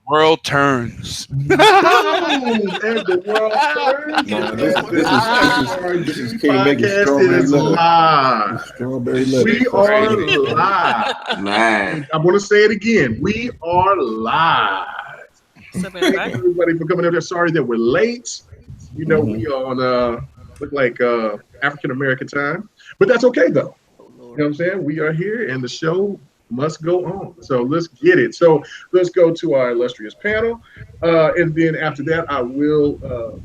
world turns. Boom! And the world turns. No, this is K Megan Podcast strawberry is letter. live. Strawberry letter. We are live. Man. I want to say it again. We are live. Thank Thank you, everybody, for coming up here. Sorry that we're late. You know, we on look like African American time, but that's okay though. You know what I'm saying? We are here, and the show must go on. So let's get it. So let's go to our illustrious panel, and then after that, I will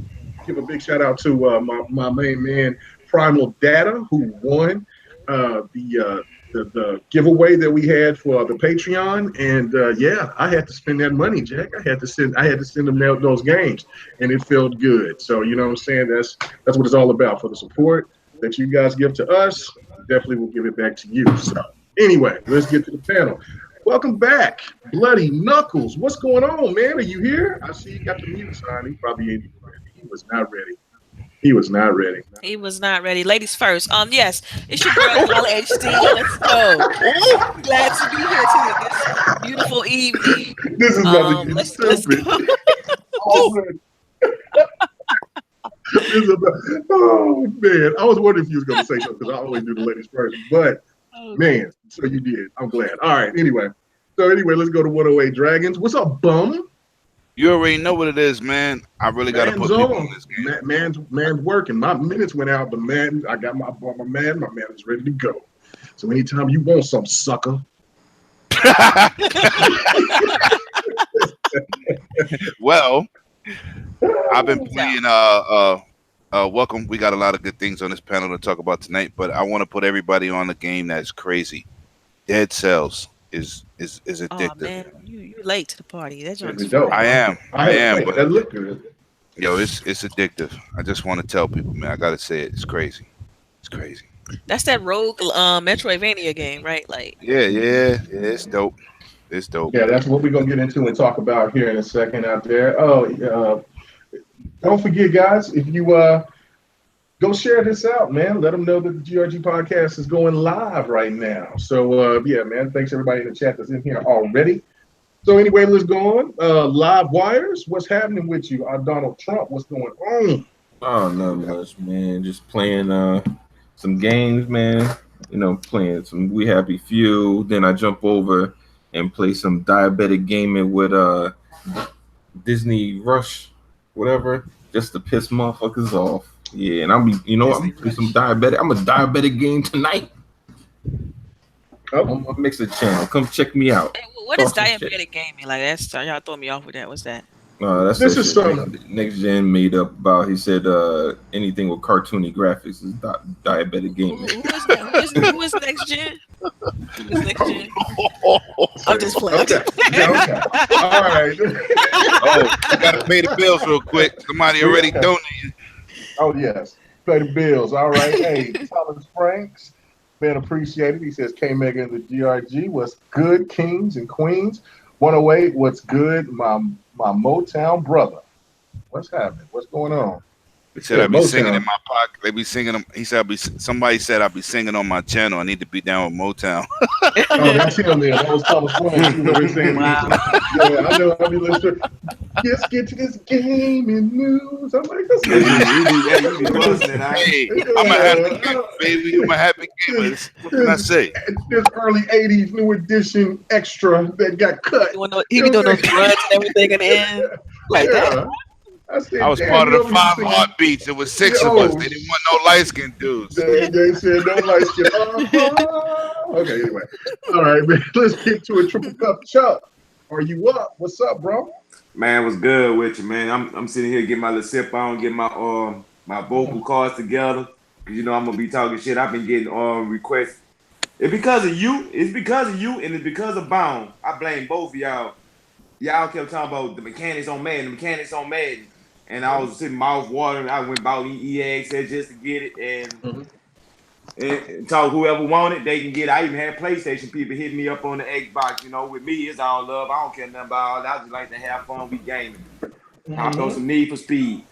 give a big shout out to my main man, Primal Data, who won the giveaway that we had for the Patreon, and yeah, I had to spend that money, Jack. I had to send them those games, and it felt good. So you know what I'm saying? That's what it's all about. For the support that you guys give to us, definitely will give it back to you. So anyway, let's get to the panel. Welcome back, Bloody Knuckles. What's going on, man? Are you here? I see you got the mute sign. He probably ain't ready. He was not ready. He was not ready. He was not ready. Ladies first. Yes, it's your girl Lala HD. Let's go. Glad to be here today this beautiful evening. This is nothing Let's stupid. go. Oh man, I was wondering if you was going to say something because I always do the ladies first, but man, so you did. I'm glad. All right. Anyway, let's go to 108 Dragons. What's up, bum? You already know what it is, man. I really got to put people on this game. Man's working. My minutes went out, but man, I bought my man. My man is ready to go. So anytime you want some, sucker. Well, I've been playing welcome. We got a lot of good things on this panel to talk about tonight, but I want to put everybody on a game that's crazy. Dead Cells is addictive. Oh man, you late to the party. That's I am. But that look good. Yo, it's addictive. I just want to tell people, man. I gotta say it. It's crazy. It's crazy. That's that rogue Metroidvania game, right? Like Yeah. It's dope. It's dope. Yeah, that's what we're gonna get into and talk about here in a second out there. Don't forget, guys, if you go share this out, man. Let them know that the GRG podcast is going live right now. So, yeah, man, thanks everybody in the chat that's in here already. So, anyway, let's go on. Live Wires, what's happening with you? Donald Trump, what's going on? Oh, not much, man. Just playing some games, man. You know, playing some We Happy Few. Then I jump over and play some diabetic gaming with Disney Rush, whatever, just to piss motherfuckers off. Yeah, and I'm play some diabetic. I'm a diabetic game tonight. I'm gonna mix a channel. Come check me out. Hey, what is diabetic gaming? Like that's y'all throw me off with that. What's that? That's this is something Next Gen made up about. He said anything with cartoony graphics is diabetic gaming. Who is Next Gen? Who's Next Gen? I'm just playing. Okay. All right. I gotta pay the bills real quick. Somebody already donated. Oh yes, pay the bills. All right. Hey, Thomas Franks, man, appreciated. He says K Mega and the GRG. What's good, kings and queens? 108. What's good, my Motown brother? What's happening? What's going on? They said I'd be singing in my pocket. They be singing them. He said somebody said I'd be singing on my channel. I need to be down with Motown. Oh, that's him there. That was Thomas Franks. He was over singing. Wow. Yeah, I know. I mean, listen. Let's get to this gaming news. I'm like, that's Hey, I'm a happy gamer, baby. I'm a happy gamer. What can I say? This early 80s new edition extra that got cut. He be doing those runs and everything in the end. Like that. I was part of the 5 heartbeats. It was 6 of us. They didn't want no light-skinned dudes. They said no light-skinned. Okay, anyway. All right, man. Let's get to a triple cup. Chuck, are you up? What's up, bro? Man, what's good with you, man? I'm sitting here getting my little sip on, getting my my vocal cords together. You know I'm gonna be talking shit. I've been getting requests. It's because of you. It's because of you, and it's because of Bound. I blame both of y'all. Y'all kept talking about the mechanics on Madden. And I was sitting mouth watering. I went bought EA access just to get it, and told whoever wanted they can get it. I even had PlayStation people hit me up on the Xbox. You know, with me it's all love. I don't care nothing about all that. I just like to have fun. We gaming. I throw some Need for Speed.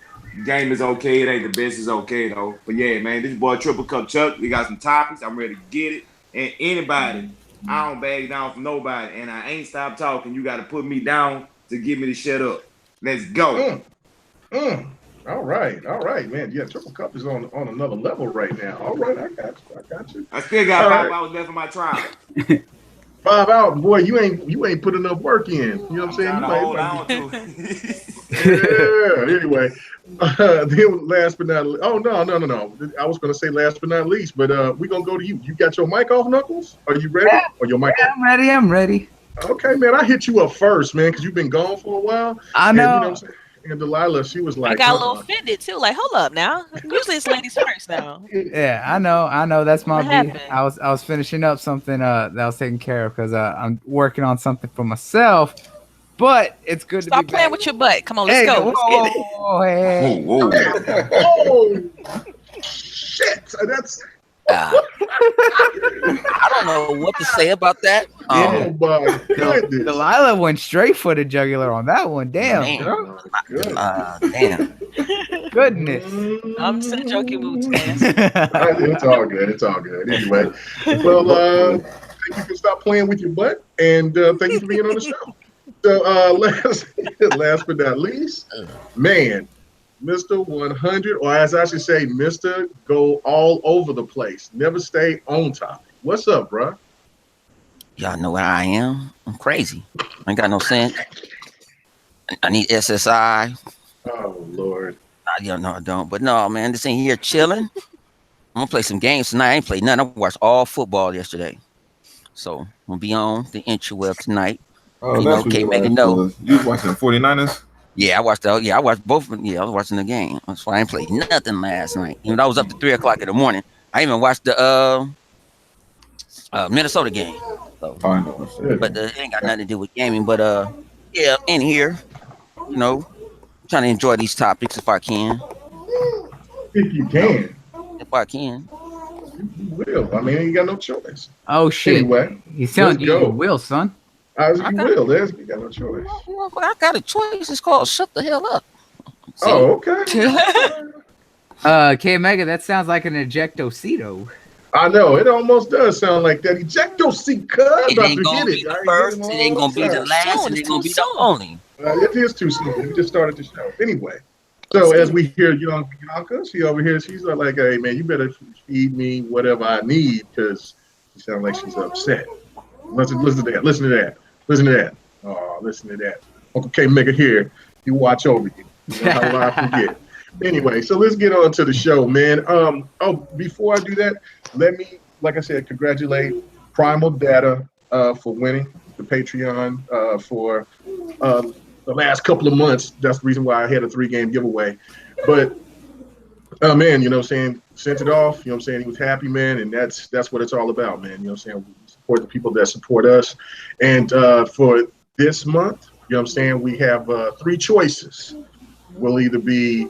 Game is okay. It ain't the best. It's okay though. But yeah, man, this boy Triple Cup Chuck. We got some topics. I'm ready to get it. And anybody, I don't bag down for nobody. And I ain't stopped talking. You got to put me down to get me to shut up. Let's go. All right, man. Yeah, Triple Cup is on another level right now. All right, I got you. I still got 5 hours left of my trial. 5 out, boy. You ain't put enough work in. You know what I'm saying? I'm trying to hold on to Yeah. Anyway, then last but not least. Oh no. I was gonna say last but not least, but we're gonna go to you. You got your mic off, Knuckles? Are you ready? Or your mic? Yeah, I'm ready. Okay, man. I hit you up first, man, because you've been gone for a while. I know. And, you know what I'm saying? And Delilah, she was like, I got a little offended too. Like, hold up now. Usually it's ladies first now. Yeah, I know. That's my What beat. happened? I was finishing up something that I was taking care of because I'm working on something for myself. But it's good to be Stop playing back. with your butt. Come on, let's go. Let's get it. Hey. Whoa. oh shit! That's I don't know what to say about that. oh my goodness. Delilah went straight for the jugular on that one. Damn, girl. Damn. Goodness. I'm just in a joking mood, man. It's all good. It's all good. Anyway, well, thank you for stop playing with your butt, and thank you for being on the show. So, last but not least, man, Mr. 100, or as I should say, Mr. Go all over the place. Never stay on topic. What's up, bro? Y'all know where I am. I'm crazy. I ain't got no sense. I need SSI. Oh, Lord. No, I don't. But no, man, this ain't here chilling. I'm gonna play some games tonight. I ain't played nothing. I watched all football yesterday. So I'm gonna be on the interweb tonight. Oh, You that's know, what can't make it watched, no. You was watching the 49ers? Yeah, I watched both. Yeah, I was watching the game. That's why I ain't played nothing last night. Even though I was up to 3:00 in the morning. I even watched the Minnesota game. So, I know. but it ain't got nothing to do with gaming. But yeah, in here, you know, trying to enjoy these topics if I can. If you can, If I can. you will. I mean, you got no choice. Oh shit. Anyway, He's telling let's you go. you will, son. As you will. You got no choice. Well, I got a choice. It's called shut the hell up. See? Oh, okay. K Mega, that sounds like an ejectocito. I know. It almost does sound like that. Ejecto seat cuz. It ain't gonna be the first. It ain't gonna be the last. It ain't gonna be the only. It is too soon. We just started the show. Anyway, so as we hear young Bianca, she over here, she's like, hey, man, you better feed me whatever I need because she sounds like she's upset. Listen to that. Listen to that. Listen to that. Oh, listen to that. Uncle K Mega here. He watch over you. You know how I forget. Anyway, so let's get on to the show, man. Before I do that, let me, like I said, congratulate Primal Data for winning the Patreon for the last couple of months. That's the reason why I had a 3-game giveaway. But man, you know what I'm saying, sent it off, you know what I'm saying, he was happy, man, and that's what it's all about, man. You know what I'm saying, we support the people that support us. And for this month, you know what I'm saying, we have 3 choices. Will either be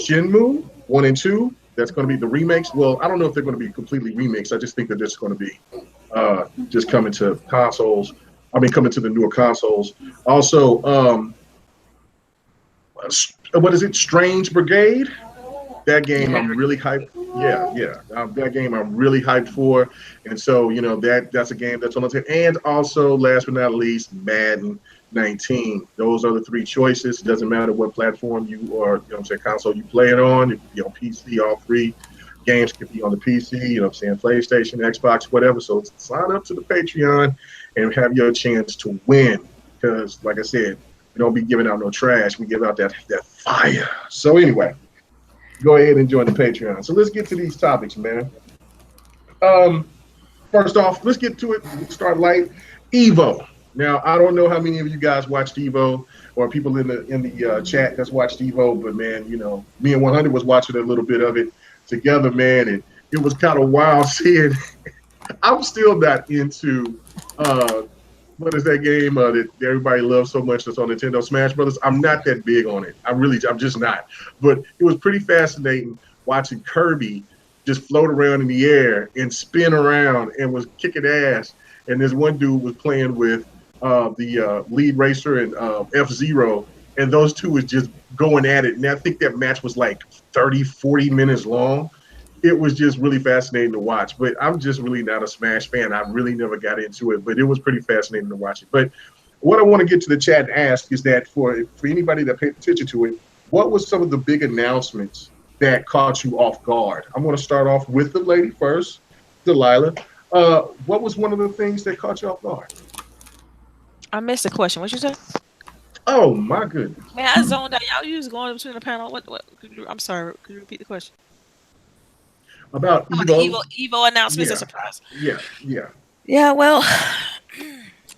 Shenmue 1 and 2. That's going to be the remakes. Well, I don't know if they're going to be completely remakes. I just think that this is going to be just coming to consoles. I mean, coming to the newer consoles. Also, what is it? Strange Brigade. That game I'm really hyped. Yeah. That game I'm really hyped for. And so, you know, that's a game that's on the table. And also, last but not least, Madden 19. Those are the 3 choices. It doesn't matter what platform you or, you know what I'm saying, console you play it on. It can be on PC. All 3 games can be on the PC, you know what I'm saying, PlayStation, Xbox, whatever. So sign up to the Patreon and have your chance to win. Because, like I said, we don't be giving out no trash. We give out that fire. So anyway, go ahead and join the Patreon. So let's get to these topics, man. First off, let's get to it. Start light. Evo. Now, I don't know how many of you guys watched Evo or people in the chat that's watched Evo, but man, you know, me and 100 was watching a little bit of it together, man, and it was kind of wild seeing. I'm still not into what is that game that everybody loves so much that's on Nintendo, Smash Brothers. I'm not that big on it. I'm just not. But it was pretty fascinating watching Kirby just float around in the air and spin around and was kicking ass. And this one dude was playing with the lead racer and F-Zero, and those two was just going at it. And I think that match was like 30, 40 minutes long. It was just really fascinating to watch. But I'm just really not a Smash fan. I really never got into it, but it was pretty fascinating to watch it. But what I want to get to the chat and ask is that for anybody that paid attention to it, what was some of the big announcements that caught you off guard? I'm going to start off with the lady first, Delilah. What was one of the things that caught you off guard? I missed the question. What you say? Oh my goodness! Man, I zoned out. Y'all you was going between the panel. What? I'm sorry. Could you repeat the question? About How about the Evo. Evo announcements Yeah, and surprise? yeah. Yeah, well,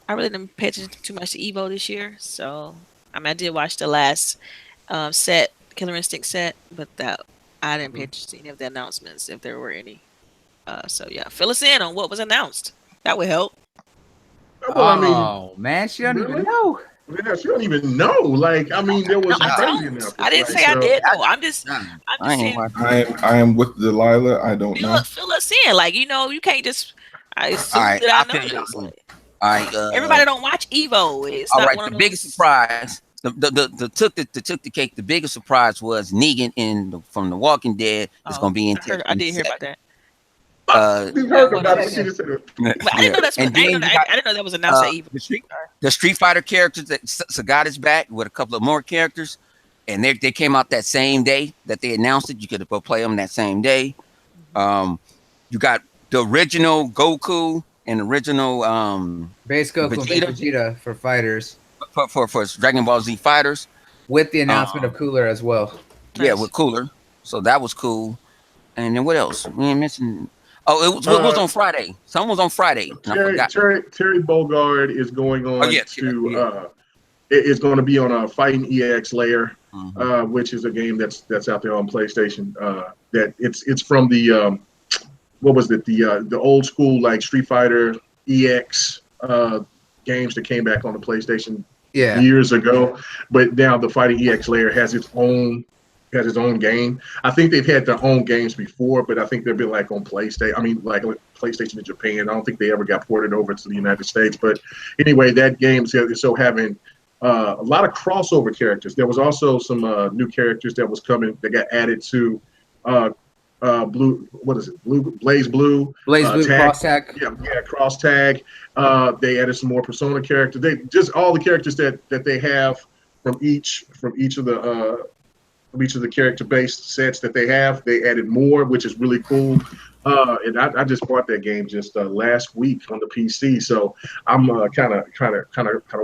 I really didn't pay attention too much to Evo this year, so I mean, I did watch the last set, Killer Instinct set, but that I didn't pay attention to any of the announcements if there were any. So yeah, fill us in on what was announced. That would help. Well, I mean, Oh man, she don't really? even know. Yeah, she don't even know. Like, I mean, there was No, I crazy don't. announcements. I didn't Like, say I so, did. No, I'm just I ain't saying. watching. I am with Delilah. I don't know. Fill us in. Like you can't just. I assume All right, that I I'll know fill you this. in. Like, All right. everybody don't watch Evo. It's All not right. one The of biggest those. surprise, the took the cake. The biggest surprise was Negan from The Walking Dead is going to be in. I did hear about that. you heard what about else? it. She just said it. But I didn't know that's. I And then didn't know, you got, I didn't know that was announced at Evo. the Street Fighter characters that Sagat is back with a couple of more characters, and they came out that same day that they announced it. You could go play them that same day. You got the original Goku and original Base Goku and Vegeta for fighters, for Dragon Ball Z fighters with the announcement of Cooler as well. Yeah, Nice. with Cooler. So that was cool. And then what else? We ain't missing. Oh, it was on Friday. Something was on Friday. And I forgot. Terry Bogard is going on is going to be on a Fighting EX layer, which is a game that's out there on PlayStation. That it's from the what was it, the old school like Street Fighter EX games that came back on the PlayStation years ago. But now the Fighting EX layer has its own game. I think they've had their own games before, but I think they've been like on PlayStation. I mean, like PlayStation in Japan. I don't think they ever got ported over to the United States. But anyway, that game is so having a lot of crossover characters. There was also some new characters that was coming that got added to Blue. What is it? Blaze Blue. Cross tag. Yeah, cross tag. They added some more Persona characters. They just all the characters that they have from each of the character-based sets that they have. They added more, which is really cool. And I just bought that game just last week on the PC, so I'm kind of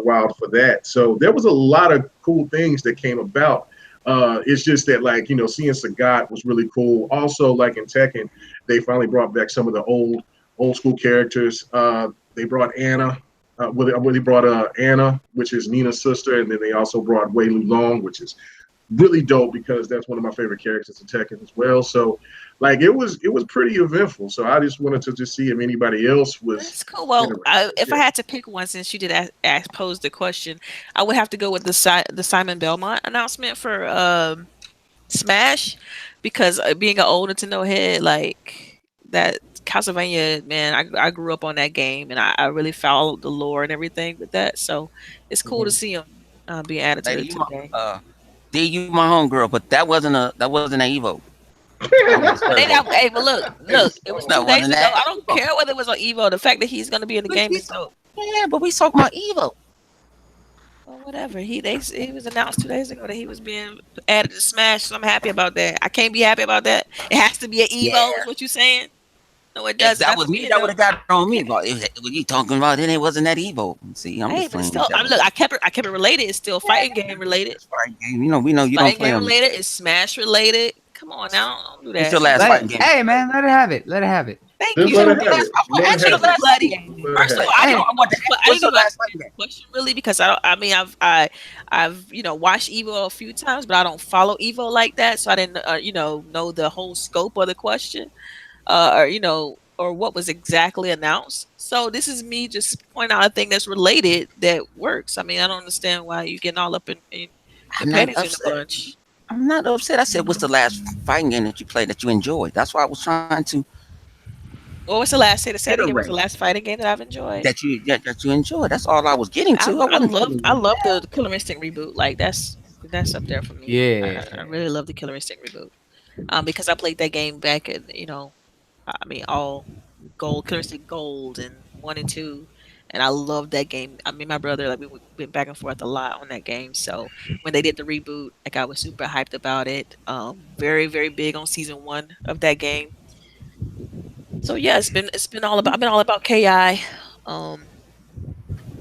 wild for that. So there was a lot of cool things that came about. It's just that, like, seeing Sagat was really cool. Also, like in Tekken, they finally brought back some of the old school characters. They brought Anna. They brought Anna, which is Nina's sister, and then they also brought Wei Lu Long, which is really dope because that's one of my favorite characters in Tekken as well. So, like, it was pretty eventful. So I just wanted to just see if anybody else was. That's cool. Well, if I had to pick one, since you did pose the question, I would have to go with the Simon Belmont announcement for Smash, because being an old Nintendo head, like that Castlevania, man, I grew up on that game and I really followed the lore and everything with that. So it's cool to see him being added to it today. D, you my homegirl, but that wasn't a Evo. Hey, but look, it was 2 days ago. I don't care whether it was on Evo. The fact that he's going to be in the game is dope. Yeah, but we talking about Evo. Well, whatever. He was announced 2 days ago that he was being added to Smash, so I'm happy about that. I can't be happy about that. It has to be an Evo, is what you're saying? No, it doesn't. If that was me, that would have got on me. But what you talking about? Then it wasn't that Evo. See, I'm just playing. Still, look, I kept it related. It's still fighting game related. Fighting game. We know you don't play game related. It's Smash related. Come on now, don't do that. It's your last fighting game. Hey man, let it have it. Thank Just you. let it have it. First of all, I don't want to. What's the last fighting game? Question really, because I've watched Evo a few times, but I don't follow Evo like that, so I didn't know the whole scope of the question, or what was exactly announced. So this is me just pointing out a thing that's related that works. I mean, I don't understand why you're getting all up in the panties in a bunch. I'm not upset. I said, what's the last fighting game that you played that you enjoyed? That's why I was trying to. What was the last? Say the game was the last fighting game that I've enjoyed. That you enjoyed. That's all I was getting to. I love the Killer Instinct reboot. Like that's up there for me. Yeah, I really love the Killer Instinct reboot. Because I played that game back at all gold, Killer Instinct Gold and 1 and 2, and I love that game. I mean, my brother, like, we went back and forth a lot on that game. So when they did the reboot, like, I was super hyped about it. Very, very big on season 1 of that game. So yeah, it's been all about. I've been all about KI. So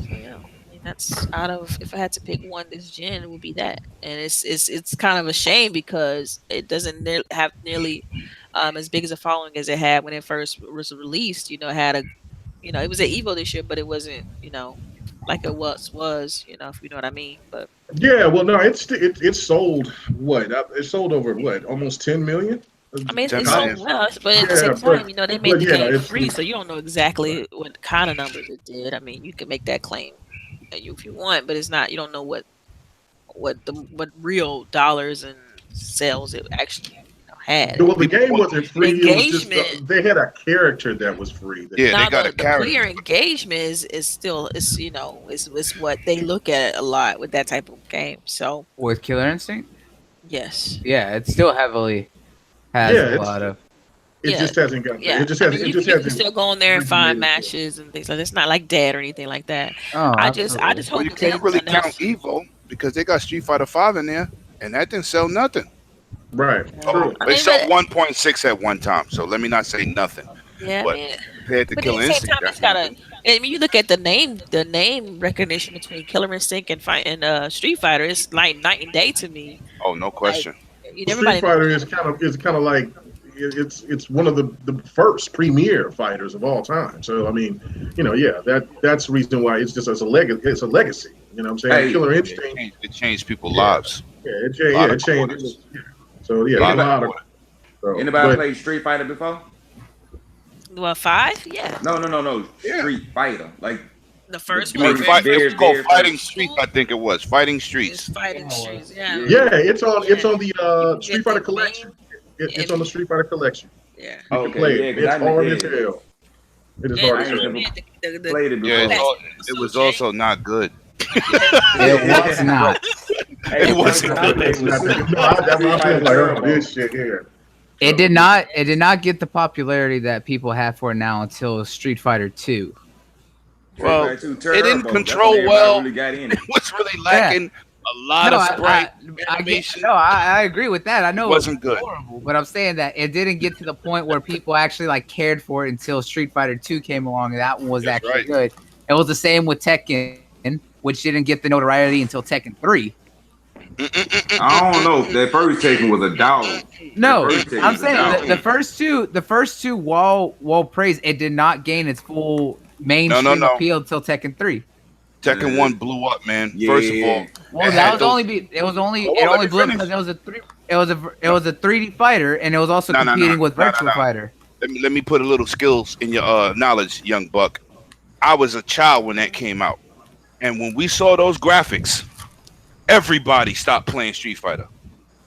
yeah, I mean, that's out of, if I had to pick one this gen, it would be that. And it's kind of a shame because it doesn't have nearly as big as a following as it had when it first was released. You know, it had a, you know, it was at Evo this year, but it wasn't, you know, like it was, you know, if you know what I mean. But Yeah, well, no, it sold what? It sold over what? Almost 10 million. I mean, 10 it's so million. well, but at the Yeah, same but time, you know, they made the yeah, game it's free, so you don't know exactly what kind of numbers it did. I mean, you can make that claim if you want, but it's not. You don't know what real dollars and sales it actually, you know, had. well, the game wasn't free. It was just Engagement. they had a character that was free. Yeah, they Now got a the player character. engagement is still, is, you know, is what they look at a lot with that type of game. So With Killer Instinct, yes, yeah, it still heavily has Yeah, a it's lot of. it yeah, just hasn't got yeah. it just I hasn't mean, it just you can hasn't still go in there and find originated yet. matches and things like that. It's not like dead or anything like that. Oh, I absolutely. just Well, hope you that they can't really count announce. Evo because they got Street Fighter 5 in there, and that didn't sell nothing. Right. Oh, True. I they mean, sold but 1.6 at one time, so let me not say nothing. yeah, I But mean, compared to but at Killer the same Instinct, time, that's it's gotta. nothing. I mean, you look at the name recognition between Killer Instinct and Street Fighter. It's like night and day to me. Oh, no Like, question. Street everybody knows Fighter Killer. is kind of like it's one of the first premier fighters of all time. So I mean, you know, yeah, that's the reason why it's just as a legacy. It's a legacy. You know what I'm saying? Hey, Killer It Instinct. changed people's Yeah. lives. Yeah, A lot it of changed. quarters. So yeah, A a lot lot of of. quarters. So, Anybody but, played Street Fighter before? Well, 5, yeah, No. Yeah. Street Fighter. Like the first You mean one. fight? It was called very Fighting first. Streets, I think it was. Fighting It's Streets. Fighting Streets. Yeah, yeah, it's on Yeah. the You can Street get Fighter the collection. It's and- on the Street Fighter collection. yeah. You Okay, can play yeah, it. 'cause It's I hard yeah. as hell. It is Yeah, hard I as ain't hell. never played it Yeah, before. it was also not good. It was not. Hey, It wasn't I good. played with No, Super I Street was Fighter like, oh, Turbo. this shit here. It did not. It did not get the popularity that people have for it now until Street Fighter 2. Well, Street Fighter 2 it Turbo. didn't That's when control everybody well. really got in It it. was really lacking a lot No, of sprite I get. animation. No, I agree with that. I know It wasn't it was good. horrible, but I'm saying that it didn't get to the point where people actually like cared for it until Street Fighter 2 came along, and that one was That's actually right. good. It was the same with Tekken, which didn't get the notoriety until Tekken 3. I don't know if that first Tekken was a dog. No, The first Tekken I'm was a saying dog. the first two wall praise, it did not gain its full mainstream No. appeal until Tekken 3. Tekken 1 blew up, man. Yeah. First of all, Well, it that had was those- only it was only Hold it on, let only me blew up finish. because it was a 3D fighter, and it was also No, competing with no, Virtua no. Fighter. Let me put a little skills in your knowledge, young buck. I was a child when that came out, and when we saw those graphics, everybody stopped playing Street Fighter.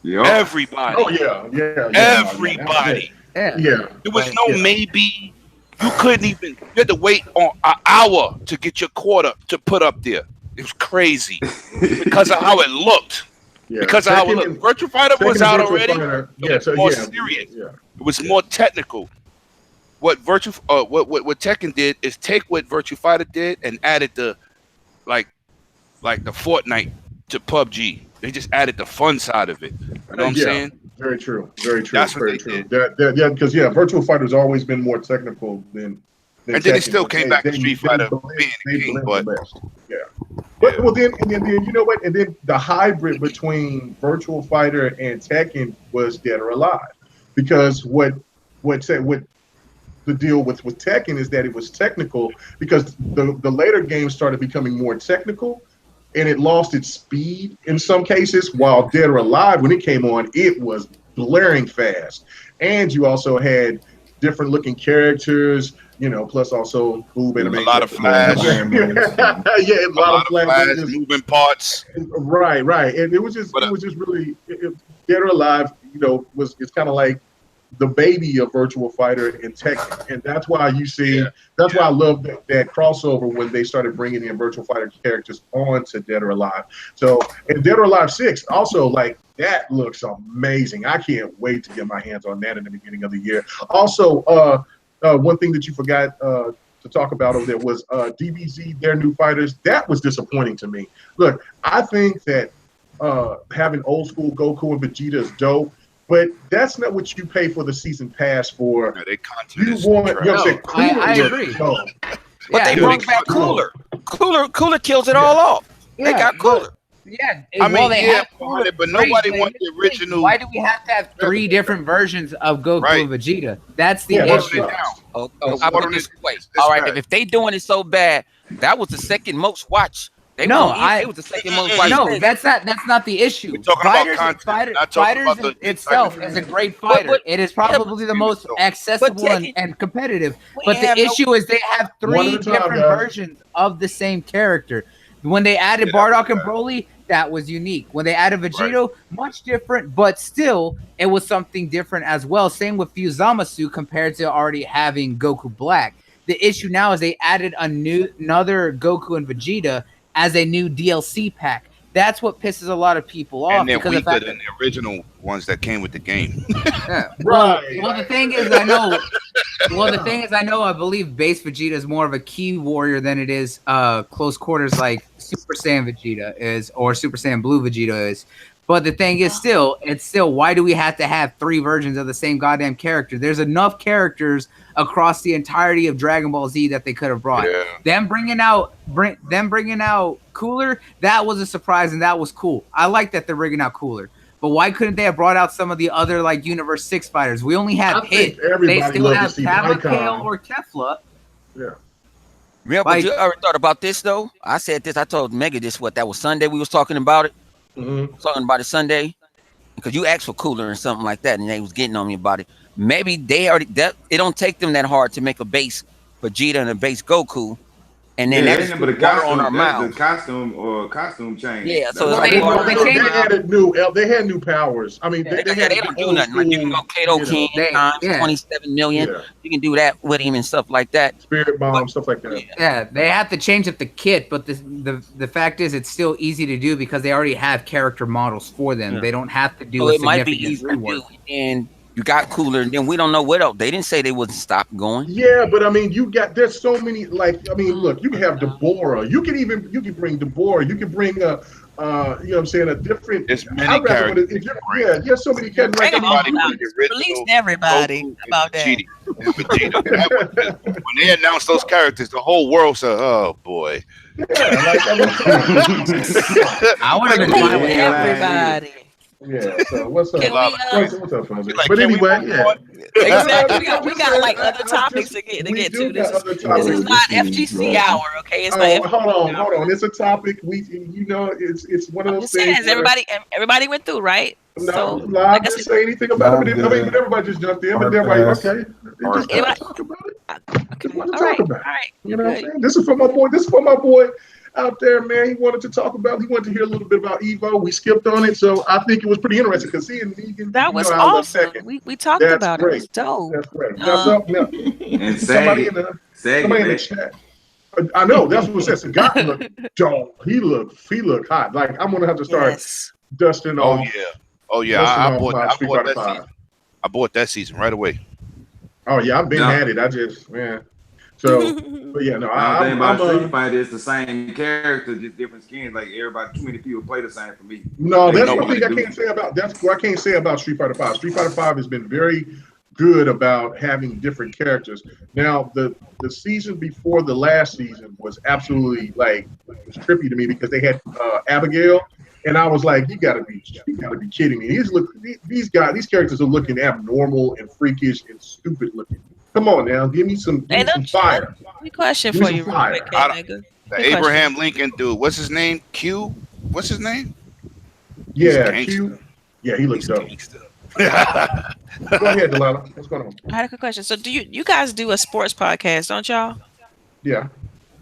Yep. Everybody. Oh yeah. Everybody. Yeah. Yeah. There was no Yeah. maybe. You couldn't even. You had to wait on an hour to get your quarter to put up there. It was crazy because of how it looked. Yeah. Because of how it Tekken looked. and- Virtua Fighter was Tekken out and Virtua already. Fighter, It yeah, was so more yeah. serious. Yeah. It was more technical. What what Tekken did is take what Virtua Fighter did and added the like the Fortnite to PUBG. They just added the fun side of it. You know what I'm Yeah. saying? Very true. Very true. That's what Very they true. did. Yeah, because Virtual Fighter's always been more technical than And then it Tekken, still but came they- back to they- Street they Fighter blend- being they the king, blend but the best. Yeah. But well, then you know what? And then the hybrid between Virtual Fighter and Tekken was Dead or Alive, because what the deal with Tekken is that it was technical because the later games started becoming more technical, and it lost its speed in some cases. While Dead or Alive, when it came on, it was blaring fast, and you also had different looking characters. You know, plus also boob a animation. lot of flash. Yeah, a a lot of flash, moving parts. Right, and it was just really Dead or Alive. You know, it's kind of like the baby of Virtual Fighter and Tekken, and that's why you see. That's why I love that crossover when they started bringing in Virtual Fighter characters onto Dead or Alive. So, and Dead or Alive 6 also, like, that looks amazing. I can't wait to get my hands on that in the beginning of the year. Also, one thing that you forgot to talk about over there was DBZ, their new fighters. That was disappointing to me. Look, I think that having old school Goku and Vegeta is dope, but that's not what you pay for the season pass for. Yeah, they content You is want, you know trash. what I'm saying? Cooler I look, agree. no. But they brought back Cooler. Cooler kills it all off. They got Cooler. Yeah, I mean, they yeah, have Cooler, but nobody great, wants the original. Why do we have to have 3 different versions of Goku Right. and Vegeta? That's the Yeah, issue. Oh, I put it this way. All right, if they doing it so bad, that was the second most watched. It was the second most watched. No, that's not the issue. We're talking about content, not talking Fighters about the itself is a great fighter. But- it is probably the most accessible and competitive. But the issue is they have 3 different versions of the same character. When they added Bardock and Broly, that was unique. When they added Vegito, much different, but still, it was something different as well. Same with Fusamasu compared to already having Goku Black. The issue now is they added another Goku and Vegeta as a new DLC pack. That's what pisses a lot of people off. And they're because weaker than the original ones that came with the game. yeah. Right. Well, the thing is, I know. I believe base Vegeta is more of a key warrior than it is close quarters like Super Saiyan Vegeta is or Super Saiyan Blue Vegeta is. But the thing is, it's still. Why do we have to have 3 versions of the same goddamn character? There's enough characters across the entirety of Dragon Ball Z that they could have brought. Yeah. Them bringing out Cooler, that was a surprise and that was cool. I like that they're bringing out Cooler. But why couldn't they have brought out some of the other like Universe 6 fighters? We only have Hit. They still have Tabakale or Kefla. Yeah. Yeah, but you ever thought about this though? I said this. I told Mega this. That was Sunday. We was talking about it. Talking about it Sunday because you asked for Cooler and something like that, and they was getting on me about it. Maybe they already. It don't take them that hard to make a base Vegeta and a base Goku, and then that's the water on our mouth. The costume change. Yeah, so they had new powers. I mean, they don't do nothing. Like you can go Kato King times 27 million. Yeah. You can do that with him and stuff like that. Spirit Bomb, stuff like that. Yeah, they have to change up the kit, but the fact is, it's still easy to do because they already have character models for them. Yeah. They don't have to do. So a it might be significant easy to rework. do, and you got Cooler, and then we don't know what else. They didn't say they wouldn't stop going. Yeah, but I mean, there's so many. Like, I mean, look, you can have Deborah. You can bring Deborah. You can bring you know what I'm saying, a different. There's many characters. Yeah, so many characters. Bring them all Everybody out. with the original Release everybody about that. Vegeta. When they announced those characters, the whole world said, "Oh boy." Yeah, like, I I want to Release be everybody. yeah. So what's up? Can we, What's up, Fonzie? Like, But can we anyway, move yeah. on? Exactly. We got like other topics to get to. This is not FGC hour, okay? It's not. Hold on. It's a topic. It's one of I'm those just saying, things. everybody went through, right? No, So, I didn't say anything about it. I mean, but everybody just jumped in. But everybody, okay, they just gotta talk about it. okay. What to All talk right. about? All right. You know what I'm saying? This is for my boy out there, man. He wanted to hear a little bit about Evo. We skipped on it, so I think it was pretty interesting because seeing Negan. That was awesome. We talked about it. It was dope. That's great. And Somebody in the chat. I know that's what it says. God looked dope. He looked hot. Like I'm gonna have to start dusting off. Oh yeah. I bought that season right away. Oh yeah, I've been at it. I just So, but yeah, no. I'm Street Fighter. It's the same character, just different skins. Like everybody, too many people play the same for me. No, that's one thing I can't say about. That's what I can't say about Street Fighter 5. Street Fighter 5 has been very good about having different characters. Now, the season before the last season was absolutely it was trippy to me because they had Abigail, and I was like, you gotta be kidding me. These characters are looking abnormal and freakish and stupid looking. Come on now, give me some fire. Good question for you, real quick, the Abraham Lincoln dude. What's his name? Q. What's his name? Yeah, Q. Yeah, he looks dope. Go ahead, Delilah. What's going on? I had a quick question. So, do you guys do a sports podcast? Don't y'all? Yeah.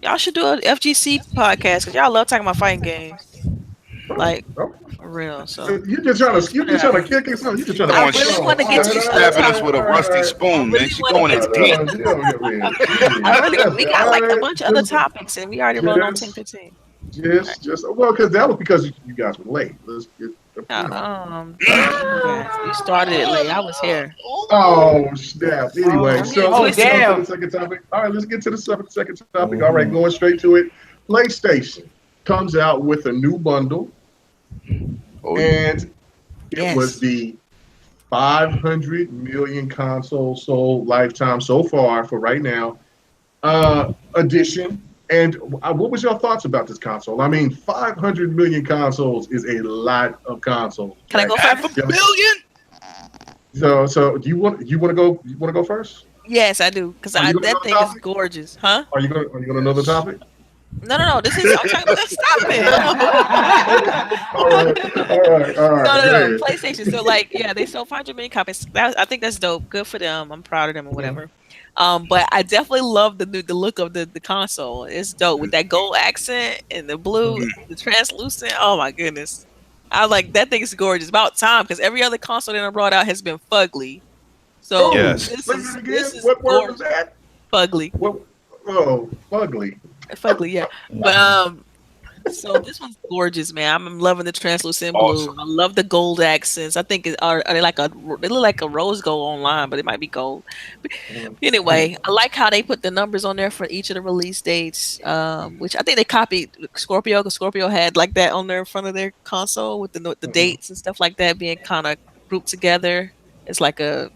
Y'all should do an FGC podcast because y'all love talking about fighting games. Like, for real. So you're just trying to kick us out. You just trying to. I really want to get you stabbing us with a rusty spoon, man. She's going in deep. We got like a bunch of other topics, and we already run on 10:15. Just because that was because you guys were late. You started it late. I was here. Oh snap! Anyway, so let's go damn. to the second topic. All right, let's get to the second topic. All right, going straight to it. PlayStation comes out with a new bundle, and it was the 500 million console sold lifetime so far for right now edition. And what was your thoughts about this console? I mean, 500 million consoles is a lot of consoles. Can I go first? 500 million. So do you want to go first? Yes, I do, because that thing is gorgeous, huh? Are you gonna know the topic? No. This is I'm talking about. Stop it. All right. No. PlayStation. So they sold 500 million copies. I think that's dope. Good for them. I'm proud of them or whatever. But I definitely love the look of the console. It's dope with that gold accent and the blue, the translucent. Oh my goodness. I was like, that thing is gorgeous. About time, because every other console that I brought out has been fugly. So yes. This is what word gorgeous. was that? Fugly. Fugly. Fugly, yeah. But so this one's gorgeous, man. I'm loving the translucent blue. Awesome. I love the gold accents. I think are they they look like a rose gold online, but it might be gold. But anyway, I like how they put the numbers on there for each of the release dates, which I think they copied Scorpio, because Scorpio had like that on there in front of their console with the dates and stuff like that being kind of grouped together. It's like a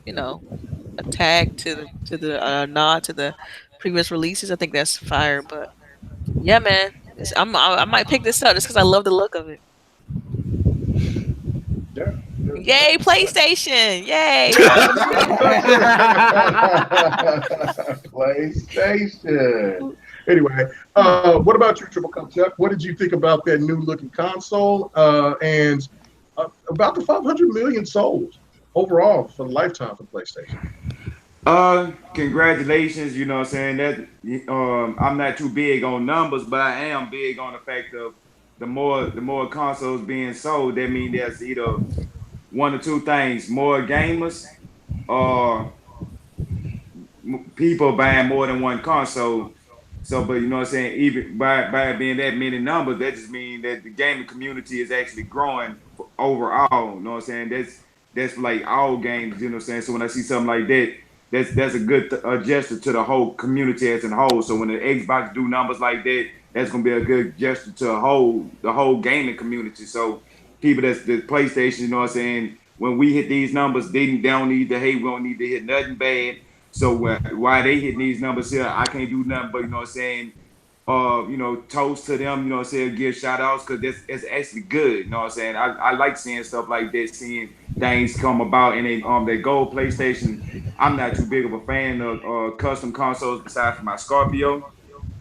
tag to the nod to the previous releases. I think that's fire, but yeah, man. I might pick this up just because I love the look of it. Yeah. Yay, PlayStation! Yay! PlayStation. Anyway, what about you, Triple Cup Chuck? What did you think about that new looking console and about the 500 million sold overall for the lifetime for PlayStation? Congratulations, you know what I'm saying? That I'm not too big on numbers, but I am big on the fact of the more consoles being sold, that means there's either one or two things: more gamers or people buying more than one console. So, but you know what I'm saying, even by being that many numbers, that just means that the gaming community is actually growing overall. You know what I'm saying? That's like all games, you know what I'm saying? So when I see something like that, that's a good gesture to the whole community as a whole. So when the Xbox do numbers like that, that's gonna be a good gesture to the whole gaming community. So people that's the PlayStation, you know what I'm saying, when we hit these numbers, they don't need to hate, we don't need to hit nothing bad. So why they hitting these numbers here, I can't do nothing but, you know what I'm saying, toast to them, you know what I'm saying, give shout outs, because it's actually good, you know what I'm saying. I like seeing stuff like that, seeing things come about, and they gold PlayStation. I'm not too big of a fan of custom consoles besides for my Scorpio,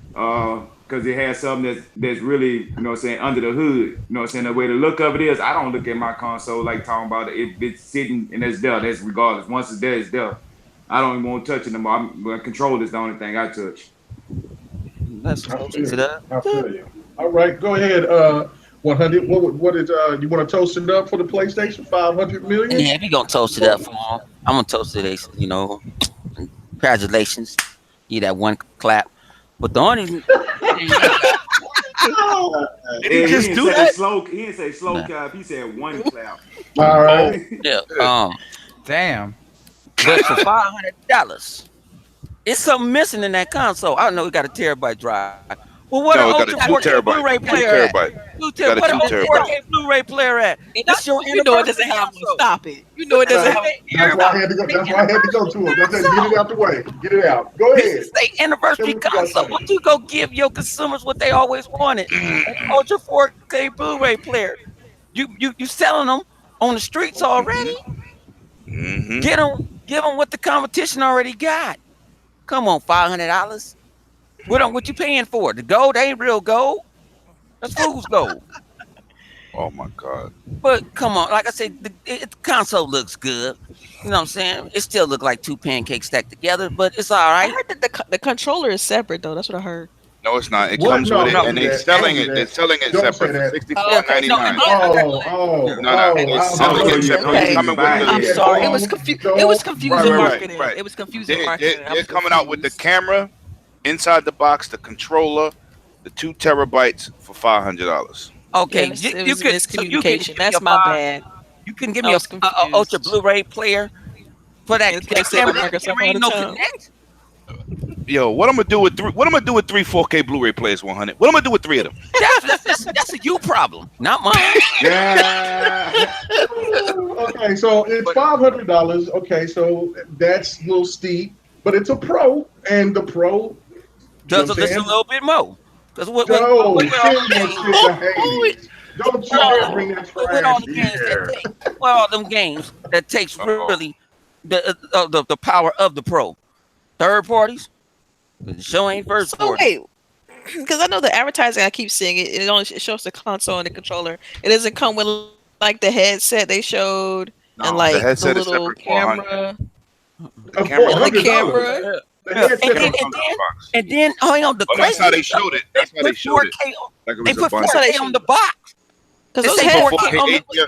because it has something that's really, you know what I'm saying, under the hood. You know what I'm saying? The way the look of it is, I don't look at my console like talking about it's sitting and it's there. That's regardless. Once it's there, it's there. I don't even want to touch it anymore. Control is the only thing I touch. That's I feel you. All right, go ahead. 100. What did you want to toast it up for the PlayStation? 500 million. Yeah, if you're gonna toast it up for them, I'm gonna toast it. Congratulations. You that one clap. But the only Did he just do that? He didn't say slow clap. He said one clap. All right. yeah. Damn. But for $500, it's something missing in that console. I know we got a terabyte drive. Well, what an Ultra 4K Blu-ray player at? What an Ultra 4K Blu-ray player at? That's your you know it doesn't have one. Stop it. You know it doesn't have That's why I had to go. That's why I had to go to him. Get it out the way. Get it out. Go ahead. This is the anniversary console. What you go give your consumers what they always wanted? An Ultra 4K Blu-ray player. You selling them on the streets already? Mm-hmm. Give them what the competition already got. Come on, $500. What you paying for? The gold ain't real gold. That's fool's gold. Oh my God. But come on, like I said, the console looks good. You know what I'm saying? It still look like two pancakes stacked together, but it's all right. I heard that the controller is separate though. That's what I heard. No, it's not. It comes with it, and they're selling it. They're selling it separate for $64.99. No, it's selling it separate. It's coming with I'm the. sorry. It was confusing marketing. Right. It was confusing marketing. They're coming out with the camera, inside the box, the controller, the 2 terabytes for $500. Okay, Yes, you, it you was could. So you miscommunication. can That's my bad. You can give I me was a Ultra confused. Blu-ray player for that, It's that say camera. with That Microsoft camera all ain't the no time. connect. Yo, what I'm gonna do with three? What I'm gonna do with three 4K Blu-ray players? 100. What I'm gonna do with three of them? That's a you problem, not mine. Yeah. Okay, so it's $500. Okay, so that's a little steep, but it's a Pro, and the Pro Does a little bit more. Because send that shit to Hades. Don't you dare bring that with all trash the games that here. take, well, all them games that takes really the power of the Pro. Third parties, the show ain't first So party. wait, because I know the advertising I keep seeing it shows the console and the controller. It doesn't come with like the headset they showed No, and like the the headset is little separate for 100. camera. For camera And the $100. camera. The Yeah. headset Camera comes in the box. And then the Well, that's crazy how they showed it. That's how they put showed it. 4K. Like it They was a put bunch. 4K on the box. Because It those say headsets 4K on the. Yeah.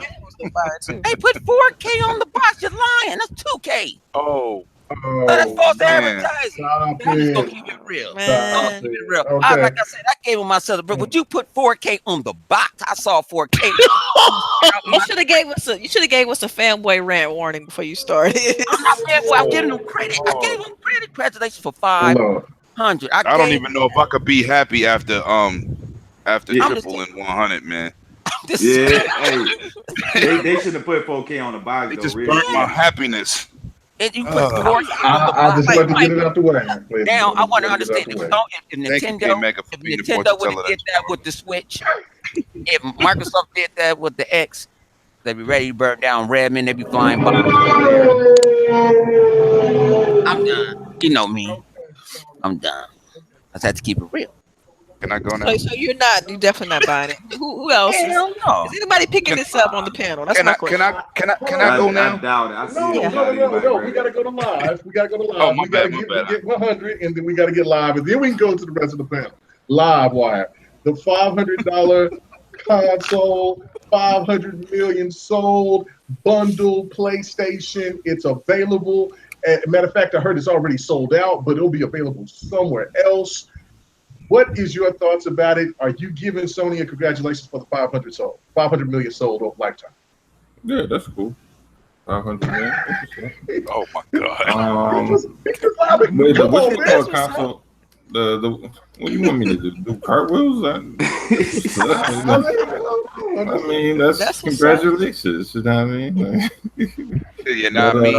They put 4K on the box. You're lying. That's 2K. Oh, That's false man. advertising. Stop I'm just gonna it. keep it real. Man. Keep it real. Okay. Like I said, I gave him myself, but would you put 4K on the box? I saw 4K. You should have gave us a fanboy rant warning before you started. I'm not fanboy. I'm giving them credit. I gave them credit. Congratulations for 500. I don't even know if I could be happy after triple and 100, man. Yeah, hey, they should have put 4K on the box. They though, just really. burnt my happiness. And you put 4K on the I box. just want to get it out the way. Now I want to understand if Thank you, Nintendo, K-Mega, for if being the voice Nintendo to would tell have her did that with the Switch, if Microsoft did that with the X, they'd be ready to burn down Redmond. They'd be flying by. I'm done. You know me. I'm done. I just had to keep it real. Can I go now? So you're definitely not buying it. Who else? Hell no. Is anybody picking this up on the panel? That's my question. Can I go now? I doubt it. I see No. We gotta go to live. We gotta get 100, and then we gotta get live, and then we can go to the rest of the panel. Live wire. The $500 console, 500 million sold bundle PlayStation. It's available. Matter of fact, I heard it's already sold out, but it'll be available somewhere else. What is your thoughts about it? Are you giving Sony a congratulations for the 500 million sold over lifetime? Yeah, that's cool. 500 million. Oh my god. Wait, what's it called? Console? The what do you want me to do? Cartwheels? I mean, that's congratulations. You know what I mean? You're not me.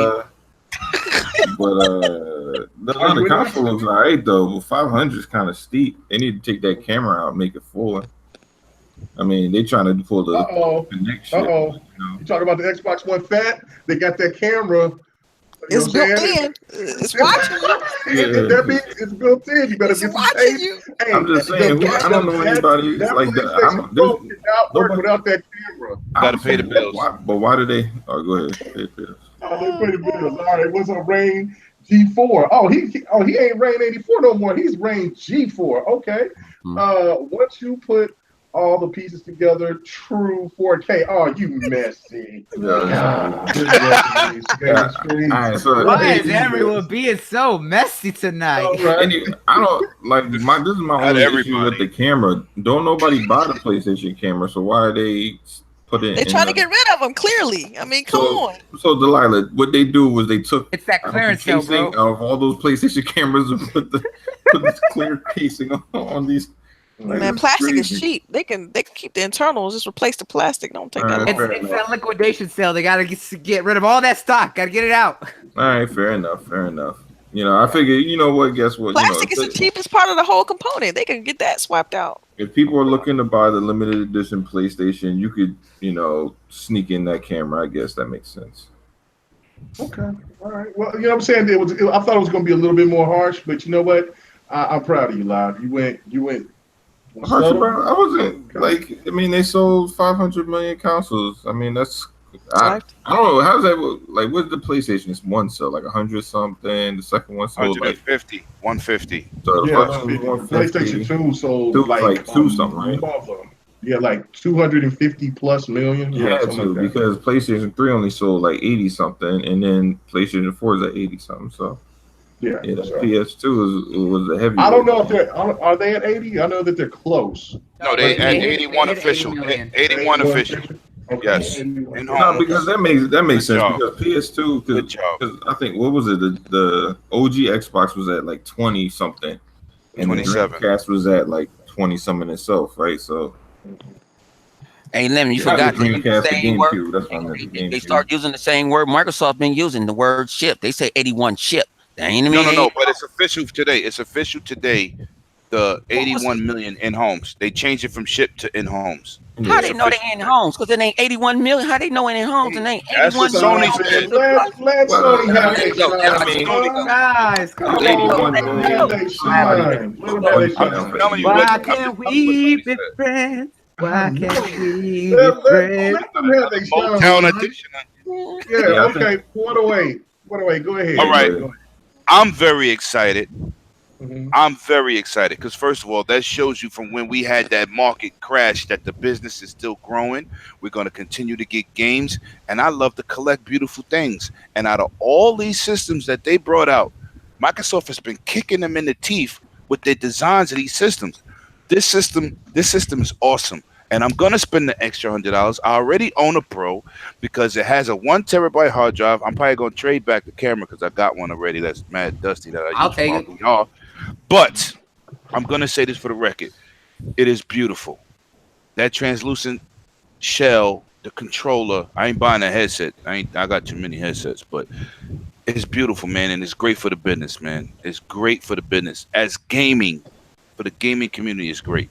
The console looks alright though, but 500 is kind of steep. They need to take that camera out and make it fuller. I mean, they trying to pull the connection. You talking about the Xbox One Fat? They got that camera. It's built in. It's watching you. That means it's built in. You better get some tape. Hey, I'm just saying, I don't know anybody like that. Without that camera. Gotta pay the bills. But why do they? Oh, go ahead. Pay the bills. They pay the bills. All right, what's up, Rain G4? He ain't Rain 84 no more. He's Rain G4. Okay. Once you put all the pieces together, true 4K. Oh, you messy. Why is everyone being so messy tonight? I don't like this is my only issue with the camera. Don't nobody buy the PlayStation camera, so why are they put it? They're trying to get rid of them. Clearly, I mean, come on. So Delilah, what they do was they took that clearance sale, bro, of all those PlayStation cameras and put this clear casing on these. Man, plastic is cheap. They can keep the internals, just replace the plastic. Don't take that long. It's a liquidation sale. They gotta get rid of all that stock. Gotta get it out. All right, fair enough. You know, I figure, you know what? Guess what? Plastic is the cheapest part of the whole component. They can get that swapped out. If people are looking to buy the limited edition PlayStation, you could, sneak in that camera. I guess that makes sense. Okay, all right. Well, you know what I'm saying? I thought it was going to be a little bit more harsh, but you know what? I'm proud of you, Live. You went. Harsh about? I wasn't they sold 500 million consoles. I mean, that's. I don't know. How's that? Like, what's the PlayStation? It's one sell like 100 something. The second one sold 150. 150. So the PlayStation 2 sold like 2 something, right? Yeah, like 250 plus million. Yeah, because PlayStation 3 only sold like 80 something, and then PlayStation 4 is at 80 something. So Yeah, the PS2 was a heavy. I don't know if are they at 80? I know that they're close. No, they at 81 official. 81 official. Okay. Yes. No, because that makes sense job. because PS2 because I think what was it the OG Xbox was at like 20 something, and 27. the Dreamcast was at like 20 something itself, right? So. Hey, Lemon, you forgot the Dreamcast, the GameCube. That's what I meant. They start using the same word. Microsoft been using the word ship. They say 81 ship. No, but it's official today. It's official today. The 81 million in homes. They changed it from ship to in homes. How they know they in homes? Because it ain't 81 million. How they know it in homes and ain't 81 million? Let Sony have Guys, come on. Why can't we be friends? Why can't we be friends? Let them have their shine. Yeah, okay. What away. Go ahead. All right. I'm very excited. I'm very excited because, first of all, that shows you from when we had that market crash that the business is still growing. We're going to continue to get games, and I love to collect beautiful things. And out of all these systems that they brought out, Microsoft has been kicking them in the teeth with their designs of these systems. This system is awesome. And I'm going to spend the extra $100. I already own a Pro because it has a 1 terabyte hard drive. I'm probably going to trade back the camera because I got one already that's mad dusty that I'll take it. VR. But I'm going to say this for the record. It is beautiful. That translucent shell, the controller, I ain't buying a headset. I got too many headsets, but it's beautiful, man. And it's great for the business, man. It's great for the business. As gaming, for the gaming community, it's great.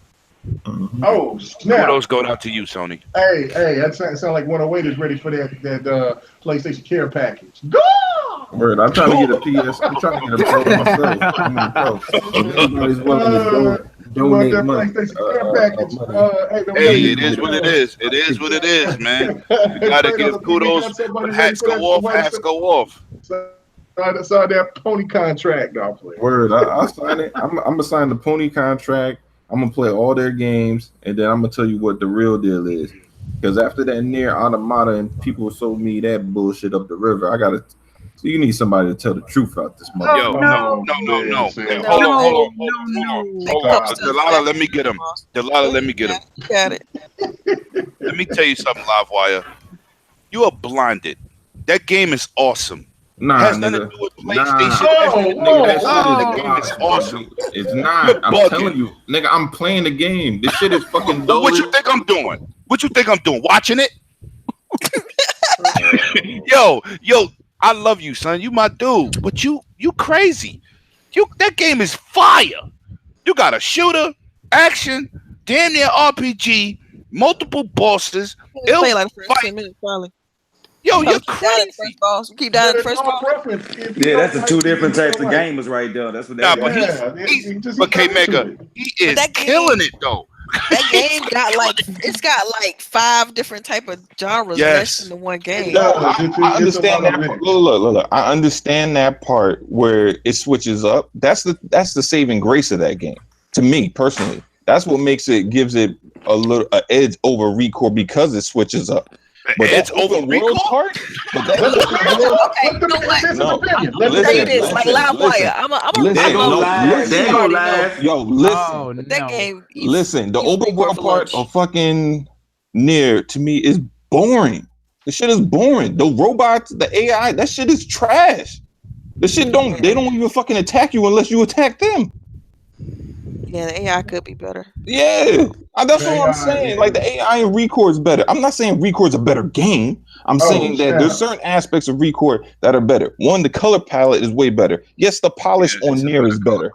Oh, snap. Kudos going out to you, Sony. Hey, that sounds like 108 is ready for that PlayStation Care package. Go! Word, I'm trying to get a PS. I'm trying to get a Pro myself. I'm a Pro. Everybody's willing to donate money. Hey, it is what it is. It is what it is, man. You gotta give kudos. When hats go off, hats go off. Sign that pony contract, Downplaying. Word, I sign it. I'm gonna sign the pony contract. I'm gonna play all their games, and then I'm gonna tell you what the real deal is. Because after that Nier Automata and people sold me that bullshit up the river, so you need somebody to tell the truth out this month. Yo, no. Hold on. Delilah, let me get him. Got it. Let me tell you something, Livewire. You are blinded. That game is awesome. Nah, has nothing to do with PlayStation. That game is awesome. It's not. I'm telling you, nigga, I'm playing the game. This shit is fucking dope. What you think I'm doing? Watching it? Yo, I love you, son. You my dude. But you crazy. That game is fire. You got a shooter, action, damn near RPG, multiple bosses. It'll play like 15 minutes probably. Yo, you're crazy. You keep dying first boss. Yeah, that's the two different types of gamers right there. That's what that is. But K-Mega, he is killing it though. That game got like 5 different type of genres meshed into one game. No, I understand that part. Look. I understand that part where it switches up. That's the saving grace of that game. To me personally, that's what gives it a edge over Recore because it switches up. But it's over world part. Okay, you know what? Let me tell you this, like Livewire. That game. Listen, the open world part of fucking Nier to me is boring. The shit is boring. The robots, the AI, that shit is trash. The shit they don't even fucking attack you unless you attack them. Yeah, the AI could be better. Yeah, that's what I'm saying. Like the AI in Recore is better. I'm not saying Recore is a better game. I'm saying that there's certain aspects of Recore that are better. One, the color palette is way better. Yes, the polish on Nier is better.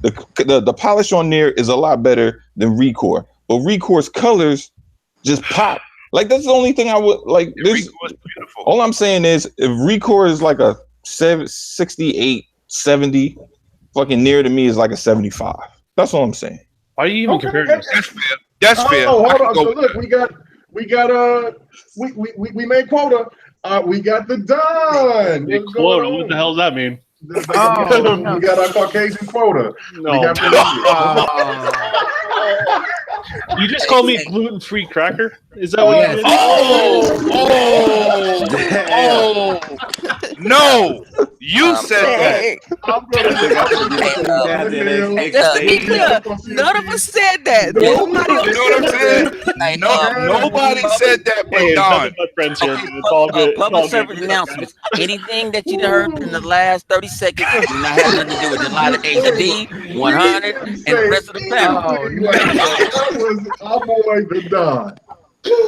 The polish on Nier is a lot better than Recore. But Recore's colors just pop. Like that's the only thing I would like. All I'm saying is if Recore is like a 68, 70, fucking Nier to me is like a 75. That's all I'm saying. Why are you even comparing this? That's fair. Oh, hold on. So look, we made quota. We got the done. Quota. What the hell does that mean? We got our Caucasian quota. No. You just call me gluten-free cracker? Is that what you did? No. You said that. Just to be clear, none of us said that. Nobody else said that. Nobody said that but Don. Public service announcements. Anything that you heard in the last 30 seconds do not have nothing to do with the line of HD, 100, and the rest of the panel. That was our boy the Don.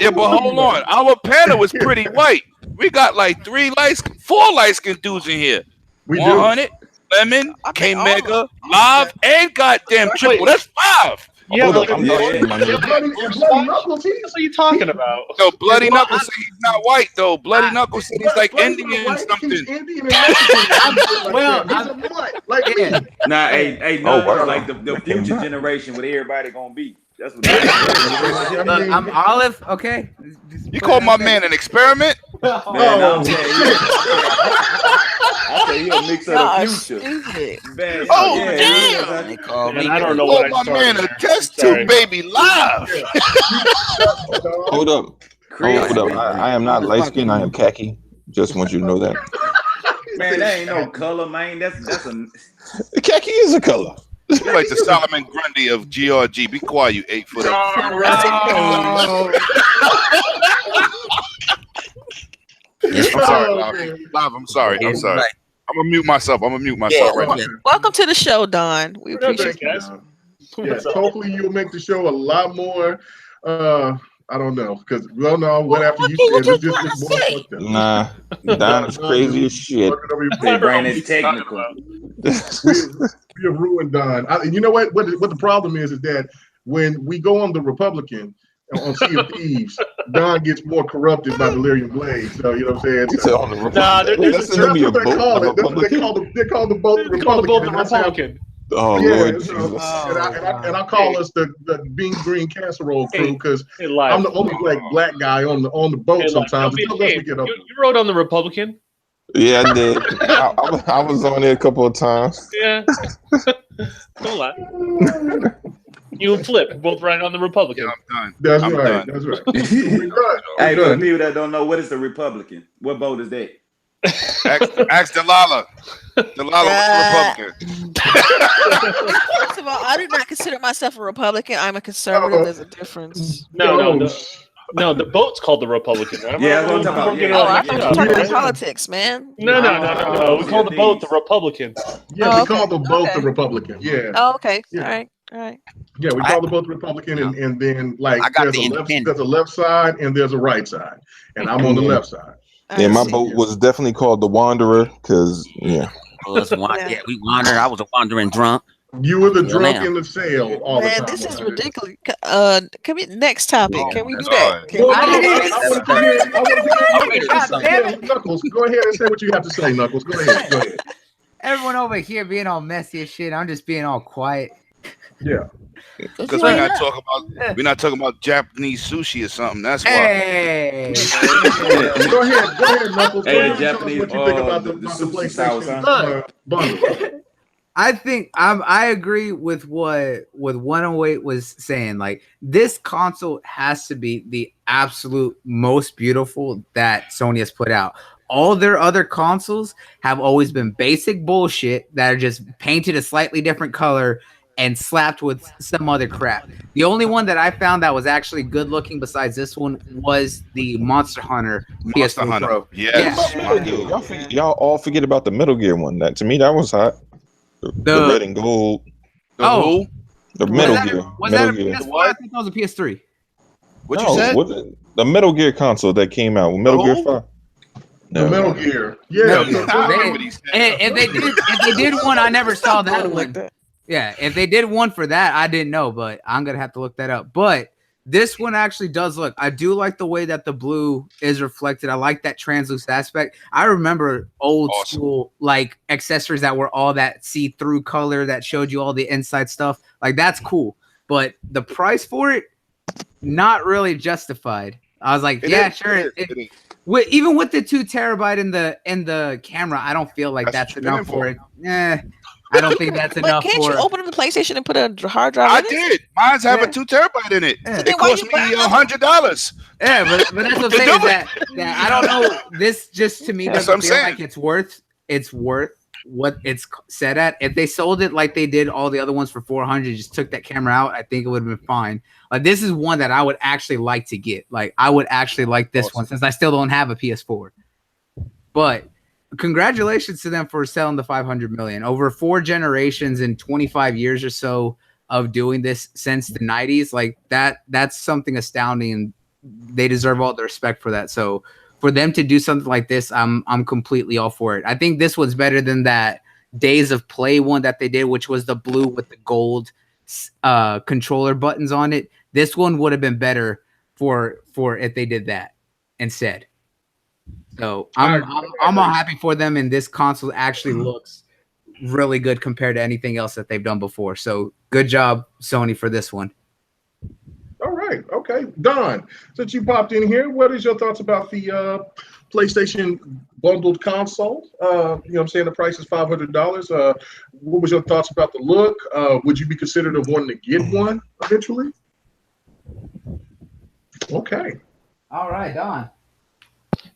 Yeah, but hold on. Our panel was pretty white. We got like 4 light-skinned dudes in here. 100, Lemon, K-Mega, Live, and goddamn Triple. That's 5. Yeah, Hold up, what are you talking about? No, Bloody Knuckles said he's not white though. Bloody Knuckles said he's like Indian or something. He's Indian and Mexican. Well, he's a mutt. Like Nah, hey, no, like the future generation, what everybody gonna be. That's what I'm Olive. Okay. You call my man an experiment? Man, I'm saying, I say he a mix of the future. Man, damn! They call me. I don't know Oh, what I my started man, a there. test Sorry. tube baby live. Hold up. I am not light skinned. I am khaki. Just want you to know that. Man, that ain't no color, man. That's a Khaki is a color. You're like the Solomon Grundy of GRG. Be quiet, you 8-foot. I'm sorry, Live. I'm sorry. I'm sorry. I'm gonna mute myself. right now. Welcome to the show, Don. We appreciate you guys. Yes, hopefully you'll make the show a lot more. I don't know, because what after you said it's just more fucked up. Nah, Don is crazy as shit. they brain is technical. We have ruined Don. And you know what? What the problem is that when we go on the Republican on Sea of Thieves, Don gets more corrupted by Delirium Blade. So you know what I'm saying? He said on the Nah, there's That's what they call it. They call the boat the Republican. Oh Yeah, Lord so, Jesus! and I call us the Bean Green Casserole crew because I'm the only black guy on the boat sometimes. You Until rode on the Republican. Yeah, I did. I was on there a couple of times. Yeah. Don't lie. You and Flip both riding on the Republican. Yeah, I'm done. That's I'm right. done. That's right. Hey, for people that don't know, what is the Republican? What boat is that? Ask Delilah. Delilah was a Republican. First of all, I do not consider myself a Republican. I'm a conservative. There's a difference. No, the boat's called the Republican. Right? Yeah, that's what I'm talking about. Oh, I thought you were talking about politics, man. No. We call the boat the Republican. Yeah, we call the boat the Republican. Yeah. Oh, okay. Yeah. All right. Yeah, we call the boat the Republican, and then like got there's a left side and there's a right side, and I'm on the left side. Yeah, my boat was definitely called the Wanderer because we wandered. I was a wandering drunk. You were the drunk in the sail all the time. This is ridiculous. Can we next topic? Can we do that? Knuckles, go ahead and say what you have to say, Knuckles. Go ahead. Everyone over here being all messy as shit. I'm just being all quiet. Yeah. Because we're not talking about Japanese sushi or something. That's why. Hey. Go ahead, Knuckles. Hey, the Japanese. What you think about the PlayStation bundle? I think I agree with what 108 was saying. Like, this console has to be the absolute most beautiful that Sony has put out. All their other consoles have always been basic bullshit that are just painted a slightly different color and slapped with some other crap. The only one that I found that was actually good looking besides this one was the Monster Hunter PS4 Pro. Yes. Yeah. Y'all all forget about the Metal Gear one. That to me that was hot. The red and gold. The Metal Gear. Was that a PS4? I think that was a PS3. What you said? The Metal Gear console that came out with Metal Gear 5. The Metal Gear. Yeah. If they did one, I never saw that one. Yeah, if they did one for that, I didn't know, but I'm gonna have to look that up. But this one actually does look. I do like the way that the blue is reflected. I like that translucent aspect. I remember old school like accessories that were all that see-through color that showed you all the inside stuff. Like that's cool, but the price for it, not really justified. I was like, sure. Even with the 2 terabyte in the camera, I don't feel like that's enough for it. I don't think that's enough. Can't you open up the PlayStation and put a hard drive? I did. Mine's have a 2 terabyte in it. It cost me $100. Yeah, but that's what I'm saying. That I don't know. This just to me doesn't feel like it's worth it's worth what it's set at. If they sold it like they did all the other ones for 400, just took that camera out, I think it would have been fine. Like this is one that I would actually like to get. Like I would actually like this one since I still don't have a PS4. But congratulations to them for selling the 500 million over 4 generations and 25 years or so of doing this since the 90s. Like that's something astounding, and they deserve all the respect for that. So for them to do something like this, I'm completely all for it. I think this one's better than that Days of Play one that they did, which was the blue with the gold controller buttons on it. This one would have been better for if they did that instead. So I'm all happy for them, and this console actually looks really good compared to anything else that they've done before. So good job, Sony, for this one. All right. Okay. Don, since you popped in here, what is your thoughts about the PlayStation bundled console? You know what I'm saying? The price is $500. What was your thoughts about the look? Would you be considered of wanting to get one eventually? Okay. All right, Don.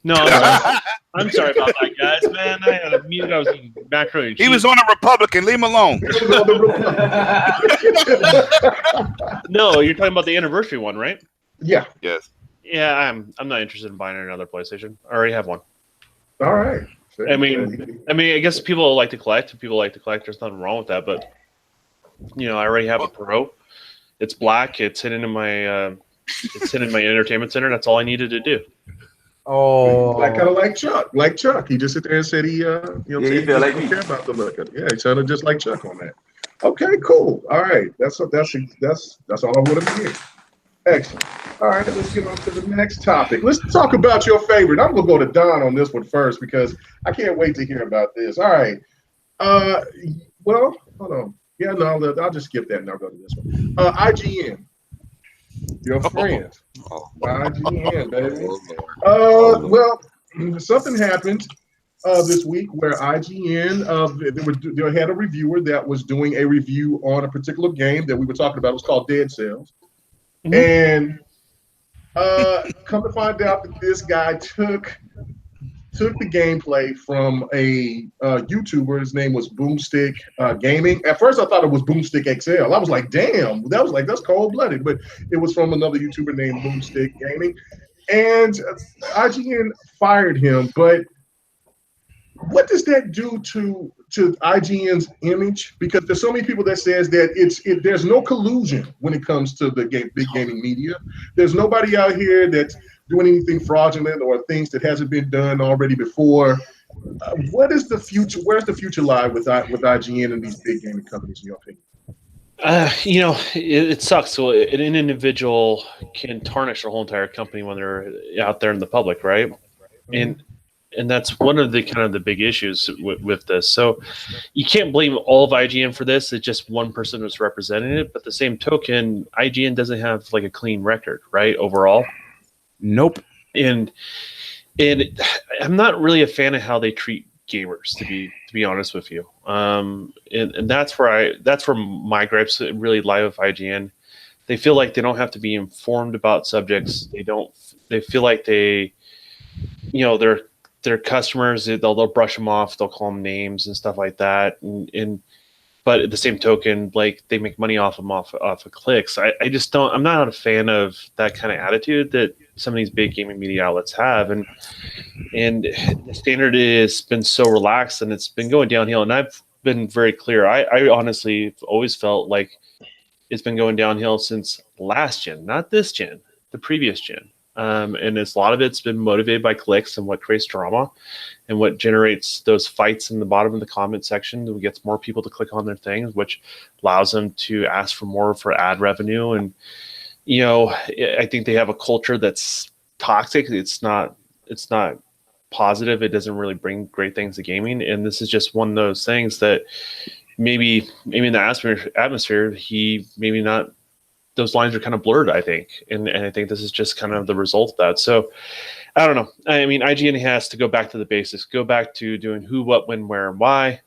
No, I'm sorry about that, guys. Man, I had a mute. I was eating macaroni and cheese. He was on a Republican. Leave him alone. No, you're talking about the anniversary one, right? Yeah. Yes. Yeah, I'm not interested in buying another PlayStation. I already have one. All right. I mean, I guess people like to collect. People like to collect. There's nothing wrong with that. But I already have a Pro. It's black. It's hidden in my entertainment center. That's all I needed to do. Oh, like kind of like Chuck. Like Chuck, he just sit there and said he, he feel like me. Care about the look of it. Yeah, he sounded just like Chuck on that. Okay, cool. All right, that's all I wanted to hear. Excellent. All right, let's get on to the next topic. Let's talk about your favorite. I'm gonna go to Don on this one first because I can't wait to hear about this. All right. Well, hold on. Yeah, no, I'll just skip that and I'll go to this one. IGN. Your friends. IGN, baby. Well, something happened this week where IGN they had a reviewer that was doing a review on a particular game that we were talking about. It was called Dead Cells. Mm-hmm. And come to find out that this guy took the gameplay from a YouTuber. His name was Boomstick Gaming. At first, I thought it was Boomstick XL. I was like, damn, that's cold-blooded. But it was from another YouTuber named Boomstick Gaming. And IGN fired him. But what does that do to IGN's image? Because there's so many people that says that there's no collusion when it comes to the big gaming media. There's nobody out here that's doing anything fraudulent or things that hasn't been done already before. What is the future? Where's the future lie with IGN and these big gaming companies, in your opinion? It sucks. So an individual can tarnish a whole entire company when they're out there in the public, right? Mm-hmm. And that's one of the kind of the big issues with this. So you can't blame all of IGN for this. It's just one person was representing it. But the same token, IGN doesn't have like a clean record, right? Overall. Nope. And I'm not really a fan of how they treat gamers, to be honest with you. And that's where my gripes really lie with IGN. They feel like they don't have to be informed about subjects. They feel like their customers, they'll brush them off, they'll call them names and stuff like that. But at the same token, like they make money off of clicks. I just don't. I'm not a fan of that kind of attitude that some of these big gaming media outlets have, and the standard has been so relaxed and it's been going downhill. And I've been very clear. I honestly have always felt like it's been going downhill since last gen, not this gen, the previous gen. And a lot of it's been motivated by clicks and what creates drama and what generates those fights in the bottom of the comment section that gets more people to click on their things, which allows them to ask for more for ad revenue. And, I think they have a culture that's toxic. It's not positive. It doesn't really bring great things to gaming. And this is just one of those things that maybe in the atmosphere, those lines are kind of blurred, I think. And I think this is just kind of the result of that. So I don't know. I mean, IGN has to go back to the basics, go back to doing who, what, when, where, and why,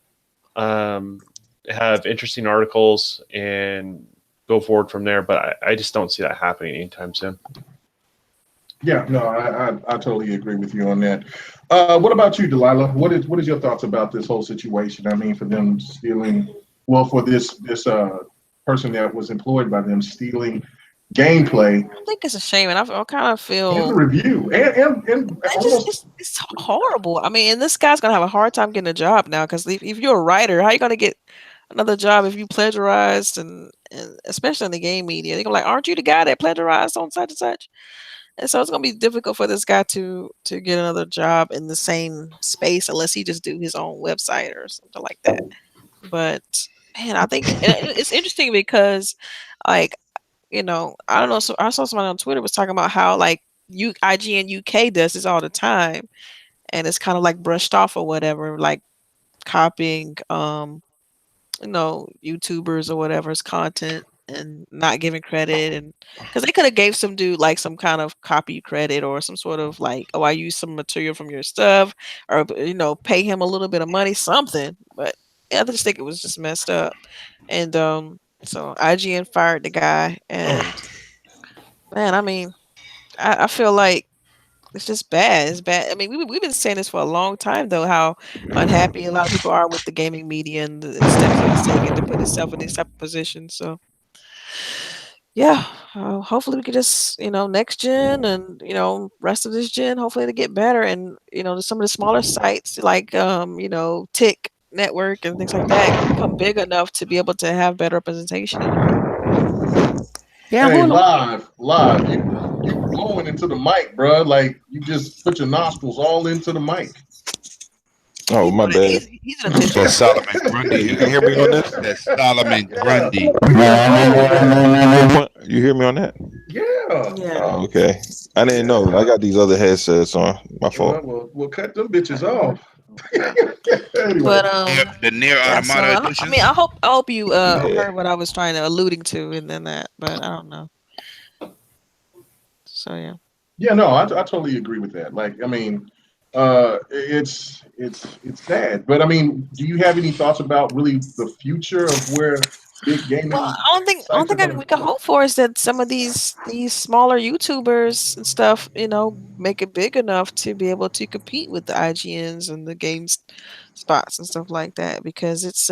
have interesting articles and go forward from there. But I just don't see that happening anytime soon. Yeah, no, I totally agree with you on that. What about you, Delilah? What is your thoughts about this whole situation? I mean, for them stealing, well, for this person that was employed by them stealing gameplay I think it's a shame, and I kind of and feel review and it's almost it's horrible. I mean, and this guy's gonna have a hard time getting a job now because if you're a writer, how you gonna get another job if you plagiarized and especially in the game media? They're gonna be like, aren't you the guy that plagiarized on such and such? And so it's gonna be difficult for this guy to get another job in the same space unless he just do his own website or something like that. But man, I think it's interesting because like I don't know. So I saw somebody on Twitter was talking about how like IGN UK does this all the time, and it's kind of like brushed off or whatever, like copying YouTubers or whatever's content and not giving credit, and because they could have gave some dude like some kind of copy credit or some sort of like, oh, I used some material from your stuff, or pay him a little bit of money, something. But yeah, I just think it was just messed up, and so IGN fired the guy, and man, I mean, I feel like it's just bad. It's bad. I mean, we've been saying this for a long time, though, how unhappy a lot of people are with the gaming media and the steps that it's taking to put itself in these type of positions. So, yeah, hopefully we can just, next gen and, rest of this gen, hopefully to get better. And, some of the smaller sites like, Tick Network and things like that become big enough to be able to have better representation in there. Yeah, hey, live. You blowing into the mic, bro. Like you just put your nostrils all into the mic. Oh, my bad. He's an official. That's Solomon Grundy. You can hear me on this? That's Solomon Grundy. You hear me on that? Yeah. Oh, okay. I didn't know. I got these other headsets on. My fault. We'll cut them bitches off. Anyway. But the near automata edition. I mean, I hope you heard what I was trying to alluding to, and then that, but I don't know. So yeah. Yeah, no, I totally agree with that. Like, I mean, it's sad, but I mean, do you have any thoughts about really the future of where big gaming? Well, I don't think we can hope for is that some of these smaller YouTubers and stuff, make it big enough to be able to compete with the IGNs and the game spots and stuff like that, because it's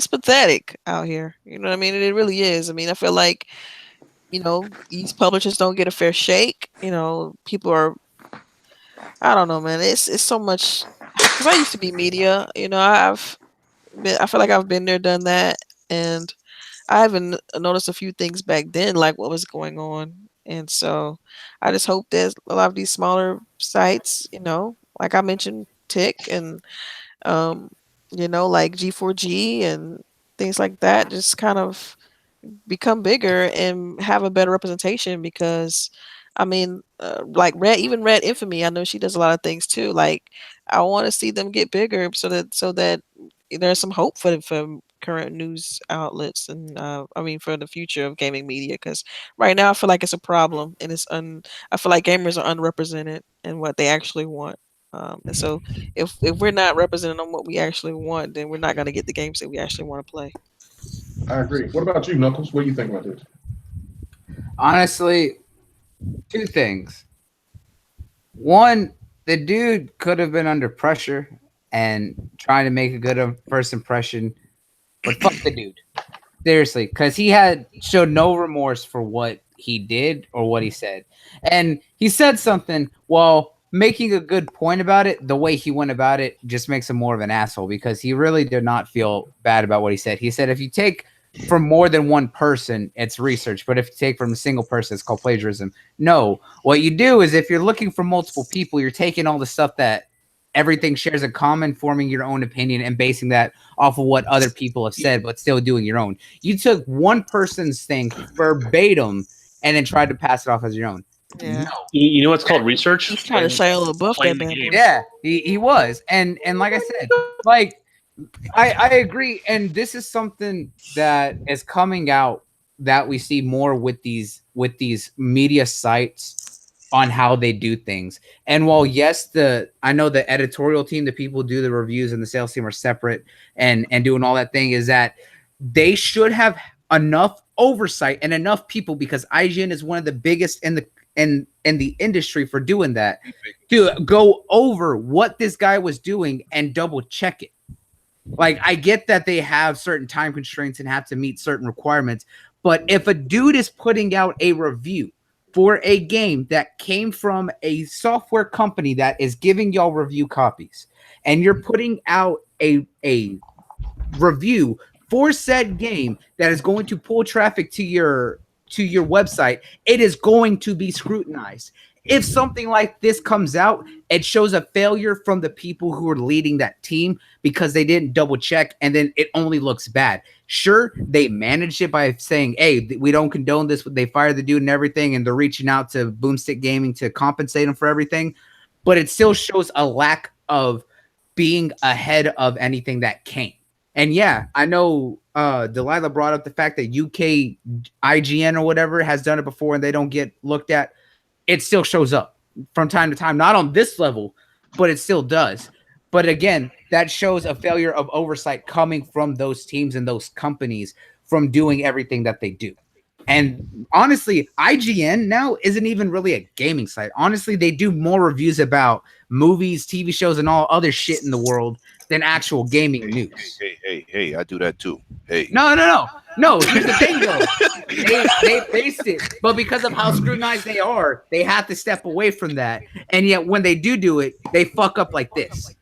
pathetic out here. You know what I mean? It really is. I mean, I feel like these publishers don't get a fair shake. People are, I don't know, man. It's so much, because I used to be media. I feel like I've been there, done that, and I haven't noticed a few things back then, like what was going on. And so I just hope that a lot of these smaller sites, like I mentioned, Tick and like G4G and things like that, just kind of become bigger and have a better representation, because I mean, like Red Infamy, I know she does a lot of things too. Like I want to see them get bigger so that there's some hope for current news outlets and I mean for the future of gaming media, because right now I feel like it's a problem, and I feel like gamers are underrepresented in what they actually want. And so if we're not representing on what we actually want, then we're not going to get the games that we actually want to play. I agree. What about you, Knuckles? What do you think about this? Honestly, two things. One, the dude could have been under pressure and trying to make a good first impression, but fuck the dude. Seriously, because he showed no remorse for what he did or what he said. And he said something, while making a good point about it, the way he went about it just makes him more of an asshole, because he really did not feel bad about what he said. He said if you take from more than one person, it's research. But if you take from a single person, it's called plagiarism. No, what you do is if you're looking for multiple people, you're taking all the stuff that everything shares in common, forming your own opinion, and basing that off of what other people have said, but still doing your own. You took one person's thing verbatim and then tried to pass it off as your own. Yeah. No. You know what's called research? He's trying to shine a little buff that man. Yeah, he was. And like I said, like I agree, and this is something that is coming out that we see more with these media sites on how they do things. And while yes, I know the editorial team, the people who do the reviews, and the sales team are separate and doing all that thing, is that they should have enough oversight and enough people, because IGN is one of the biggest in in the industry for doing that, to go over what this guy was doing and double check it. Like, I get that they have certain time constraints and have to meet certain requirements, but if a dude is putting out a review for a game that came from a software company that is giving y'all review copies, and you're putting out a review for said game that is going to pull traffic to your website, it is going to be scrutinized. If something like this comes out, it shows a failure from the people who are leading that team because they didn't double check, and then it only looks bad. Sure, they managed it by saying, hey, we don't condone this. They fired the dude and everything, and they're reaching out to Boomstick Gaming to compensate them for everything. But it still shows a lack of being ahead of anything that came. And yeah, I know Delilah brought up the fact that UK IGN or whatever has done it before and they don't get looked at. It still shows up from time to time, not on this level, but it still does. But again, that shows a failure of oversight coming from those teams and those companies from doing everything that they do. And honestly, IGN now isn't even really a gaming site. Honestly, they do more reviews about movies, TV shows, and all other shit in the world than actual gaming news. Hey, I do that too. Hey. No, here's the thing though. They faced it, but because of how scrutinized they are, they have to step away from that. And yet when they do it, they fuck up like this.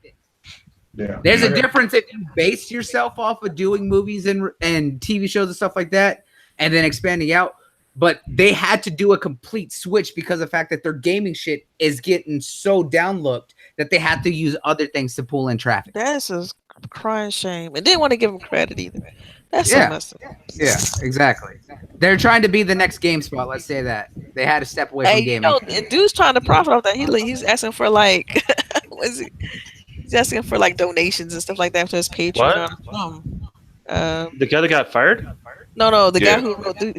Yeah. There's a difference if you base yourself off of doing movies and TV shows and stuff like that, and then expanding out. But they had to do a complete switch because of the fact that their gaming shit is getting so downlooked that they had to use other things to pull in traffic. That's a crying shame. And didn't want to give them credit either. That's so messed up. Yeah, exactly. They're trying to be the next GameSpot. Let's say that. They had to step away from gaming. And dude's trying to profit off that. He's asking for like, what is it? He's asking for like donations and stuff like that for his Patreon. The guy that got fired? No, the guy who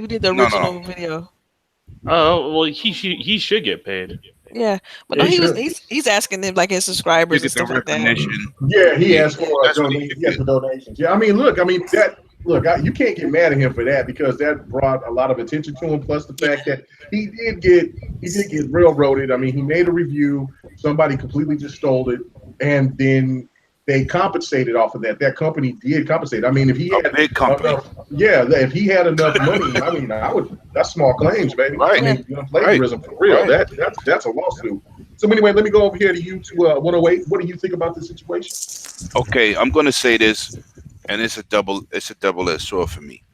did the original video. Oh well, he should get paid. Yeah, but no, he's asking them like his subscribers and stuff like that. Yeah, he asked for donations. Yeah, you can't get mad at him for that because that brought a lot of attention to him. Plus the fact that he did get railroaded. I mean, he made a review, somebody completely just stole it, and then they compensated off of that. That company did compensate. I mean, if he had a big company, if he had enough money, I mean, that's small claims, baby. Right. I mean, plagiarism for real. Right. That's a lawsuit. So anyway, let me go over here to you to 108. What do you think about this situation? Okay, I'm going to say this, and it's a double-edged sword for me.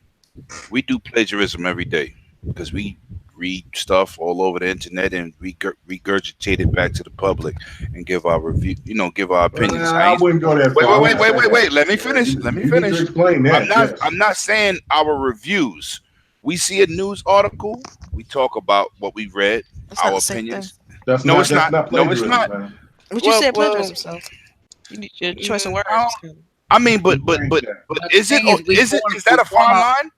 We do plagiarism every day because we read stuff all over the internet and regurgitate it back to the public and give our review, give our opinions. I wouldn't go that far. Wait. Let me finish. Explain that. I'm not saying our reviews. We see a news article. We talk about what we read, our opinions. No, it's not. But you said plagiarism, so you need your choice of words. I mean, but is that a fine line?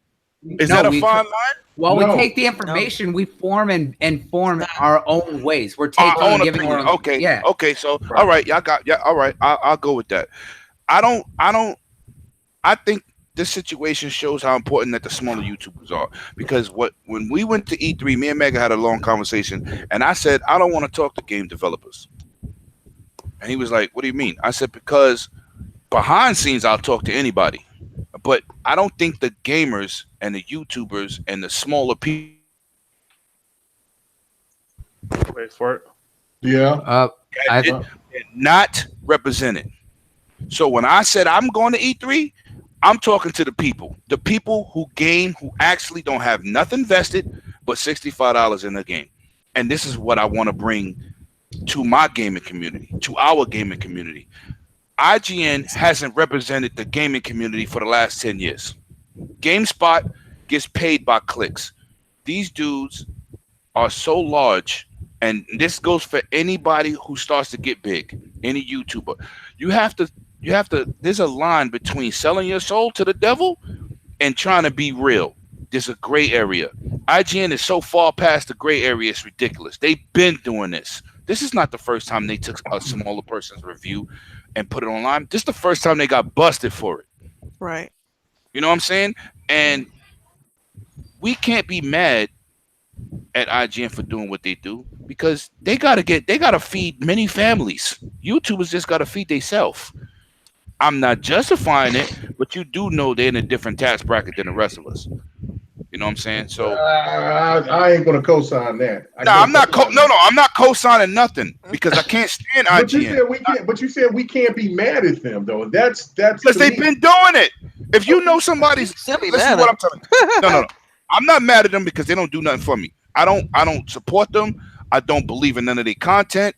Is that a fine line? Well, we take the information, we form and form our own ways. We're taking and giving our own. Okay. Yeah. Okay. So, all right, y'all got. Yeah. All right. I'll go with that. I think this situation shows how important that the smaller YouTubers are because when we went to E3, me and Mega had a long conversation, and I said I don't want to talk to game developers, and he was like, "What do you mean?" I said because behind scenes I'll talk to anybody. But I don't think the gamers and the YouTubers and the smaller people. Wait for it. Yeah. Not represented. So when I said I'm going to E3, I'm talking to the people who game, who actually don't have nothing vested but $65 in the game. And this is what I want to bring to my gaming community, to our gaming community. IGN hasn't represented the gaming community for the last 10 years. GameSpot gets paid by clicks. These dudes are so large, and this goes for anybody who starts to get big, any YouTuber. You have to, there's a line between selling your soul to the devil and trying to be real. There's a gray area. IGN is so far past the gray area, it's ridiculous. They've been doing this. This is not the first time they took a smaller person's review and put it online. This is the first time they got busted for it. Right. You know what I'm saying? And we can't be mad at IGN for doing what they do because they gotta feed many families. YouTubers just gotta feed themselves. I'm not justifying it, but you do know they're in a different tax bracket than the rest of us. You know what I'm saying? So I ain't gonna co-sign that. I'm not co-signing nothing because I can't stand IGN. But you said we can't. But you said we can't be mad at them though. That's because they've been doing it. If you know somebody's, listen to what I'm telling you. No. I'm not mad at them because they don't do nothing for me. I don't support them. I don't believe in none of their content.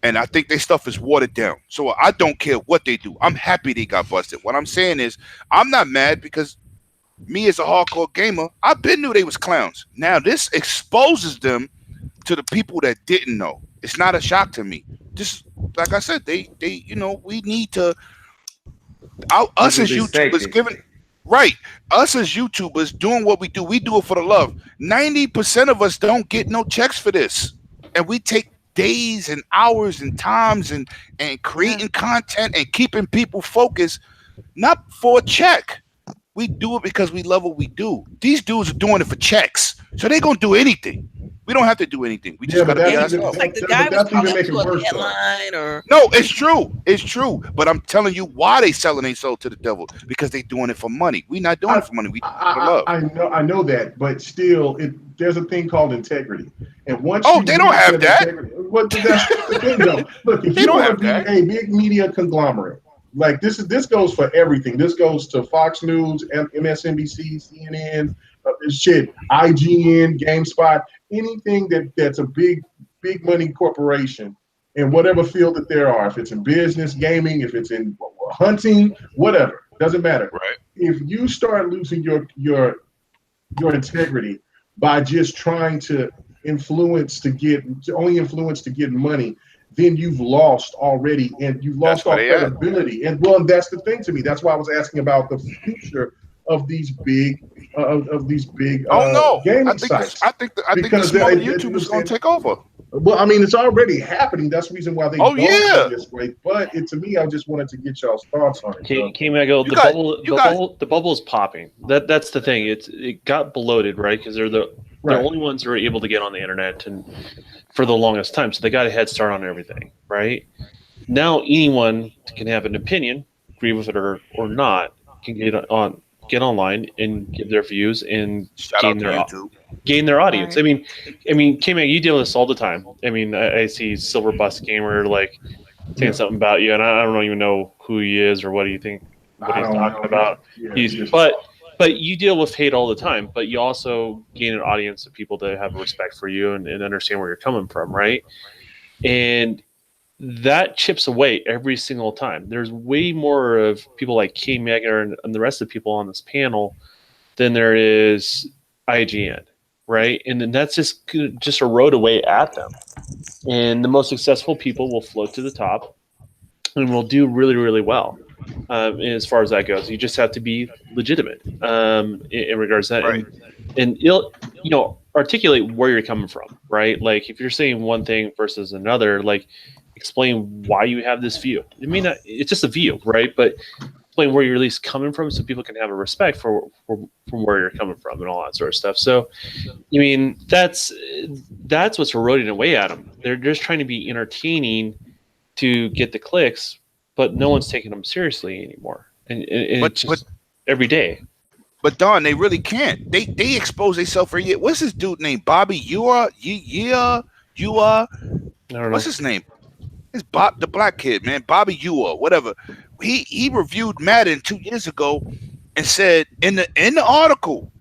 And I think their stuff is watered down. So I don't care what they do. I'm happy they got busted. What I'm saying is I'm not mad because me as a hardcore gamer, I been knew they was clowns. Now this exposes them to the people that didn't know. It's not a shock to me. Just like I said, they we need to us as YouTubers giving us as YouTubers doing what we do it for the love. 90% of us don't get no checks for this. And we take days and hours and times and creating content and keeping people focused, not for a check. We do it because we love what we do. These dudes are doing it for checks, so they're gonna do anything. We don't have to do anything. We just gotta be ourselves. Like the guy was calling to a headline, or no, it's true. But I'm telling you why they selling their soul to the devil because they doing it for money. We not doing it for money. We doing it for love. I know that, but still, there's a thing called integrity, and once they don't have that. Well, that's the thing, though. Look, if you want to be a big media conglomerate. Like this goes for everything. This goes to Fox News, MSNBC, CNN, IGN, GameSpot, anything that's a big money corporation in whatever field that there are. If it's in business, gaming, if it's in hunting, whatever, doesn't matter. Right. If you start losing your integrity by just trying to influence to get money, then you've lost already, and you've lost all credibility. And well, that's the thing to me. That's why I was asking about the future of these big gaming sites. I think the smaller YouTubers going to take over. Well, I mean, it's already happening. That's the reason why they go this way. But to me, I just wanted to get y'all's thoughts on it. The bubble is popping. That's the thing. It got bloated, right? Because they're the only ones who are able to get on the internet and for the longest time. So they got a head start on everything, right? Now anyone can have an opinion, agree with it or not, can get online and give their views and gain their audience. Right. I mean, K-Man, you deal with this all the time. I mean, I see Silver Bus Gamer saying something about you, and I don't even know who he is or what he's talking about. But you deal with hate all the time, but you also gain an audience of people that have respect for you and understand where you're coming from, right? And that chips away every single time. There's way more of people like K-Mega and the rest of the people on this panel than there is IGN, right? And then that's just erode away at them. And the most successful people will float to the top and will do really, really well. As far as that goes, you just have to be legitimate in regards to that, right. and articulate where you're coming from, right? Like if you're saying one thing versus another, like explain why you have this view. It may not, it's just a view, right? But explain where you're at least coming from, so people can have a respect from where you're coming from and all that sort of stuff. So, I mean, that's what's eroding away at them. They're just trying to be entertaining to get the clicks, but no one's taking them seriously anymore. And but every day. But Don, they really can't. They expose themselves for a year. What's this dude named? Bobby Ua? I don't know. What's his name? It's Bob, the black kid, man. Bobby Ua, whatever. He reviewed Madden 2 years ago and said in the article,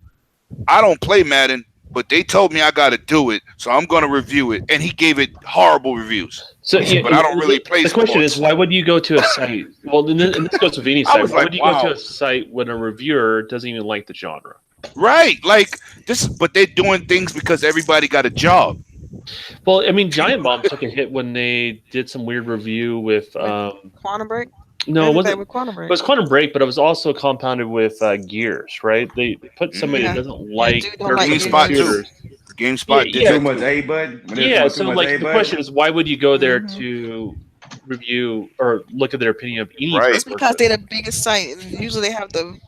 I don't play Madden, but they told me I got to do it, so I'm going to review it. And he gave it horrible reviews. So, but I don't really play. The question is, why would you go to a site? Well, and this goes with any site. Why would you go to a site when a reviewer doesn't even like the genre? Right, like this, but they're doing things because everybody got a job. Well, I mean, Giant Bomb took a hit when they did some weird review with Quantum Break. No, it wasn't. It was Quantum Break, but it was also compounded with Gears, right? They put somebody that doesn't like GameSpot too. GameSpot did too much bud. Yeah, so like the question is, why would you go there to review or look at their opinion of any? It's because they're the biggest site, and usually they have the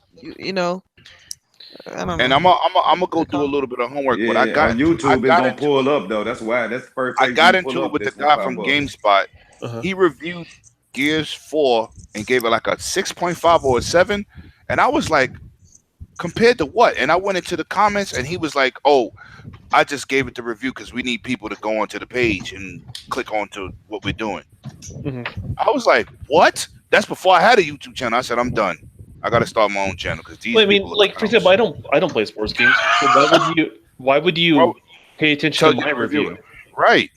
And I'm gonna go do a little bit of homework. Yeah, but I got on YouTube it's gonna pull up though. That's why. That's the first I place got you pull into it up. with the That's gonna guy from pop up. GameSpot. He reviewed Gears 4 and gave it like a 6.5 or a 7, and I was like, compared to what? And I went into the comments, and he was like, "Oh, I just gave it the review because we need people to go onto the page and click onto what we're doing." I was like, "What?" That's before I had a YouTube channel. I said, "I'm done. I got to start my own channel because these." Well, I mean, like for example, I don't play sports games. So why would you pay attention to my review? Right.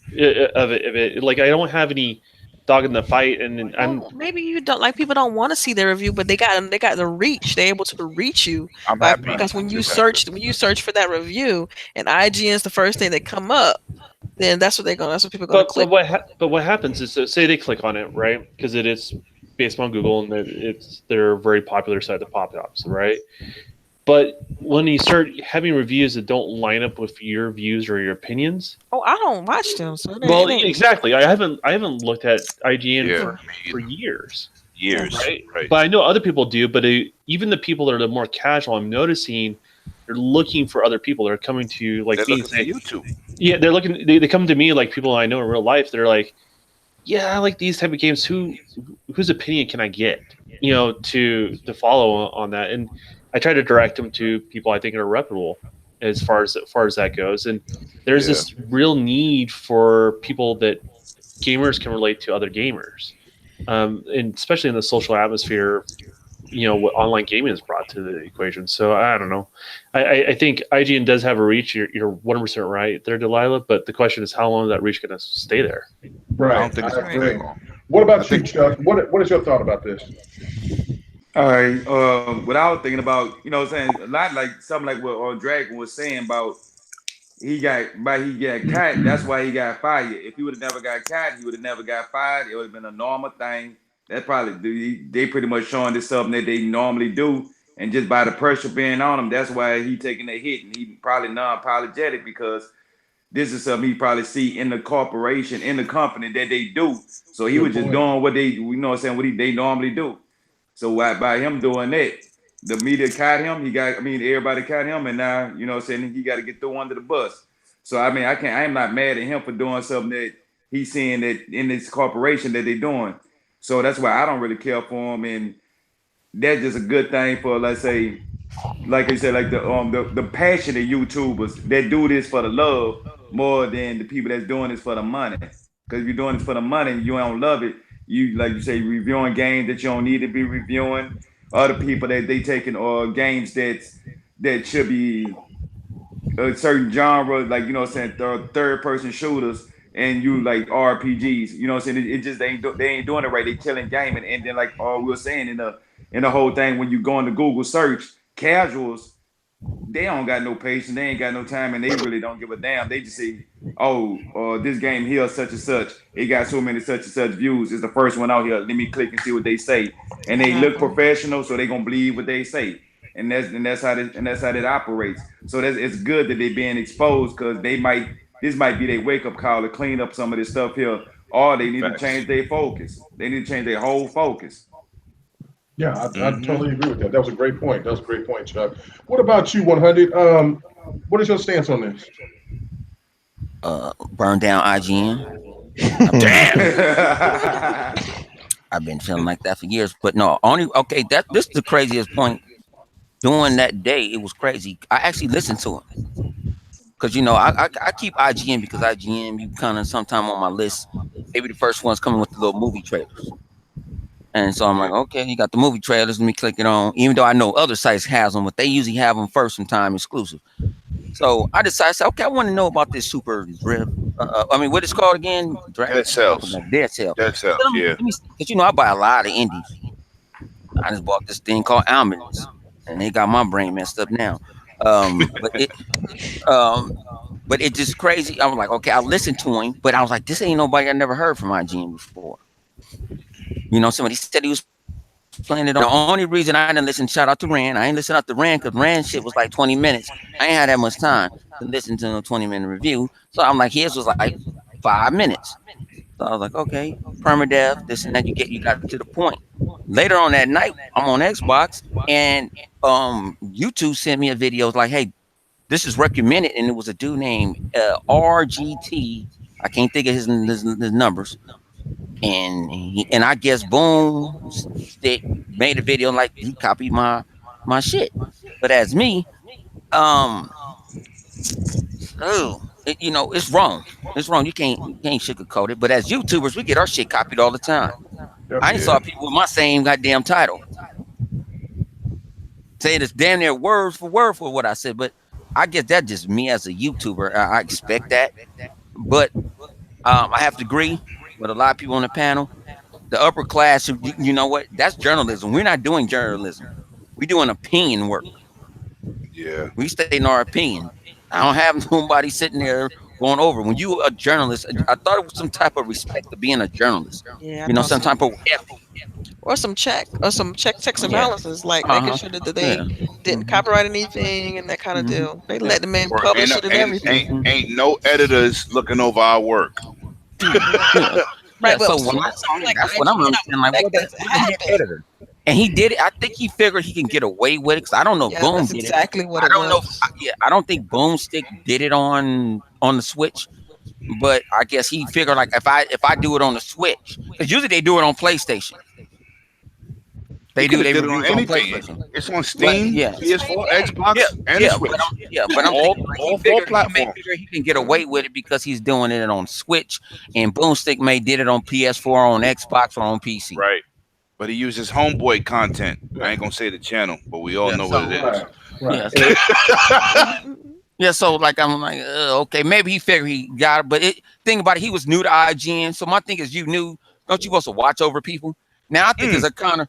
Of it. Like I don't have any dog in the fight, and I'm maybe you don't like people don't want to see their review, but they got the reach. They're able to reach you. I'm happy because when you search for that review and IGN is the first thing that come up, then that's what people are going to click. But what happens is, say they click on it, right? Because it is based on Google, and they're a very popular site that pop ups, right? But when you start having reviews that don't line up with your views or your opinions, I don't watch them. So exactly. I haven't looked at IGN for years. Right? But I know other people do. But even the people that are more casual, I'm noticing they're looking for other people. They're coming to me and say YouTube. Yeah, they're looking. They come to me like people I know in real life. They're like, yeah, I like these type of games. Whose opinion can I get? To follow on that. And I try to direct them to people I think are reputable as far as that goes. And there's this real need for people that gamers can relate to other gamers, and especially in the social atmosphere, what online gaming has brought to the equation. So I don't know. I think IGN does have a reach. You're 100% right there, Delilah. But the question is, how long is that reach going to stay there? Right. I don't think it's great. What about you, Chuck? What is your thought about this? All right. What I was thinking about, saying a lot like something like what Dragon was saying about he got caught. That's why he got fired. If he would have never got caught, he would have never got fired. It would have been a normal thing. That probably they pretty much showing this something that they normally do, and just by the pressure being on him, that's why he taking a hit, and he probably non-apologetic because this is something he probably see in the corporation, in the company that they do. So he was just doing what they, they normally do. So by him doing that, the media caught him. Everybody caught him, and now he got to get thrown under the bus. So I'm not mad at him for doing something that he's seeing that in this corporation that they're doing. So that's why I don't really care for him, and that's just a good thing for, let's say, like I said, like the passionate YouTubers that do this for the love more than the people that's doing this for the money. Because if you're doing this for the money and you don't love it, you, like you say, reviewing games that you don't need to be reviewing. Other people that they taking games that should be a certain genre, like third person shooters, and you like RPGs. It just they ain't doing it right. They killing game, and then like we were saying in the whole thing, when you go into Google search, casuals, they don't got no patience, they ain't got no time, and they really don't give a damn. They just say, this game here, such and such, it got so many such and such views. It's the first one out here. Let me click and see what they say. And they look professional, so they gonna believe what they say. And that's how that operates. So it's good that they being exposed, because this might be their wake up call to clean up some of this stuff here, or they need to change their focus. They need to change their whole focus. Yeah, I totally agree with that. That was a great point. Chuck. What about you, 100? What is your stance on this? Burn down IGN. Damn. I've been feeling like that for years, but no, this is the craziest point. During that day, it was crazy. I actually listened to it because I keep IGN because IGN, you kind of sometime on my list. Maybe the first one's coming with the little movie trailers. And so I'm like, okay, you got the movie trailers. Let me click it on. Even though I know other sites has them, but they usually have them first sometime exclusive. So I decided, okay, I want to know about this super drift. What it's called again? Dead Cells. Dead Cells. Dead Cells, yeah. Because I buy a lot of indies. I just bought this thing called Almonds, and they got my brain messed up now. But it's just crazy. I was like, okay, I listened to him, but I was like, this ain't nobody I never heard from IGN before. Somebody said he was playing it on. The only reason I didn't listen, shout out to Rand. I ain't listen out to Rand because Rand shit was like 20 minutes. I ain't had that much time to listen to a 20-minute review. So I'm like, his was like 5 minutes. So I was like, okay, permadeath, this and that. You got to the point. Later on that night, I'm on Xbox, and YouTube sent me a video like, "Hey, this is recommended," and it was a dude named RGT. I can't think of his numbers, and I guess Boomstick made a video like he copied my shit, but as me, it's wrong. It's wrong. You can't sugarcoat it. But as YouTubers, we get our shit copied all the time. I ain't saw people with my same goddamn title saying it's damn near word for what I said. But I guess that's just me as a YouTuber. I expect that. But I have to agree with a lot of people on the panel. The upper class, you know what? That's journalism. We're not doing journalism. We're doing opinion work. Yeah. We stating our opinion. I don't have nobody sitting there going over. When you a journalist, I thought it was some type of respect to being a journalist. Yeah. Some type of ethic. Or some checks and balances, like making sure that they didn't copyright anything and that kind of deal. They let the man publish it and everything. Ain't no editors looking over our work. Right, so when I saw him, that's what I'm understanding. Like, what the editor? And he did it. I think he figured he can get away with it because I don't know if Boom did exactly it. What I don't know. I don't think Boomstick did it on the Switch, but I guess he figured like if I do it on the Switch, because usually they do it on PlayStation. They do it on anything. It's on Steam, PS4, Xbox, and Switch. But I'm all four platforms. He can get away with it because he's doing it on Switch, and Boomstick did it on PS4, on Xbox, or on PC. Right. But he uses homeboy content. I ain't gonna say the channel, but we all know what it is. Right. Yeah. So like I'm like, okay, maybe he figured he got it. But think about it, he was new to IGN. So my thing is, don't you supposed to watch over people? Now I think it's a kind of.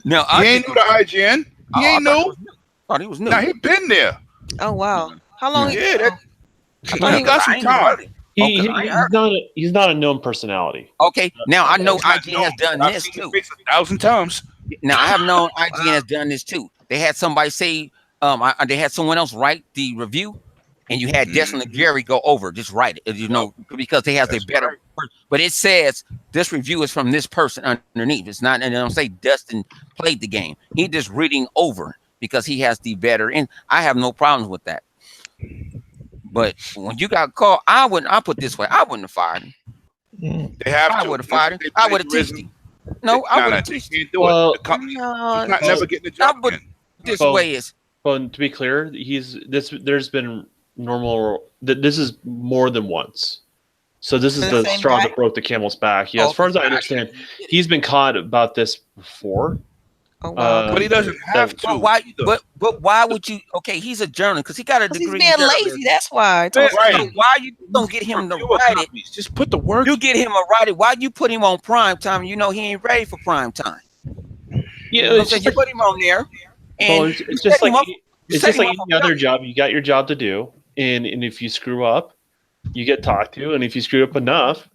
No, he ain't new to IGN. He ain't new. Thought he was new. Now he been there. Oh wow. How long? Yeah, he got some time. He's not a known personality. Okay, now I know IGN has done this too. 1,000 times. Now I have known IGN has done this too. They had somebody say, they had someone else write the review, and you had Destin and Gary go over, just write it, because they have a better. But it says this review is from this person underneath. It's not, and they don't say Dustin played the game. He's just reading over because he has the better. And I have no problems with that. But when you got called, I put it this way, I wouldn't have fired him. They have I would have fired him. I would have teased him. No, I would have teased him. The company, he's not never getting a job again. This way is. But to be clear, there's been normal. This is more than once. So this is the straw that broke the camel's back. Yeah, as far as I understand, he's been caught about this before. Oh, wow. But he doesn't have to. But why would you? Okay, he's a journalist because he got a degree. He's being lazy. That's why. So why you don't get him to write it? Just put the work. You get him to write it. Why you put him on prime time? You know he ain't ready for prime time. Yeah, you put him on there. And it's just like any other job. You got your job to do, and if you screw up, you get talked to, and if you screw up enough,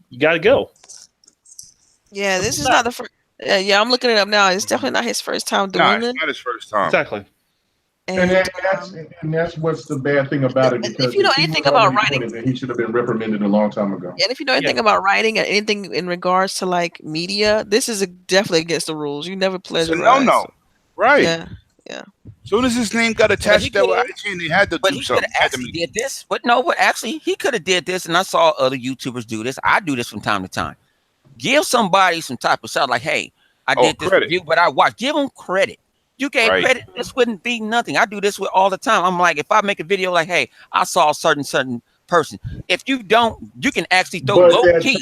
you got to go. Yeah, this is not the first. Yeah, I'm looking it up now. It's definitely not his first time doing it. It's not his first time. Exactly. And that's what's the bad thing about it. Because if you know anything about writing, he should have been reprimanded a long time ago. And if you know anything about writing and anything in regards to like media, this is definitely against the rules. You never plagiarize. No. Right. Yeah. As soon as his name got attached to IGN, he had to do something. He actually did this. But actually, he could have did this, and I saw other YouTubers do this. I do this from time to time. Give somebody some type of shout, like, hey, I did this review, but I watched. Give them credit. You gave credit. This wouldn't be nothing. I do this with all the time. I'm like, if I make a video like, hey, I saw a certain person. If you don't, you can actually throw low key.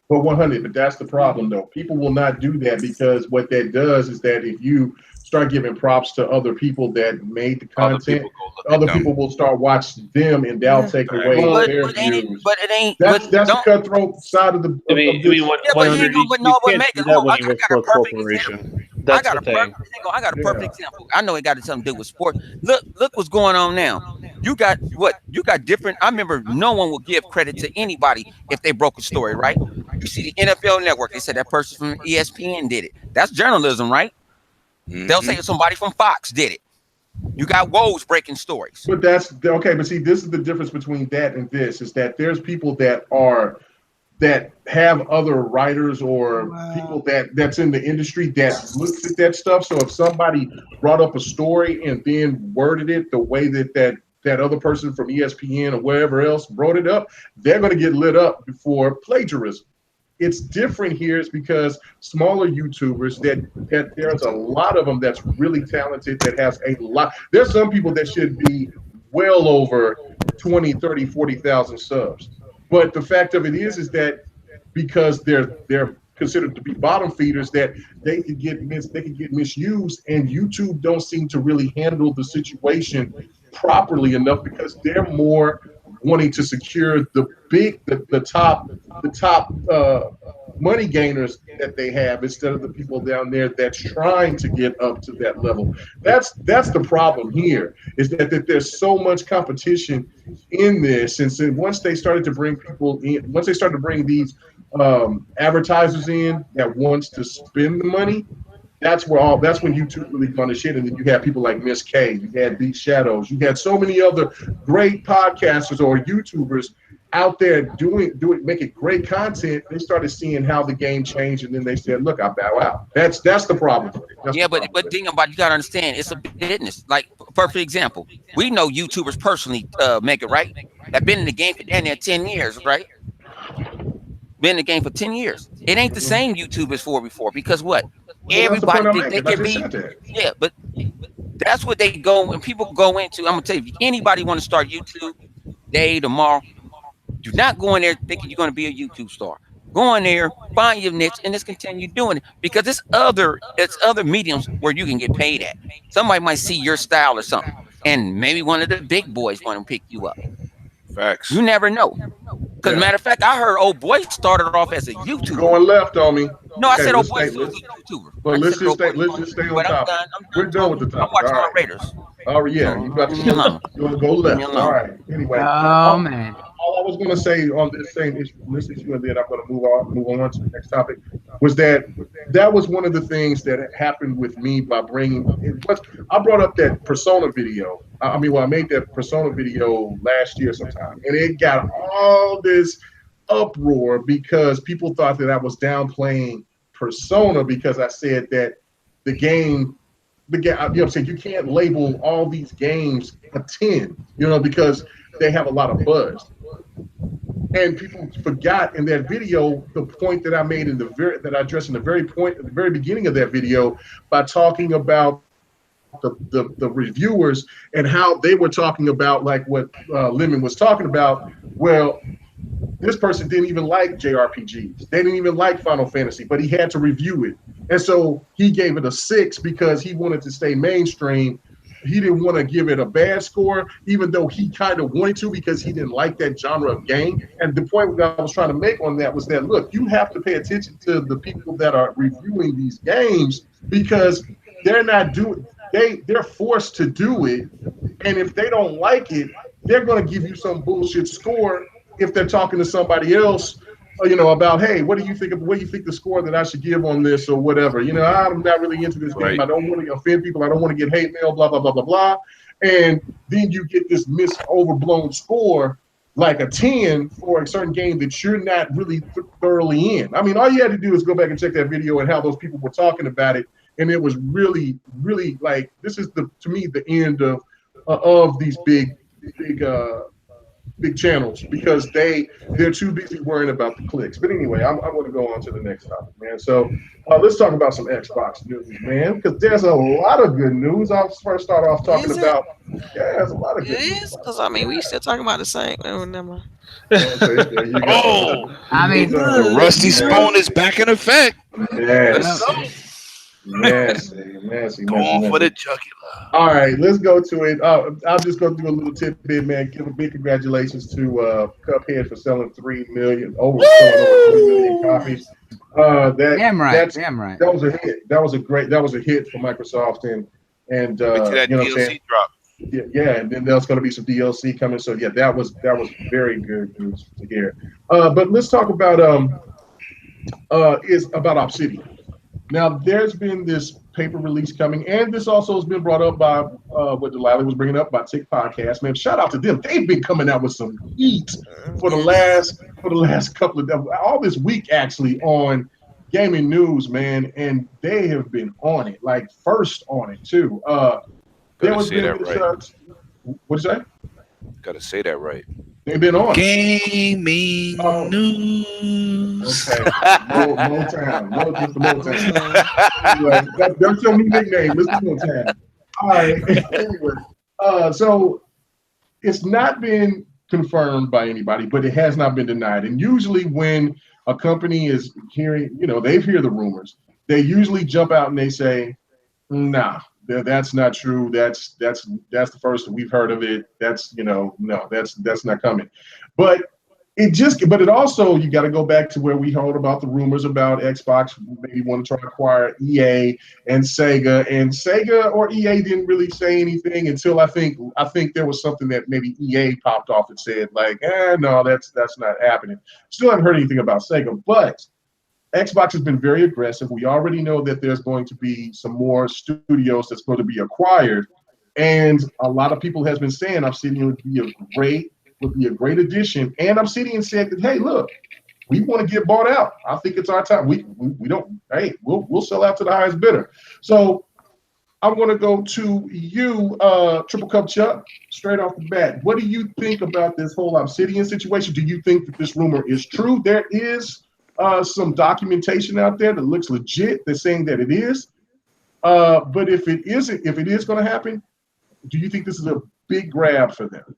But 100. But that's the problem, though. People will not do that because what that does is that if you start giving props to other people that made the content, other people will start watching them, and they'll take away their views. But it ain't. That's the cutthroat side of the. I got a perfect example. I know it got something to do with sports. Look what's going on now. You got different. I remember no one will give credit to anybody if they broke a story, right? You see the NFL Network. They said that person from ESPN did it. That's journalism, right? Mm-hmm. They'll say somebody from Fox did it. You got Woj breaking stories. But that's okay. But see, this is the difference between that and this: is that there's people that are that have other writers or people that's in the industry that looks at that stuff. So if somebody brought up a story and then worded it the way that other person from ESPN or wherever else brought it up, they're going to get lit up for plagiarism. It's different here is because smaller YouTubers that there's a lot of them that's really talented, that has a lot. There's some people that should be well over 20, 30, 40,000 subs. But the fact of it is that because they're considered to be bottom feeders, that they could get misused, and YouTube don't seem to really handle the situation properly enough because they're more wanting to secure the top money gainers that they have instead of the people down there that's trying to get up to that level. That's the problem here, is that there's so much competition in this. And once they started to bring people in, once they started to bring these advertisers in that wants to spend the money, that's when YouTube really gone to shit. And then you have people like Miss K, you had Beat Shadows, you had so many other great podcasters or YouTubers out there making great content. They started seeing how the game changed, and then they said, "Look, I bow out." That's the problem. But thing about, you gotta understand, it's a business. Like, perfect example, we know YouTubers personally, make it right. Have been in the game for damn near 10 years, right? Been in the game for 10 years. It ain't the same YouTube as before because what? Everybody think they can be. Yeah, but that's what they go when people go into. I'm gonna tell you, if anybody want to start YouTube day tomorrow, do not go in there thinking you're going to be a YouTube star. Go in there, find your niche, and just continue doing it, because it's other mediums where you can get paid at. Somebody might see your style or something, and maybe one of the big boys want to pick you up. Facts. You never know. Because matter of fact, I heard old boy started off as a YouTuber. Going left on me. No, I said old boy was a YouTuber. But let's just stay on top. We're done with the topic. I'm watching my Raiders. Oh yeah, you got to go left. All right. Anyway. Oh man. All I was going to say on this issue, and then I'm going to move on to the next topic, was that was one of the things that happened with me by bringing. I brought up that Persona video. I made that Persona video last year sometime, and it got all this uproar because people thought that I was downplaying Persona because I said that the game, you know what I'm saying, you can't label all these games a 10, because they have a lot of buzz. And people forgot in that video the point that I made that I addressed in the very beginning of that video by talking about the reviewers and how they were talking about, like what Lemon was talking about. Well, this person didn't even like JRPGs. They didn't even like Final Fantasy, but he had to review it. And so he gave it a 6 because he wanted to stay mainstream. He didn't want to give it a bad score, even though he kind of wanted to, because he didn't like that genre of game. And the point that I was trying to make on that was that, look, you have to pay attention to the people that are reviewing these games, because they're forced to do it. And if they don't like it, they're going to give you some bullshit score if they're talking to somebody else, about, hey, what do you think the score that I should give on this or whatever? I'm not really into this game. I don't want to offend people. I don't want to get hate mail, blah, blah, blah, blah, blah. And then you get this overblown score, like a 10 for a certain game that you're not really thoroughly in. All you had to do is go back and check that video and how those people were talking about it. And it was really, really like, this is to me, the end of these big channels, because they're too busy worrying about the clicks. But anyway, I'm going to go on to the next topic, man. So let's talk about some Xbox news, man, because there's a lot of good news. I'll first start off talking about. Yeah, there's a lot of good news. It is, because we still talking about the same. Oh, never mind. The rusty spoon is back in effect. Yes. Messy. Going for the jugular. All right, let's go to it. I'll just go do a little tidbit, man. Give a big congratulations to Cuphead for selling 3 million copies. Damn right. That was a hit. That was a hit for Microsoft, and that DLC drop. Yeah, and then there's going to be some DLC coming. So yeah, that was very good news to hear. But let's talk about about Obsidian. Now, there's been this paper release coming, and this also has been brought up by what Delilah was bringing up by Tick Podcast. Man, shout out to them. They've been coming out with some heat for the last for the last couple of all this week actually on gaming news, man, and they have been on it, like first on it too. There was been this, what'd you say? Gotta say that right. They've been on gaming news. Okay, Motown, just the Motown. Anyway, that's your new nickname, Mr. Motown. All right. Anyway, so it's not been confirmed by anybody, but it has not been denied. And usually, when a company is hearing, they hear the rumors, they usually jump out and they say, "Nah, that's not true. That's the first that we've heard of it. That's no, that's not coming." But it also, you got to go back to where we heard about the rumors about Xbox maybe want to try to acquire EA and Sega or EA didn't really say anything until I think there was something that maybe EA popped off and said like, no, that's not happening. Still haven't heard anything about Sega, but Xbox has been very aggressive. We already know that there's going to be some more studios that's going to be acquired, and a lot of people has been saying Obsidian would be a great addition. And Obsidian said that, hey, look, we want to get bought out. I think it's our time. We don't. Hey, we'll sell out to the highest bidder. So I'm going to go to you, Triple Cup Chuck, straight off the bat. What do you think about this whole Obsidian situation? Do you think that this rumor is true? There is some documentation out there that looks legit. They're saying that it is. But if it is going to happen, do you think this is a big grab for them?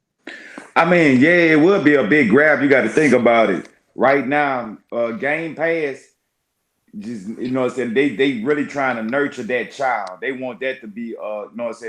I mean, yeah, it would be a big grab. You got to think about it. Right now, Game Pass, just what I'm saying, they really trying to nurture that child. They want that to be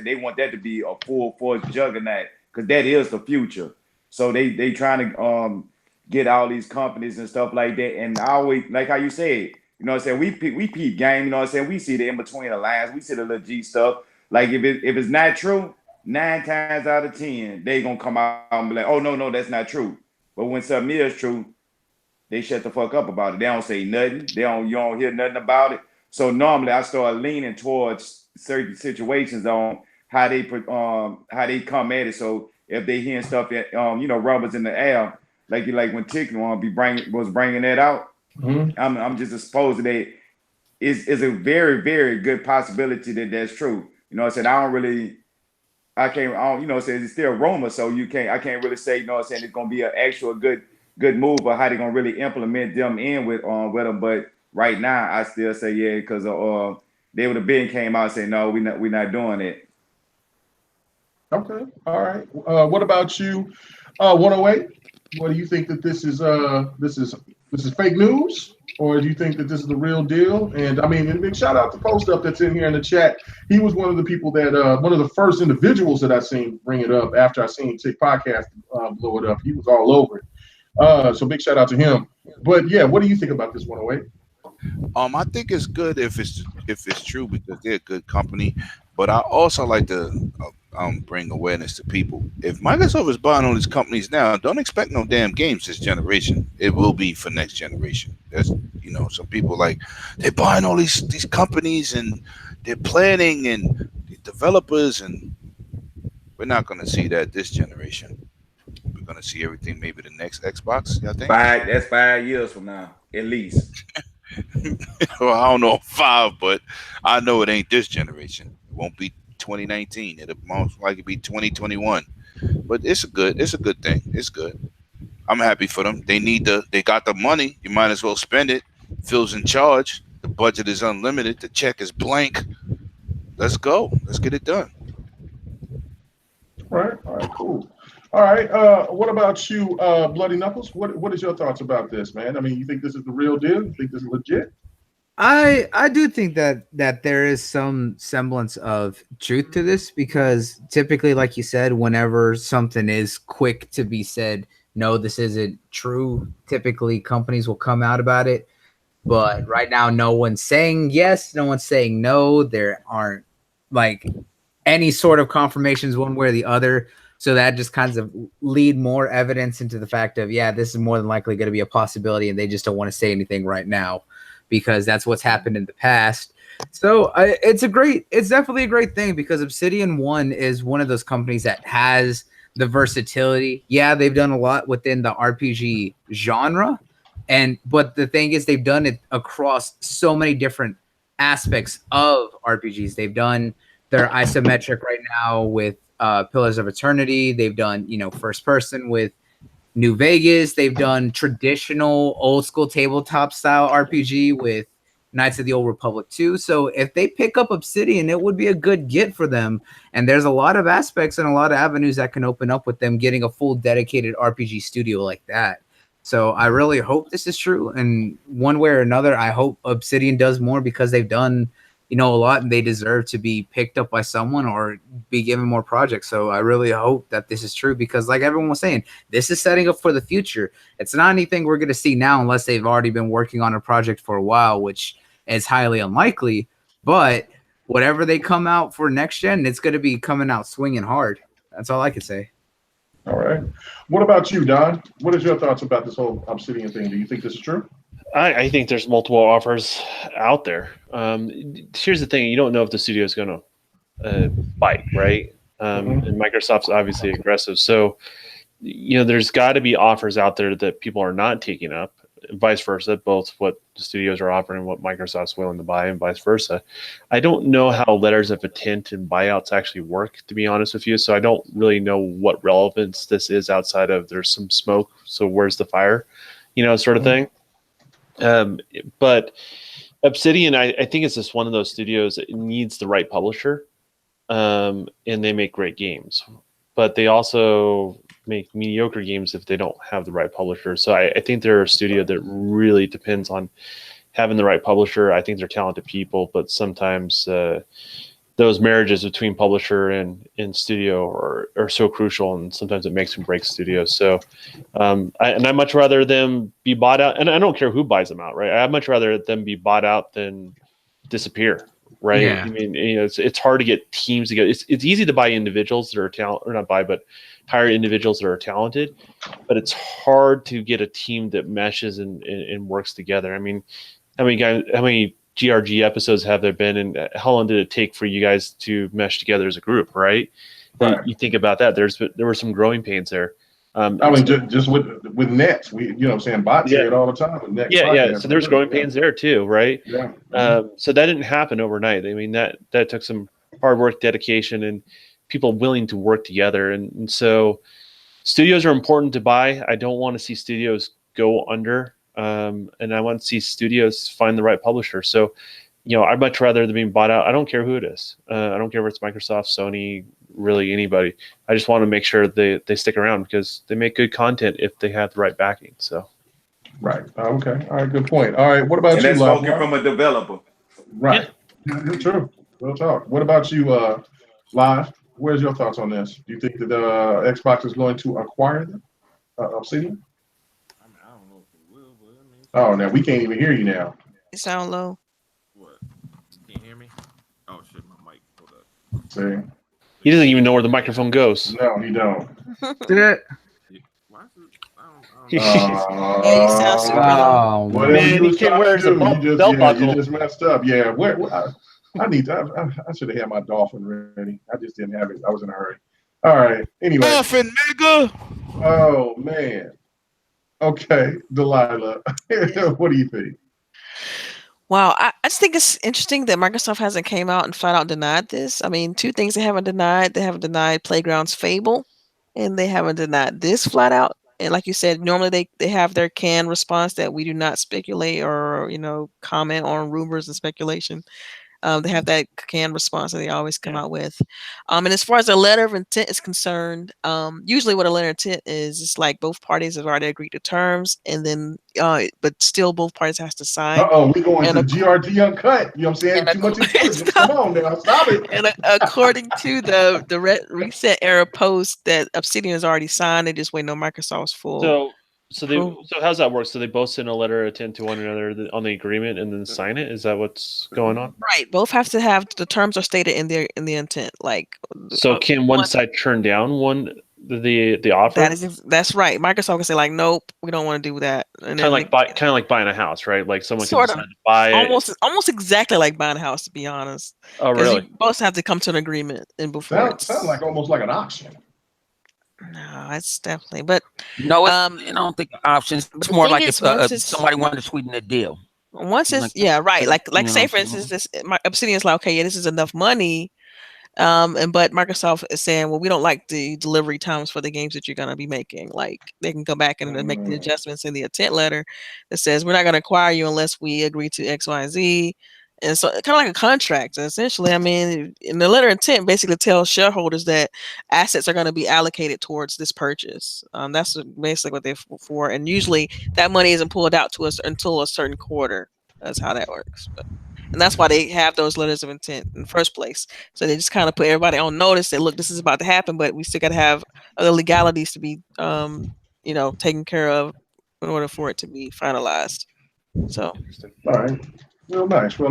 they want that to be a full force juggernaut, because that is the future. So they trying to get all these companies and stuff like that. And I always, like how you said, we peep game, we see the in between the lines, we see the legit stuff. Like if it's not true, 9 times out of 10, they gonna come out and be like, "Oh no, that's not true." But when something is true, they shut the fuck up about it. They don't say nothing. You don't hear nothing about it. So normally I start leaning towards certain situations on how they come at it. So if they hearing stuff that rumbles in the air, like when Tick was bringing that out, I'm just exposed to that. It's a very, very good possibility that that's true. I can't, it's still rumor, so I can't really say, it's gonna be an actual good move, or how they're gonna really implement them in with them. But right now, I still say yeah, because they would have been came out and say no, we're not doing it. Okay, all right. What about you, 108? What do you think that this is fake news? Or do you think that this is the real deal? And I mean, and big shout out to Post Up that's in here in the chat. He was one of the people that, one of the first individuals that I seen bring it up after I seen Tick Podcast blow it up. He was all over it. So big shout out to him. But yeah, what do you think about this 108? I think it's good if it's true, because they're a good company. But I also like to bring awareness to people. If Microsoft is buying all these companies now, don't expect no damn games this generation. It will be for next generation. That's some people like they're buying all these companies and they're planning and the developers, and we're not going to see that this generation. We're going to see everything maybe the next Xbox. I think that's 5 years from now, at least. Well, I don't know 5, but I know it ain't this generation. It won't be 2019. It'll most likely be 2021. But it's a good thing. It's good. I'm happy for them. They got the money. You might as well spend it. Phil's in charge. The budget is unlimited. The check is blank. Let's go. Let's get it done. All right, cool. All right. What about you, Bloody Knuckles? What is your thoughts about this, man? I mean, you think this is the real deal? You think this is legit? I do think that there is some semblance of truth to this, because typically, like you said, whenever something is quick to be said, no, this isn't true, typically companies will come out about it. But right now, no one's saying yes, no one's saying no. There aren't like any sort of confirmations one way or the other. So that just kind of lead more evidence into the fact of, yeah, this is more than likely going to be a possibility, and they just don't want to say anything right now, because that's what's happened in the past. So it's definitely a great thing, because Obsidian 1 is one of those companies that has the versatility. Yeah, they've done a lot within the RPG genre, but the thing is, they've done it across so many different aspects of RPGs. They've done their isometric right now with Pillars of Eternity. They've done, first person with New Vegas. They've done traditional old school tabletop style RPG with Knights of the Old Republic 2. So if they pick up Obsidian, it would be a good get for them. And there's a lot of aspects and a lot of avenues that can open up with them getting a full dedicated RPG studio like that. So I really hope this is true. And one way or another, I hope Obsidian does more, because they've done, a lot, and they deserve to be picked up by someone or be given more projects. So I really hope that this is true, because like everyone was saying, this is setting up for the future. It's not anything we're going to see now unless they've already been working on a project for a while, which is highly unlikely. But whatever they come out for next gen, it's going to be coming out swinging hard. That's all I can say. All right. What about you, Don? What is your thoughts about this whole Obsidian thing? Do you think this is true? I think there's multiple offers out there. Here's the thing: you don't know if the studio is going to bite, right? And Microsoft's obviously aggressive, so there's got to be offers out there that people are not taking up, and vice versa. Both what the studios are offering and what Microsoft's willing to buy, and vice versa. I don't know how letters of intent and buyouts actually work, to be honest with you. So I don't really know what relevance this is outside of there's some smoke, so where's the fire, sort of thing. But Obsidian, I think it's just one of those studios that needs the right publisher, and they make great games, but they also make mediocre games if they don't have the right publisher. So I think they're a studio that really depends on having the right publisher. I think they're talented people, but sometimes those marriages between publisher and studio are so crucial, and sometimes it makes and breaks studios. So I'd much rather them be bought out, and I don't care who buys them out, right? I'd much rather them be bought out than disappear, right? Yeah. I mean, it's hard to get teams together. It's easy to buy individuals that are talented, or not buy, but hire individuals that are talented, but it's hard to get a team that meshes and works together. I mean, how many GRG episodes have there been, and how long did it take for you guys to mesh together as a group, right? You think about that. There were some growing pains there. I mean, just with nets, bots say it all the time. With Next So there's growing pains there too, right? Yeah. So that didn't happen overnight. I mean, that took some hard work, dedication, and people willing to work together. And so studios are important to buy. I don't want to see studios go under. And I want to see studios find the right publisher. So, I'd much rather than being bought out. I don't care who it is. I don't care if it's Microsoft, Sony, really anybody. I just want to make sure they stick around, because they make good content if they have the right backing. So, right. Okay. All right. Good point. All right. What about you? That's spoken from a developer. Right. Yeah. True. Real talk. What about you, Live? Where's your thoughts on this? Do you think that Xbox is going to acquire them, Obsidian? Oh, now we can't even hear you now. You sound low. What? Can you hear me? Oh shit, my mic pulled up. See? He doesn't even know where the microphone goes. No, he don't. Did it? Yeah, you sound super low. Man, he can't wear his belt buckle. You just messed up. Yeah, I should have had my dolphin ready. I just didn't have it. I was in a hurry. All right. Anyway. Dolphin, nigga. Oh man. Okay, Delilah. What do you think? Wow, I just think it's interesting that Microsoft hasn't came out and flat out denied this. I mean, two things they haven't denied. They haven't denied Playground's Fable, and they haven't denied this flat out. And like you said, normally they have their canned response that we do not speculate or comment on rumors and speculation. They have that canned response that they always come out with. And as far as a letter of intent is concerned, usually what a letter of intent is, it's like both parties have already agreed to terms, and then but still both parties has to sign. We going to GRG uncut. You know what I'm saying? Too much intelligence. Come on now, stop it. And according to the recent era post that Obsidian has already signed, they just waiting on Microsoft's full. So how's that work? So they both send a letter of intent to one another on the agreement and then sign it? Is that what's going on? Right. Both have to have the terms are stated in the intent. Like, so can one side turn down the offer? That's right. Microsoft can say like, nope, we don't want to do that. And kind of like buying a house, right? Like someone can decide to buy it. Almost exactly like buying a house, to be honest. Oh, really? You both have to come to an agreement and before sounds like almost like an auction. No, it's definitely. But no, I don't think options. It's more like if somebody wanted to sweeten the deal. Once it's right. Like say for instance, this Obsidian's like, okay, this is enough money. But Microsoft is saying, well, we don't like the delivery times for the games that you're going to be making. Like they can go back and make the adjustments in the intent letter that says we're not going to acquire you unless we agree to X, Y, and Z. And so kind of like a contract, essentially. I mean, in the letter intent basically tells shareholders that assets are going to be allocated towards this purchase. That's basically what they're for. And usually that money isn't pulled out to us until a certain quarter. That's how that works. And that's why they have those letters of intent in the first place. So they just kind of put everybody on notice that, look, this is about to happen, but we still got to have other legalities to be, taken care of in order for it to be finalized. So, all right. Real nice. I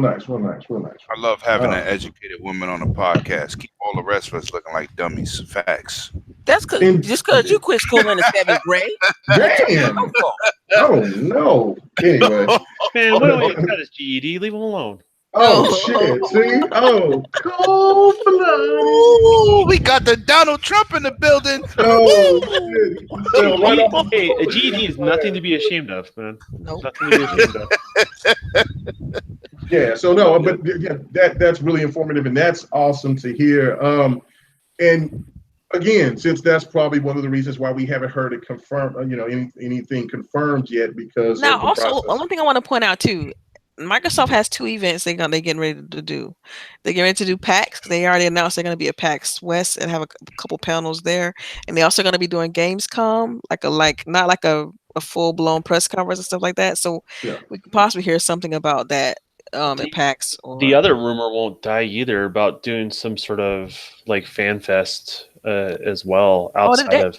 love having an educated woman on the podcast. Keep all the rest of us looking like dummies. Facts. That's just because you quit school in the 7th grade. Damn. Oh no. Anyway. Man, what do we got his GED? Leave him alone. Oh shit! See? Oh, cold-blooded. We got the Donald Trump in the building. Oh shit! Hey, a GED is nothing to be ashamed of, man. Nope. Nothing to be ashamed of. Yeah. So no, but yeah, that's really informative, and that's awesome to hear. And again, since that's probably one of the reasons why we haven't heard it confirmed, anything confirmed yet, because now also one thing I want to point out too. Microsoft has 2 events they're getting ready to do. They're getting ready to do PAX. They already announced they're going to be at PAX West and have a couple panels there. And they're also going to be doing Gamescom, not like a full blown press conference and stuff like that. So we could possibly hear something about that at PAX. The other rumor won't die either about doing some sort of like fan fest as well outside of.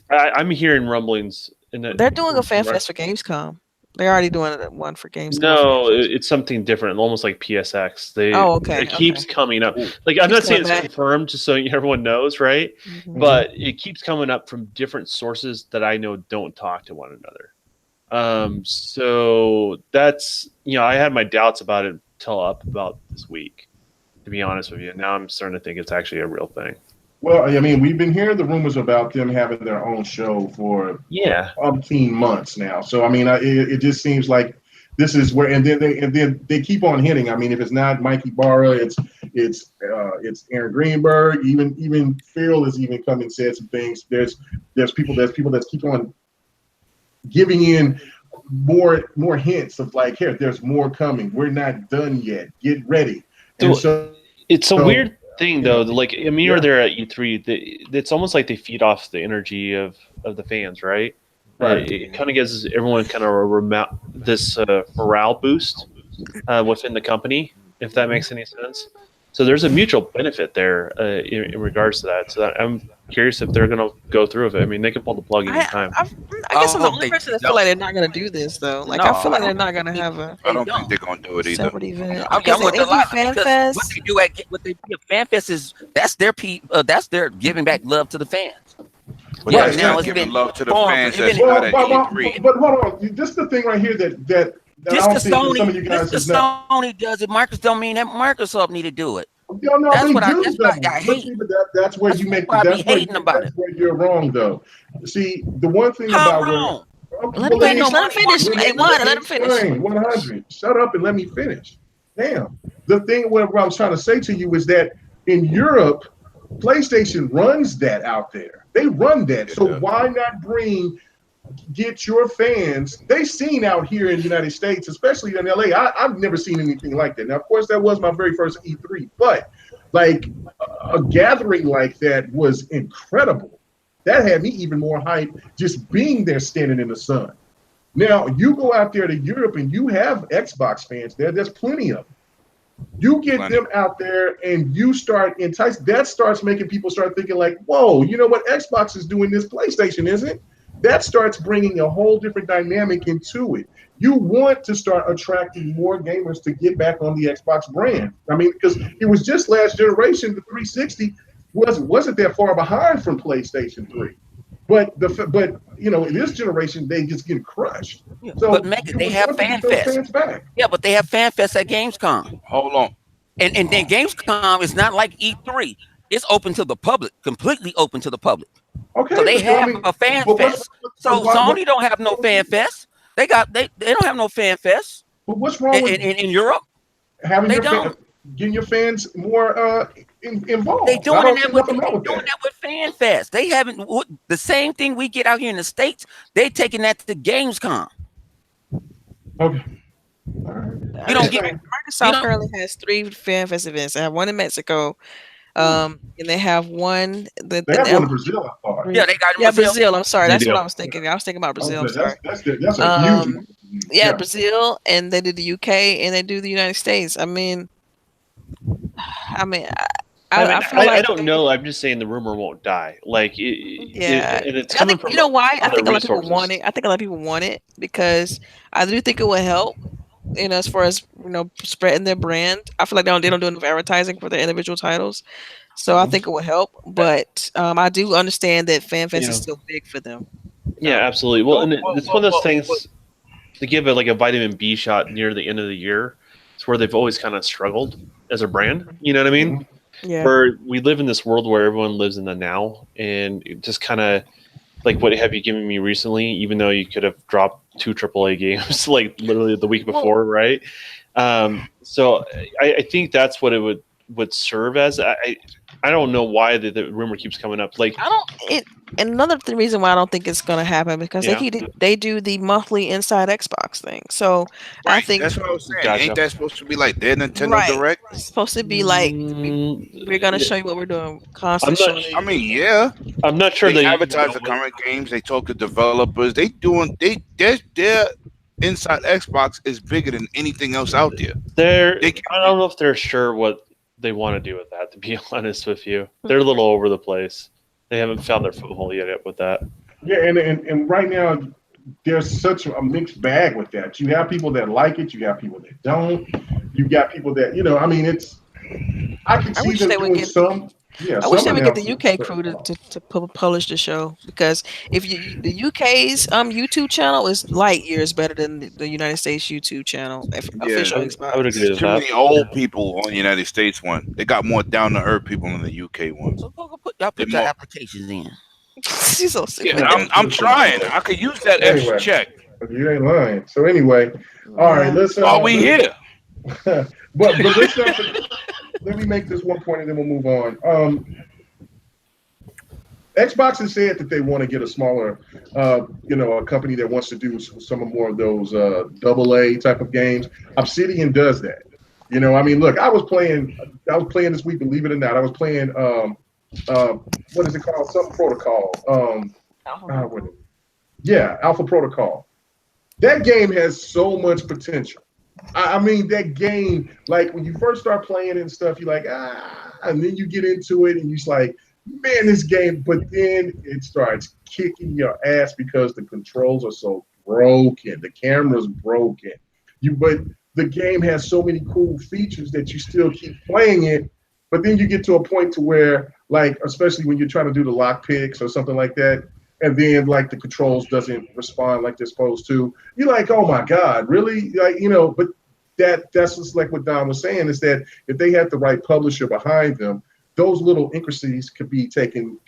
I'm hearing rumblings. They're doing a fan fest for Gamescom. They're already doing one for Gamescom. No, it's something different, almost like PSX. It keeps coming up. Like I'm not saying it's confirmed, just so everyone knows, right? Mm-hmm. But it keeps coming up from different sources that I know don't talk to one another. So that's I had my doubts about it until up about this week, to be honest with you. Now I'm starting to think it's actually a real thing. Well, I mean, we've been hearing the rumors about them having their own show for umpteen months now. So, I mean, it just seems like this is where, and then they keep on hitting. I mean, if it's not Mikey Barra, it's Aaron Greenberg. Even Phil has even come and said some things. There's people that keep on giving in more hints of like, here, there's more coming. We're not done yet. Get ready. And it's a weird thing though, like you're there at E3, it's almost like they feed off the energy of the fans, right? It kind of gives everyone kind of this morale boost within the company, if that makes any sense. So there's a mutual benefit there in regards to that. So I'm curious if they're going to go through with it. I mean, they can pull the plug anytime. I guess I'm the only person that feel like they're not going to do this, though. Like, I feel like they're not going to have a. I don't think they're going to do it either. I'm with the lot. What they do at Fan Fest is that's their giving back love to the fans. But that's not giving love to the fans. That's not at E3. But hold on, this is the thing right here that. Just because Sony does it, Microsoft don't mean that Microsoft need to do it. No, that's what I hate. That's where you make that's where you're wrong, though. See, the one thing about let him finish. Let him finish. 100. Shut up and let me finish. Damn. The thing what I was trying to say to you is that in Europe, PlayStation runs that out there. They run that. So why not get your fans? They seen out here in the United States, especially in LA. I've never seen anything like that. Now, of course, that was my very first E3, but like a gathering like that was incredible. That had me even more hyped just being there standing in the sun. Now, you go out there to Europe and you have Xbox fans there. There's plenty of them. You get them out there and you start enticing. That starts making people start thinking like, whoa, you know what? Xbox is doing this, PlayStation isn't. That starts bringing a whole different dynamic into it. You want to start attracting more gamers to get back on the Xbox brand. I mean, because it was just last generation, the 360 wasn't that far behind from PlayStation 3. But in this generation, they just get crushed. So but they have Fan Fest. Yeah, but they have Fan Fest at Gamescom. Hold on. And then Gamescom is not like E3. It's open to the public, completely open to the public. Okay, so they have a fan fest. So Sony don't have no fan fest. They don't have no fan fest. But what's wrong with in Europe? Having getting your fans more involved. They doing that with fan fest. They haven't the same thing we get out here in the States. They taking that to Gamescom. Okay. You don't get Microsoft currently has 3 fan fest events. They have one in Mexico, and they have one. They have one in Brazil. I thought. Yeah, they got Brazil. I'm sorry, that's what I was thinking. I was thinking about Brazil. I'm sorry. That's a huge. Yeah, Brazil, and they did the UK, and they do the United States. I mean, I don't know. I'm just saying the rumor won't die. Like, it's coming from. You know why? I think a lot of people want it. I think a lot of people want it because I do think it will help. You know, as far as spreading their brand. I feel like they don't do enough advertising for their individual titles, so I think it will help. But I do understand that FanFest is still big for them. Yeah, absolutely. Well, and it's one of those things to give it like a vitamin B shot near the end of the year. It's where they've always kind of struggled as a brand. You know what I mean? Yeah. Where we live in this world where everyone lives in the now, and it just kind of like, what have you given me recently? Even though you could have dropped 2 AAA games like literally the week before, right? So I think that's what it would serve as. I don't know why the rumor keeps coming up. Like and another reason why I don't think it's going to happen because they do the monthly Inside Xbox thing. So I think that's what I was saying. Gotcha. Ain't that supposed to be like their Nintendo Direct? It's supposed to be like we're going to show you what we're doing constantly. I mean, yeah. I'm not sure they advertise the current games. They talk to developers. Their Inside Xbox is bigger than anything else out there. I don't know if they're sure what they want to do with that, to be honest with you. They're a little over the place. They haven't found their foothold yet with that. Yeah, and right now there's such a mixed bag with that. You have people that like it, you have people that don't. You got people that I mean, it's. I can see them doing some. Yeah, I wish they would get the UK crew to publish the show because if the UK's YouTube channel is light years better than the United States YouTube channel. Official Xbox. I would agree with that. Too many old people on the United States one. They got more down to earth people on the UK one. So put your applications in. She's so stupid. Yeah, I'm trying. I could use that extra check. You ain't lying. So anyway, all right. Let's. Are we here? but let's let me make this one point and then we'll move on. Xbox has said that they want to get a smaller, a company that wants to do some more of those AA type of games. Obsidian does that. I mean, look, I was playing this week, believe it or not. I was playing, what is it called? Something Protocol. Alpha Protocol. That game has so much potential. I mean, that game, like when you first start playing and stuff, you're like, and then you get into it and you're like, man, this game, but then it starts kicking your ass because the controls are so broken, the camera's broken. But the game has so many cool features that you still keep playing it, but then you get to a point to where, like, especially when you're trying to do the lock picks or something like that, and then like the controls doesn't respond like they're supposed to. You're like, oh my God, really? Like, but that's just like what Don was saying, is that if they had the right publisher behind them, those little intricacies could be fixed.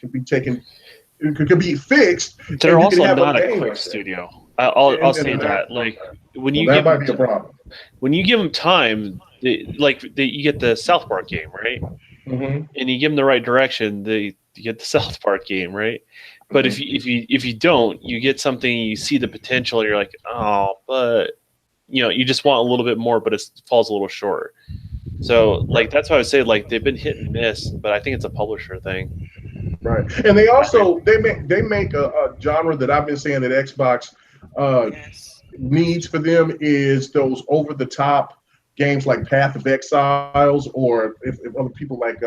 They're also not a quick studio. I'll say that. Like when you that might be a problem. When you give them time, you get the South Park game, right? Mm-hmm. And you give them the right direction, you get the South Park game, right? But if you don't, you get something, you see the potential, and you're like, oh, but you just want a little bit more, but it falls a little short. So that's why I would say they've been hit and miss, but I think it's a publisher thing. Right, and they also they make a genre that I've been saying that Xbox needs for them is those over the top games like Path of Exiles, or if other people like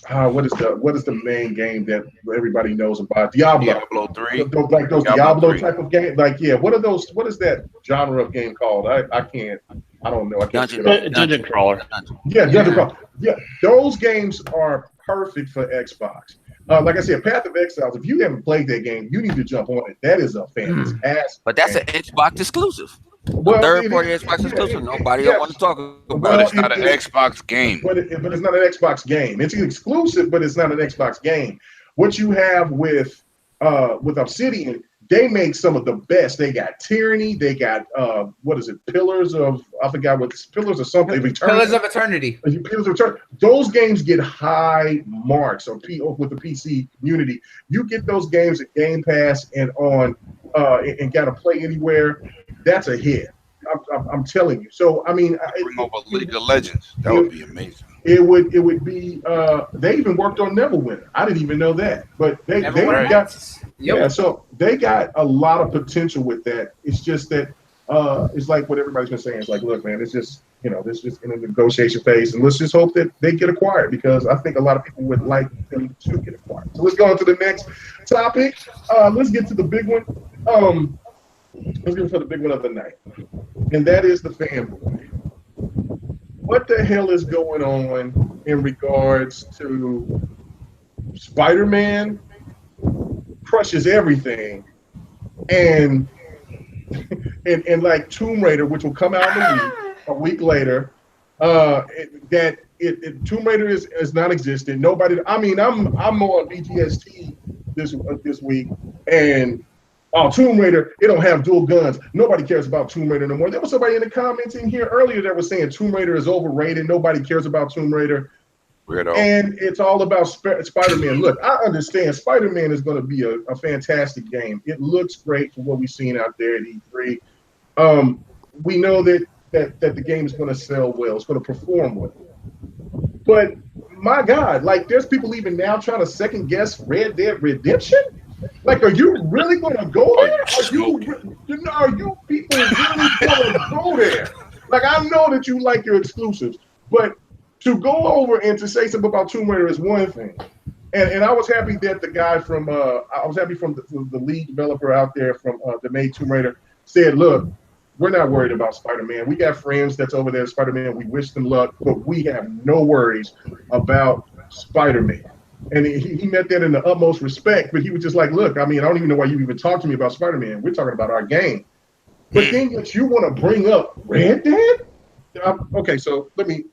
what is the main game that everybody knows about? Diablo 3. Like those Diablo type of game. Like, yeah, what are those? What is that genre of game called? I don't know. I can't Dungeon crawler. Yeah, Dungeon crawler. Yeah, those games are perfect for Xbox. Like I said, Path of Exiles, if you haven't played that game, you need to jump on it. That is a fantastic. But that's an Xbox exclusive. A third-party Xbox exclusive. Nobody don't want to talk about but it. It's not an Xbox game. But it's not an Xbox game. It's an exclusive, but it's not an Xbox game. What you have with Obsidian, they make some of the best. They got Tyranny. They got what is it? Pillars of Pillars of something. Pillars of Eternity. Pillars of Eternity. Those games get high marks with the PC community. You get those games at Game Pass and on and got to play anywhere. That's a hit. I'm telling you. So I mean, bring over League of Legends. That would be amazing. It would be. They even worked on Neverwinter. I didn't even know that, but they got. Yeah, so they got a lot of potential with that. It's just that it's like what everybody's been saying. It's like, look, man, it's just this just in a negotiation phase, and let's just hope that they get acquired because I think a lot of people would like them to get acquired. So let's go on to the next topic. Let's get to the big one. Let's get to the big one of the night, and that is the fanboy. What the hell is going on in regards to Spider-Man crushes everything, and like Tomb Raider, which will come out in a week later, Tomb Raider is non-existent. Nobody. I mean, I'm on BGST this week, and Tomb Raider, it don't have dual guns. Nobody cares about Tomb Raider no more. There was somebody in the comments in here earlier that was saying Tomb Raider is overrated. Nobody cares about Tomb Raider. Weirdo. And it's all about Spider-Man. Look, I understand Spider-Man is going to be a fantastic game. It looks great for what we've seen out there at E3. We know that the game is going to sell well. It's going to perform well. But my God, like there's people even now trying to second guess Red Dead Redemption. Like, are you really going to go there? Are you people really going to go there? Like, I know that you like your exclusives, but to go over and to say something about Tomb Raider is one thing. And I was happy that the guy from the lead developer out there that made Tomb Raider said, look, we're not worried about Spider-Man. We got friends that's over there at Spider-Man. We wish them luck, but we have no worries about Spider-Man. And he meant that in the utmost respect, but he was just like, look, I mean, I don't even know why you even talk to me about Spider-Man. We're talking about our game. But then that you want to bring up Red Dead? Okay, so let me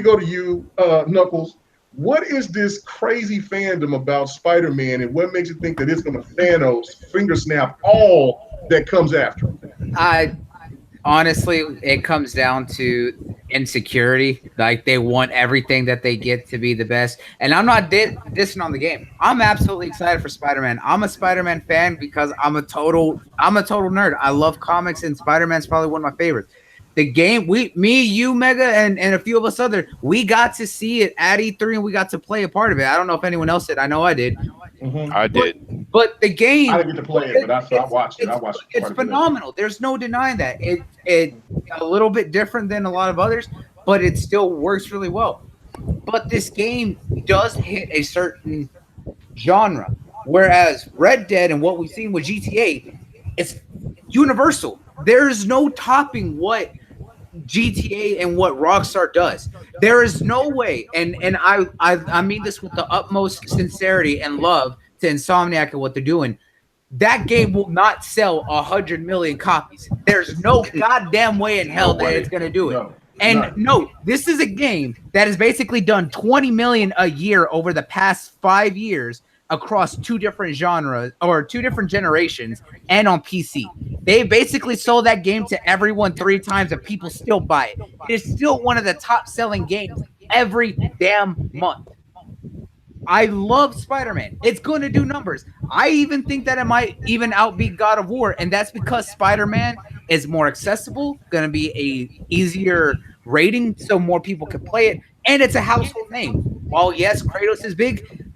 go to you, Knuckles. What is this crazy fandom about Spider-Man, and what makes you think that it's going to Thanos finger snap all that comes after him? Honestly, it comes down to insecurity. Like they want everything that they get to be the best. And I'm not dissing on the game. I'm absolutely excited for Spider-Man. I'm a Spider-Man fan because I'm a total nerd. I love comics, and Spider-Man's probably one of my favorites. The game, me, you, Mega, and a few of us we got to see it at E3 and we got to play a part of it. I don't know if anyone else did. I know I did. Mm-hmm. I did. But the game, I didn't get to play it, but I watched it. It's phenomenal. There's no denying that. It a little bit different than a lot of others, but it still works really well. But this game does hit a certain genre, whereas Red Dead and what we've seen with GTA, it's universal. There's no topping what GTA and what Rockstar does. There is no way, and I mean this with the utmost sincerity and love to Insomniac and what they're doing. That game will not sell 100 million copies. There's no goddamn way in hell that it's gonna do it. No, this is a game that has basically done 20 million a year over the past 5 years across two different genres or two different generations and on PC. They basically sold that game to everyone 3 times and people still buy it. It is still one of the top selling games every damn month. I love Spider-Man. It's going to do numbers. I even think that it might even outbeat God of War, and that's because Spider-Man is more accessible, going to be a easier rating so more people can play it, and it's a household name. While yes, Kratos is big,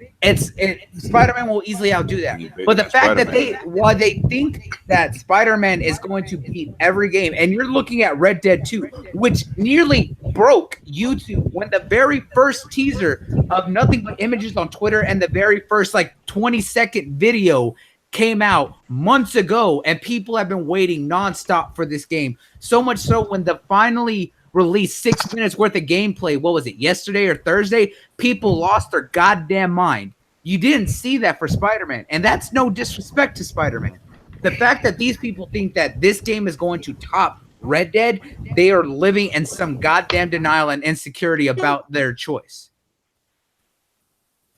Spider-Man will easily outdo that. But the fact that while they think that Spider-Man is going to beat every game, and you're looking at Red Dead 2, which nearly broke YouTube when the very first teaser of nothing but images on Twitter and the very first 20-second video came out months ago, and people have been waiting nonstop for this game. So much so when the finally released 6 minutes worth of gameplay, what was it, yesterday or Thursday? People lost their goddamn mind. You didn't see that for Spider-Man, and that's no disrespect to Spider-Man. The fact that these people think that this game is going to top Red Dead, they are living in some goddamn denial and insecurity about their choice.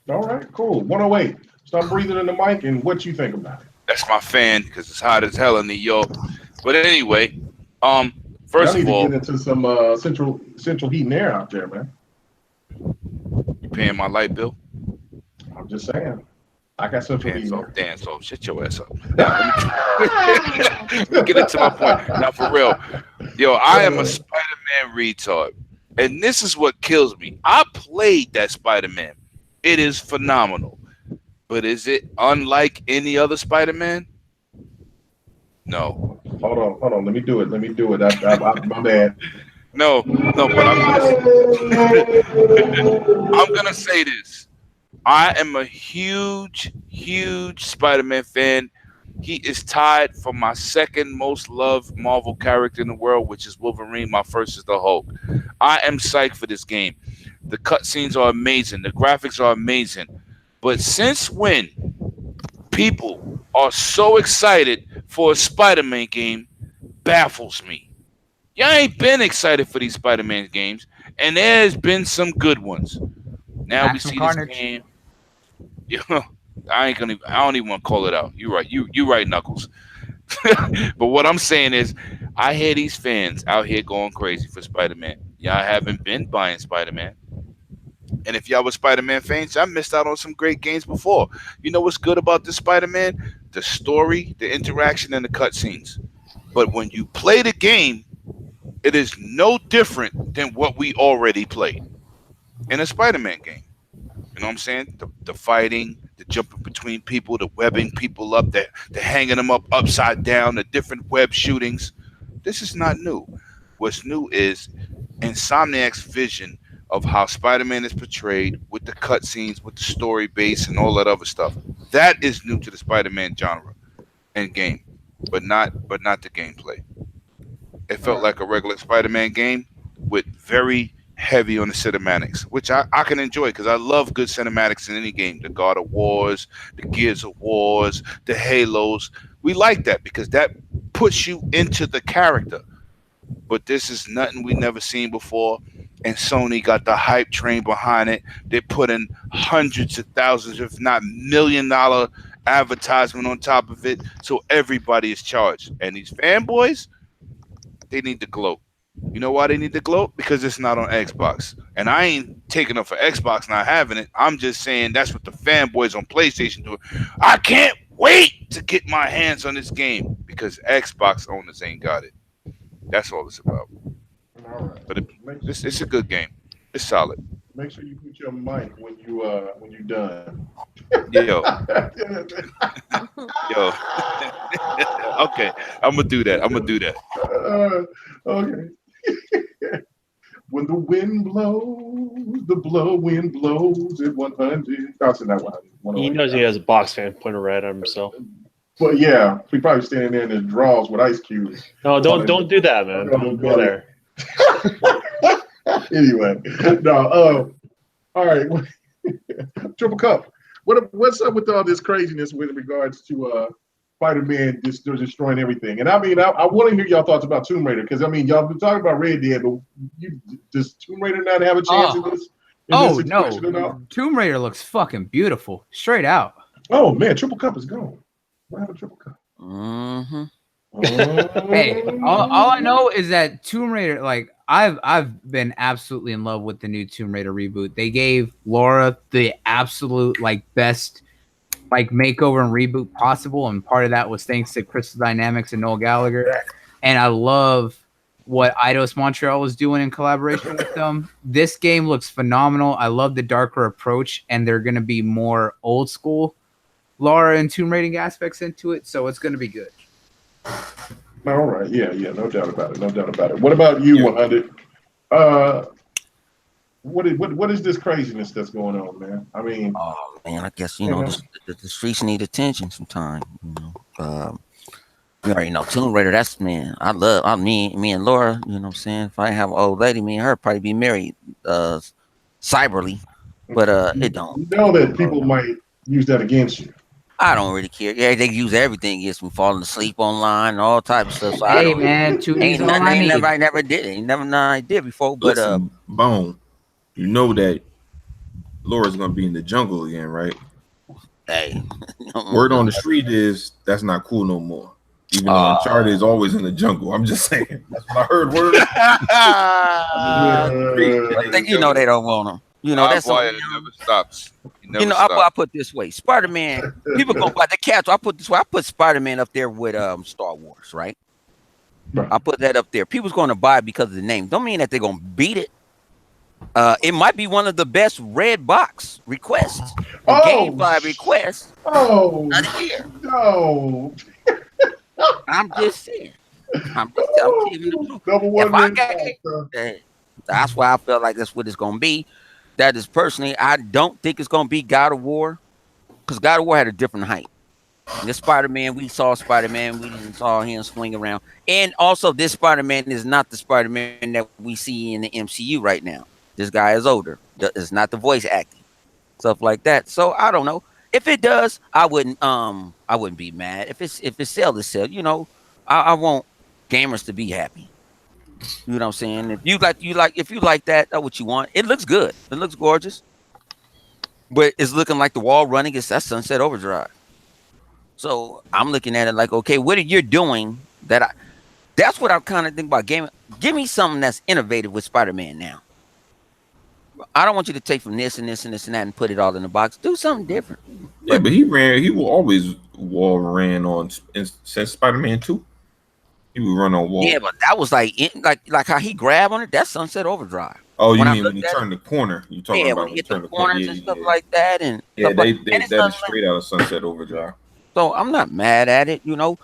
All right, cool. 108. Stop breathing in the mic, and what you think about it? That's my fan because it's hot as hell in New York. But anyway, first of all, get into some central heat and air out there, man. You paying my light bill? I'm just saying. I got central heat and air. Damn, so shut your ass up. Let me get into my point. Now, for real, yo, I am a Spider-Man retard, and this is what kills me. I played that Spider-Man. It is phenomenal. But is it unlike any other Spider-Man? No. Hold on. Let me do it. My bad. No, but I'm gonna say this. I am a huge Spider-Man fan. He is tied for my second most loved Marvel character in the world, which is Wolverine. My first is the Hulk. I am psyched for this game. The cutscenes are amazing. The graphics are amazing. But since when people are so excited for a Spider-Man game baffles me. Y'all ain't been excited for these Spider-Man games, and there's been some good ones. Now we see this game. I don't even want to call it out. You're right. You right, Knuckles. But what I'm saying is, I hear these fans out here going crazy for Spider-Man. Y'all haven't been buying Spider-Man. And if y'all were Spider-Man fans, y'all missed out on some great games before. You know what's good about this Spider-Man? The story, the interaction, and the cutscenes. But when you play the game, it is no different than what we already played in a Spider-Man game. You know what I'm saying? The fighting, the jumping between people, the webbing people up, the hanging them up upside down, the different web shootings. This is not new. What's new is Insomniac's vision of how Spider-Man is portrayed with the cutscenes, with the story base, and all that other stuff. That is new to the Spider-Man genre and game, but not the gameplay. It felt like a regular Spider-Man game with very heavy on the cinematics, which I can enjoy because I love good cinematics in any game. The God of Wars, the Gears of Wars, the Halos. We like that because that puts you into the character. But this is nothing we never seen before. And Sony got the hype train behind it. They put in hundreds of thousands, if not $1 million advertisement on top of it. So everybody is charged. And these fanboys, they need to gloat. You know why they need to gloat? Because it's not on Xbox. And I ain't taking up for Xbox not having it. I'm just saying that's what the fanboys on PlayStation do. I can't wait to get my hands on this game because Xbox owners ain't got it. That's all it's about. All right. But it's a good game. It's solid. Make sure you put your mic when you're done. Yo. Yo. Okay, I'm gonna do that. Okay. When the wind blows, wind blows at 100. That's not 100. He knows he has a box fan pointer red on himself. But yeah, he probably standing there in his drawers with ice cubes. No, don't do that, man. Don't go there. Anyway, no. All right, Triple Cup. What's up with all this craziness with regards to Spider-Man just destroying everything? And I mean, I want to hear y'all thoughts about Tomb Raider because I mean, y'all been talking about Red Dead, but does Tomb Raider not have a chance in this? No, Tomb Raider looks fucking beautiful, straight out. Oh man, Triple Cup is gone. What happened to Triple Cup? Mm-hmm. Hey, all I know is that Tomb Raider, like I've been absolutely in love with the new Tomb Raider reboot. They gave Laura the absolute like best like makeover and reboot possible, and part of that was thanks to Crystal Dynamics and Noel Gallagher. And I love what Eidos Montreal is doing in collaboration with them. This game looks phenomenal. I love the darker approach, and they're going to be more old school Laura and Tomb Raiding aspects into it, so it's going to be good. All right, yeah, no doubt about it. What about you, 100? What is this craziness that's going on, man? I mean, oh man, I guess the streets need attention sometime. You already know Tomb Raider. That's man. Me and Laura. You know what I'm saying? If I have an old lady, me and her probably be married, cyberly, but it don't. You know that people might use that against you. I don't really care. Yeah, they use everything against me, falling asleep online and all types of stuff. So I Hey don't. man, 2D's Ain't all nothing. I need. I never did it. Ain't never nothing I did before. But Listen, Bone, you know that Laura's gonna be in the jungle again, right? hey, Word on the street is that's not cool no more. Even though Uncharted is always in the jungle. I'm just saying. That's what I heard. Word. You know they don't want them. You know that's boy, it never stops. I put this way. Spider-Man. People go by the cats. I put this way. I put Spider-Man up there with Star Wars, right? I put that up there. People's going to buy it because of the name. Don't mean that they're going to beat it. It might be one of the best red box requests. GameFly requests. Oh, of the year. No. I'm just saying. I'm giving the Number one. That's why I felt like that's what it's going to be. That is personally, I don't think it's going to be God of War, because God of War had a different height. This Spider-Man, we saw Spider-Man, we didn't saw him swing around. And also, this Spider-Man is not the Spider-Man that we see in the MCU right now. This guy is older. It's not the voice acting, stuff like that. So I don't know. If it does, I wouldn't be mad. If it's sell, it's sell. You know, I want gamers to be happy. You know what I'm saying? If you like that, that's what you want. It looks good. It looks gorgeous. But it's looking like the wall running. That's Sunset Overdrive. So I'm looking at it like, okay, what are you doing? That's what I kind of think about gaming. Give me something that's innovative with Spider-Man now. I don't want you to take from this and this and this and that and put it all in the box. Do something different. Yeah, but he will always wall ran on since Spider-Man 2. He would run on wall. Yeah, but that was like how he grabbed on it. That's Sunset Overdrive. Oh, you mean when he turned the corner? You talking about when he hit the corners and stuff like that? And that is straight out of Sunset Overdrive. So I'm not mad at it, you know.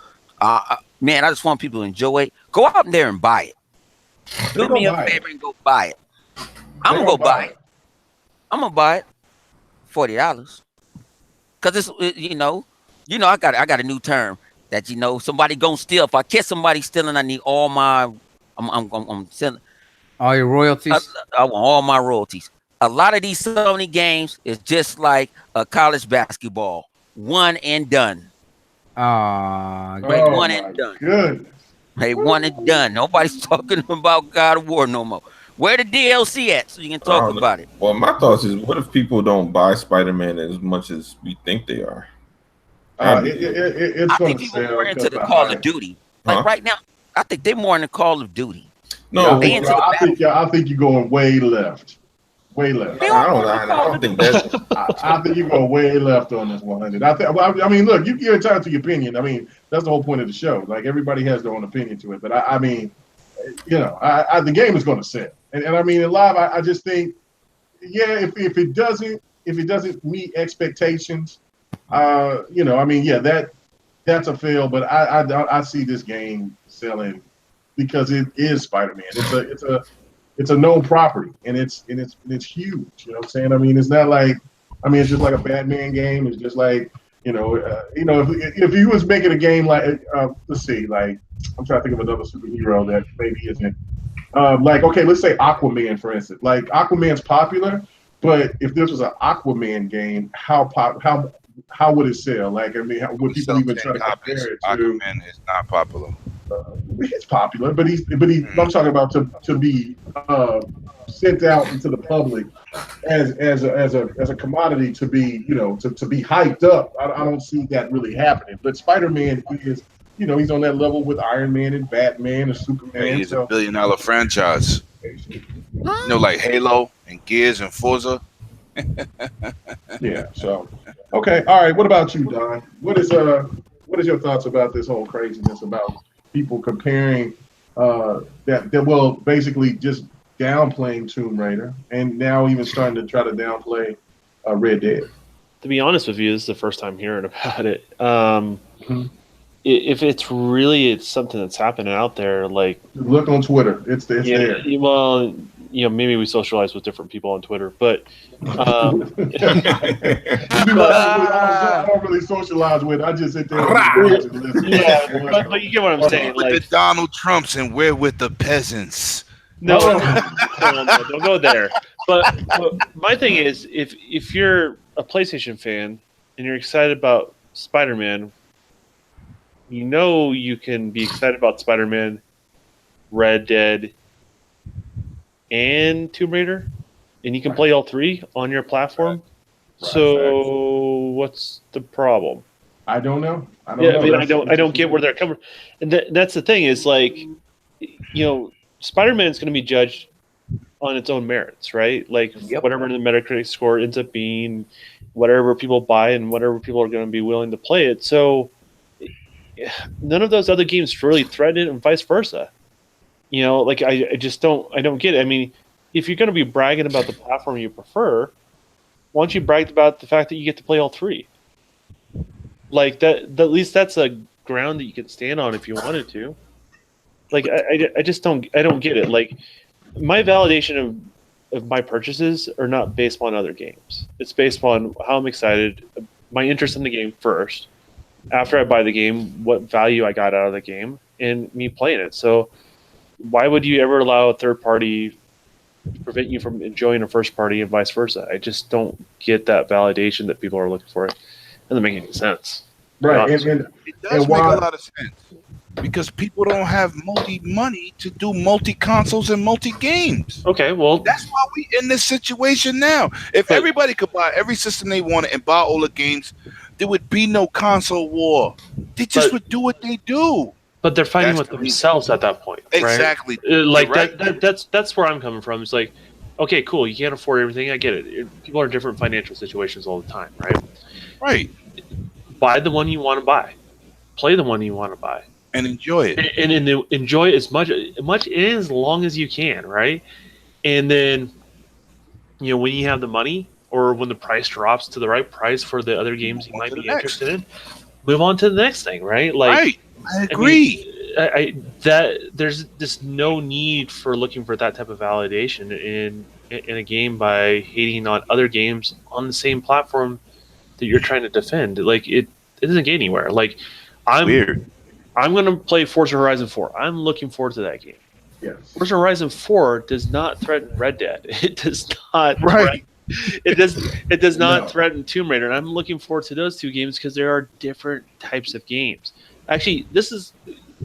Man, I just want people to enjoy it. Go out there and buy it. Do me a favor and go buy it. I'm gonna go buy it. I'm gonna buy it. $40. Cause it's you know I got a new term that somebody gonna steal. If I catch somebody stealing, I need all my I'm selling all your royalties. I want all my royalties. A lot of these Sony games is just like a college basketball. One and done. One and done. Goodness. Hey, one and done. Nobody's talking about God of War no more. Where the DLC at so you can talk about it? Well, my thoughts is, what if people don't buy Spider-Man as much as we think they are? I think people are more into the Call of Duty. Like right now, I think they're more into Call of Duty. No, I think you're going way left. Way left. I don't think that's. I think you're going way left on this 100. I mean, look, you're entitled to your opinion. I mean, that's the whole point of the show. Like, everybody has their own opinion to it. But I mean, the game is going to sell. And I mean, in live, I just think, yeah, if it doesn't meet expectations, I mean, yeah, that's a fail. But I see this game selling because it is Spider-Man. It's a known property, and it's huge. You know what I'm saying? I mean, it's not like, it's just like a Batman game. It's just like, if he was making a game like, let's see, like, I'm trying to think of another superhero that maybe isn't. Okay, let's say Aquaman, for instance. Like, Aquaman's popular, but if this was an Aquaman game, how would it sell? Like, I mean, would people even try to compare it to? Aquaman is not popular. He's popular, but I'm talking about to be sent out into the public as a commodity to be to be hyped up. I don't see that really happening. But Spider-Man is. He's on that level with Iron Man and Batman and Superman. Yeah, he's a $1 billion franchise. Like Halo and Gears and Forza. Yeah. So, okay. All right. What about you, Don? What is your thoughts about this whole craziness about people comparing that will basically just downplaying Tomb Raider and now even starting to try to downplay Red Dead? To be honest with you, this is the first time hearing about it. If it's something that's happening out there, like, look on Twitter, it's there. Well, maybe we socialize with different people on Twitter, but I don't really socialize with. I just sit there and listen. Yeah, but you get what I'm saying. With the Donald Trumps, and we're with the peasants. No, don't go there. But my thing is, if you're a PlayStation fan and you're excited about Spider-Man, you know you can be excited about Spider-Man, Red Dead, and Tomb Raider, and you can play all three on your platform. So what's the problem? I don't know. I mean, I don't get where they're coming from. And that's the thing is, like, you know, Spider-Man is going to be judged on its own merits, right? Like, whatever the Metacritic score ends up being, whatever people buy and whatever people are going to be willing to play it. So none of those other games really threaten it, and vice versa. You know, like, I just don't get it. I mean, if you're going to be bragging about the platform you prefer, why don't you brag about the fact that you get to play all three? Like, that, at least that's a ground that you can stand on if you wanted to. Like, I just don't get it. Like, my validation of my purchases are not based on other games. It's based on how I'm excited, my interest in the game first. After I buy the game, what value I got out of the game, and me playing it. So why would you ever allow a third party to prevent you from enjoying a first party and vice versa? I just don't get that validation that people are looking for. It doesn't make any sense. Right. It does make a lot of sense. Because people don't have money to do multi-consoles and multi-games. Okay, well... That's why we in this situation now. If everybody could buy every system they wanted and buy all the games, there would be no console war. They just would do what they do. But they're fighting with themselves at that point, right? Exactly. Like, that's where I'm coming from. It's like, okay, cool, you can't afford everything. I get it. People are in different financial situations all the time, right? Right. Buy the one you want to buy. Play the one you want to buy. And enjoy it. And enjoy it as much as long as you can, right? And then, you know, when you have the money or when the price drops to the right price for the other games you might be interested in, move on to the next thing, right? Like, right. I agree. I mean, there's just no need for looking for that type of validation in a game by hating on other games on the same platform that you're trying to defend. Like, it doesn't get anywhere. Like, Weird. I'm going to play Forza Horizon 4. I'm looking forward to that game. Yes. Forza Horizon 4 does not threaten Red Dead. It does not. Right. It does not threaten Tomb Raider. And I'm looking forward to those two games because there are different types of games. Actually, this is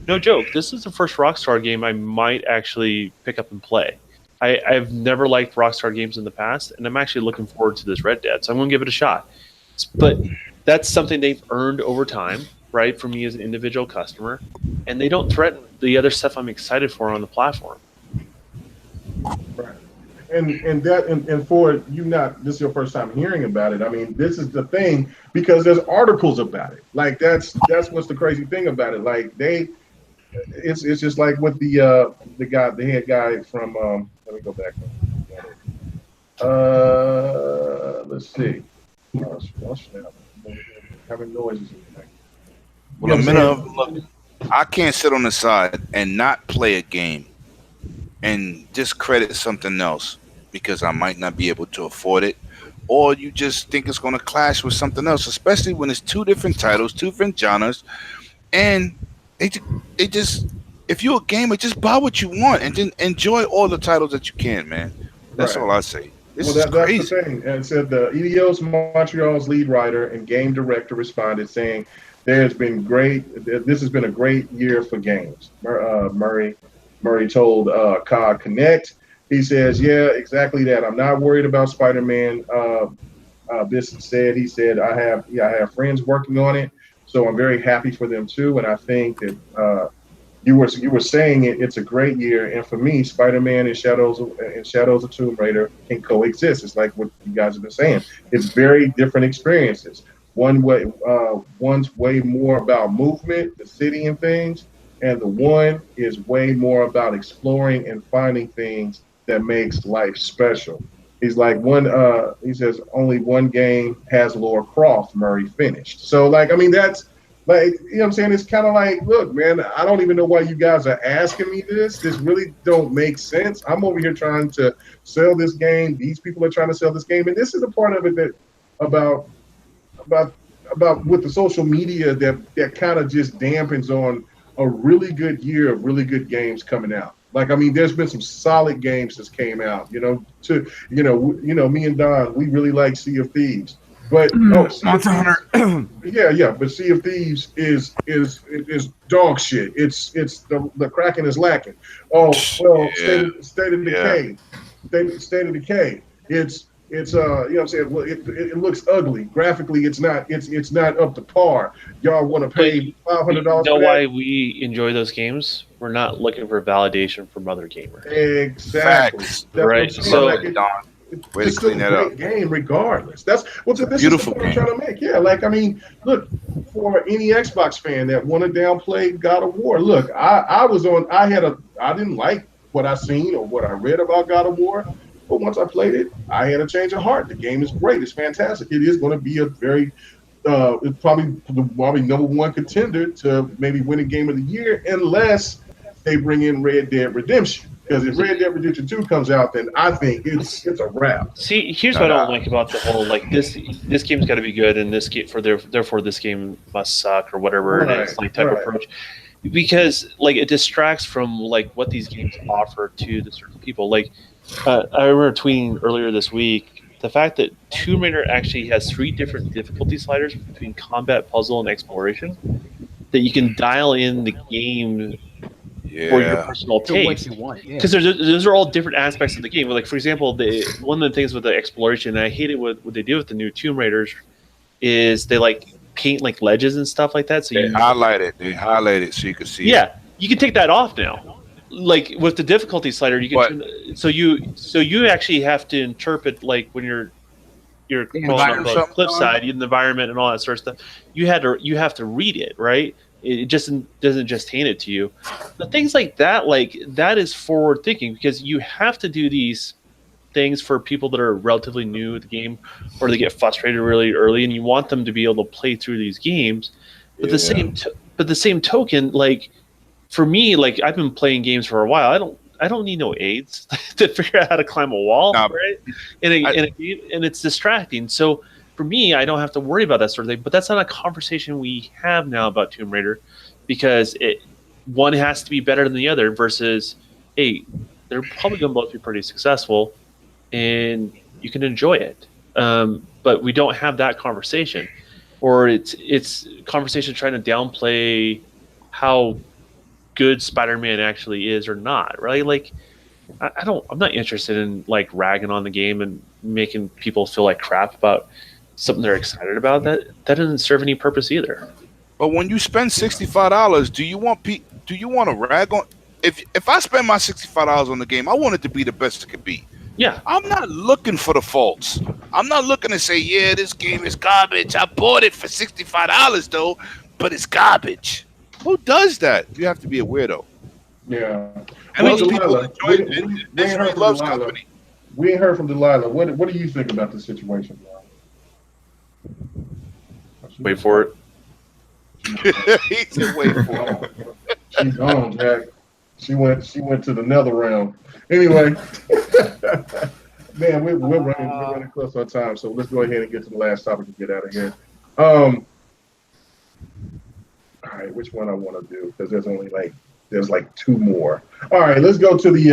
no joke. This is the first Rockstar game I might actually pick up and play. I've never liked Rockstar games in the past, and I'm actually looking forward to this Red Dead. So I'm going to give it a shot. But that's something they've earned over time. Right, for me as an individual customer, and they don't threaten the other stuff I'm excited for on the platform. Right, and for you, this is your first time hearing about it. I mean, this is the thing because there's articles about it. Like that's what's the crazy thing about it. Like it's just like with the head guy from. Let me go back. Let's see. Having noises. Well, look, I can't sit on the side and not play a game and discredit something else because I might not be able to afford it, or you just think it's going to clash with something else, especially when it's two different titles, two different genres, and they just, if you're a gamer, just buy what you want and then enjoy all the titles that you can, man. That's all I say. That's the thing. And it said the EDO's Montreal's lead writer and game director responded saying, this has been a great year for games. Murray told COD Connect. He says, yeah, exactly that. I'm not worried about Spider-Man. Bissett said, I have friends working on it, so I'm very happy for them too. And I think that you were saying it's a great year. And for me, Spider-Man and Shadows of Tomb Raider can coexist. It's like what you guys have been saying. It's very different experiences. One's way more about movement, the city and things, and the one is way more about exploring and finding things that makes life special. He's like he says only one game has Lara Croft, Murray finished. So like, I mean, that's like, you know what I'm saying? It's kind of like, look, man, I don't even know why you guys are asking me this. This really don't make sense. I'm over here trying to sell this game. These people are trying to sell this game. And this is a part of it that about with the social media that kind of just dampens on a really good year of really good games coming out. Like, I mean, there's been some solid games that came out, me and Don, we really like Sea of Thieves. But Monster Hunter. yeah. But Sea of Thieves is dog shit. It's the Kraken is lacking. Oh well, State of Decay. State of Decay. It's you know what I'm saying. Well, it looks ugly graphically. It's not up to par. Y'all want to pay $500? You know why we enjoy those games? We're not looking for validation from other gamers. Exactly. Facts. Right. So. It's still a great game, regardless. That's what's this beautiful is what I'm trying to make. Yeah, like I mean, look, for any Xbox fan that want to downplay God of War, look, I didn't like what I seen or what I read about God of War, but once I played it, I had a change of heart. The game is great. It's fantastic. It is going to be a very it's probably number one contender to maybe winning game of the year, unless they bring in Red Dead Redemption. Because if Red Dead Redemption 2 comes out, then I think it's a wrap. See, here's what I don't like about the whole like this game's got to be good, and this game therefore this game must suck or whatever it is like type approach, because like it distracts from like what these games offer to the certain people. Like I remember tweeting earlier this week the fact that Tomb Raider actually has 3 different difficulty sliders between combat, puzzle, and exploration that you can dial in the game. For your personal taste, because those are all different aspects of the game. Like for example, one of the things with the exploration, and I hate it what they do with the new Tomb Raiders, is they like paint like ledges and stuff like that. So they highlight it so you can see. Yeah, you can take that off now. Like with the difficulty slider, you can. So you actually have to interpret like when you're crawling up the cliffside, the environment and all that sort of stuff. You have to read it, right? It just doesn't just hand it to you. But things like that is forward thinking, because you have to do these things for people that are relatively new to the game, or they get frustrated really early, and you want them to be able to play through these games. But the same token, like for me, like I've been playing games for a while. I don't need no aids to figure out how to climb a wall, right? And it's distracting. So for me, I don't have to worry about that sort of thing. But that's not a conversation we have now about Tomb Raider, because one has to be better than the other versus, hey, they're probably going to both be pretty successful, and you can enjoy it. But we don't have that conversation, or it's conversation trying to downplay how good Spider-Man actually is or not, right? Like, I'm not interested in like ragging on the game and making people feel like crap about something they're excited about. That doesn't serve any purpose either. But when you spend $65, do you want to rag on? If I spend my $65 on the game, I want it to be the best it could be. Yeah, I'm not looking for the faults. I'm not looking to say, yeah, this game is garbage. I bought it for $65 though, but it's garbage. Who does that? You have to be a weirdo. Yeah. And those people enjoy it. This really loves company. We ain't heard from Delilah. What do you think about the situation, Delilah? Wait for it. He said, "Wait for it." She's gone, Jack. She went to the nether realm. Anyway, man, we're running close on time, so let's go ahead and get to the last topic and get out of here. All right, which one I want to do, because there's like 2 more. All right, let's go to the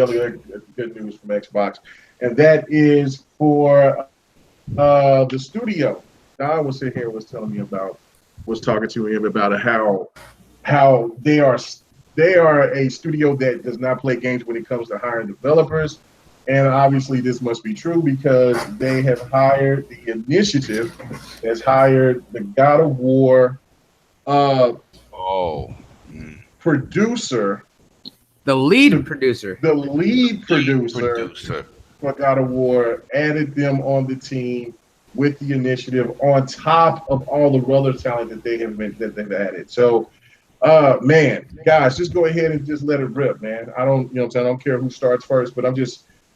other good news from Xbox, and that is for the studio. Don was sitting here was talking to him about how they are a studio that does not play games when it comes to hiring developers, and obviously this must be true because they have hired the initiative has hired the God of War producer, the lead producer for God of War, added them on the team with the initiative on top of all the other talent that they've added. So, man, guys, just go ahead and just let it rip, man. I don't care who starts first, but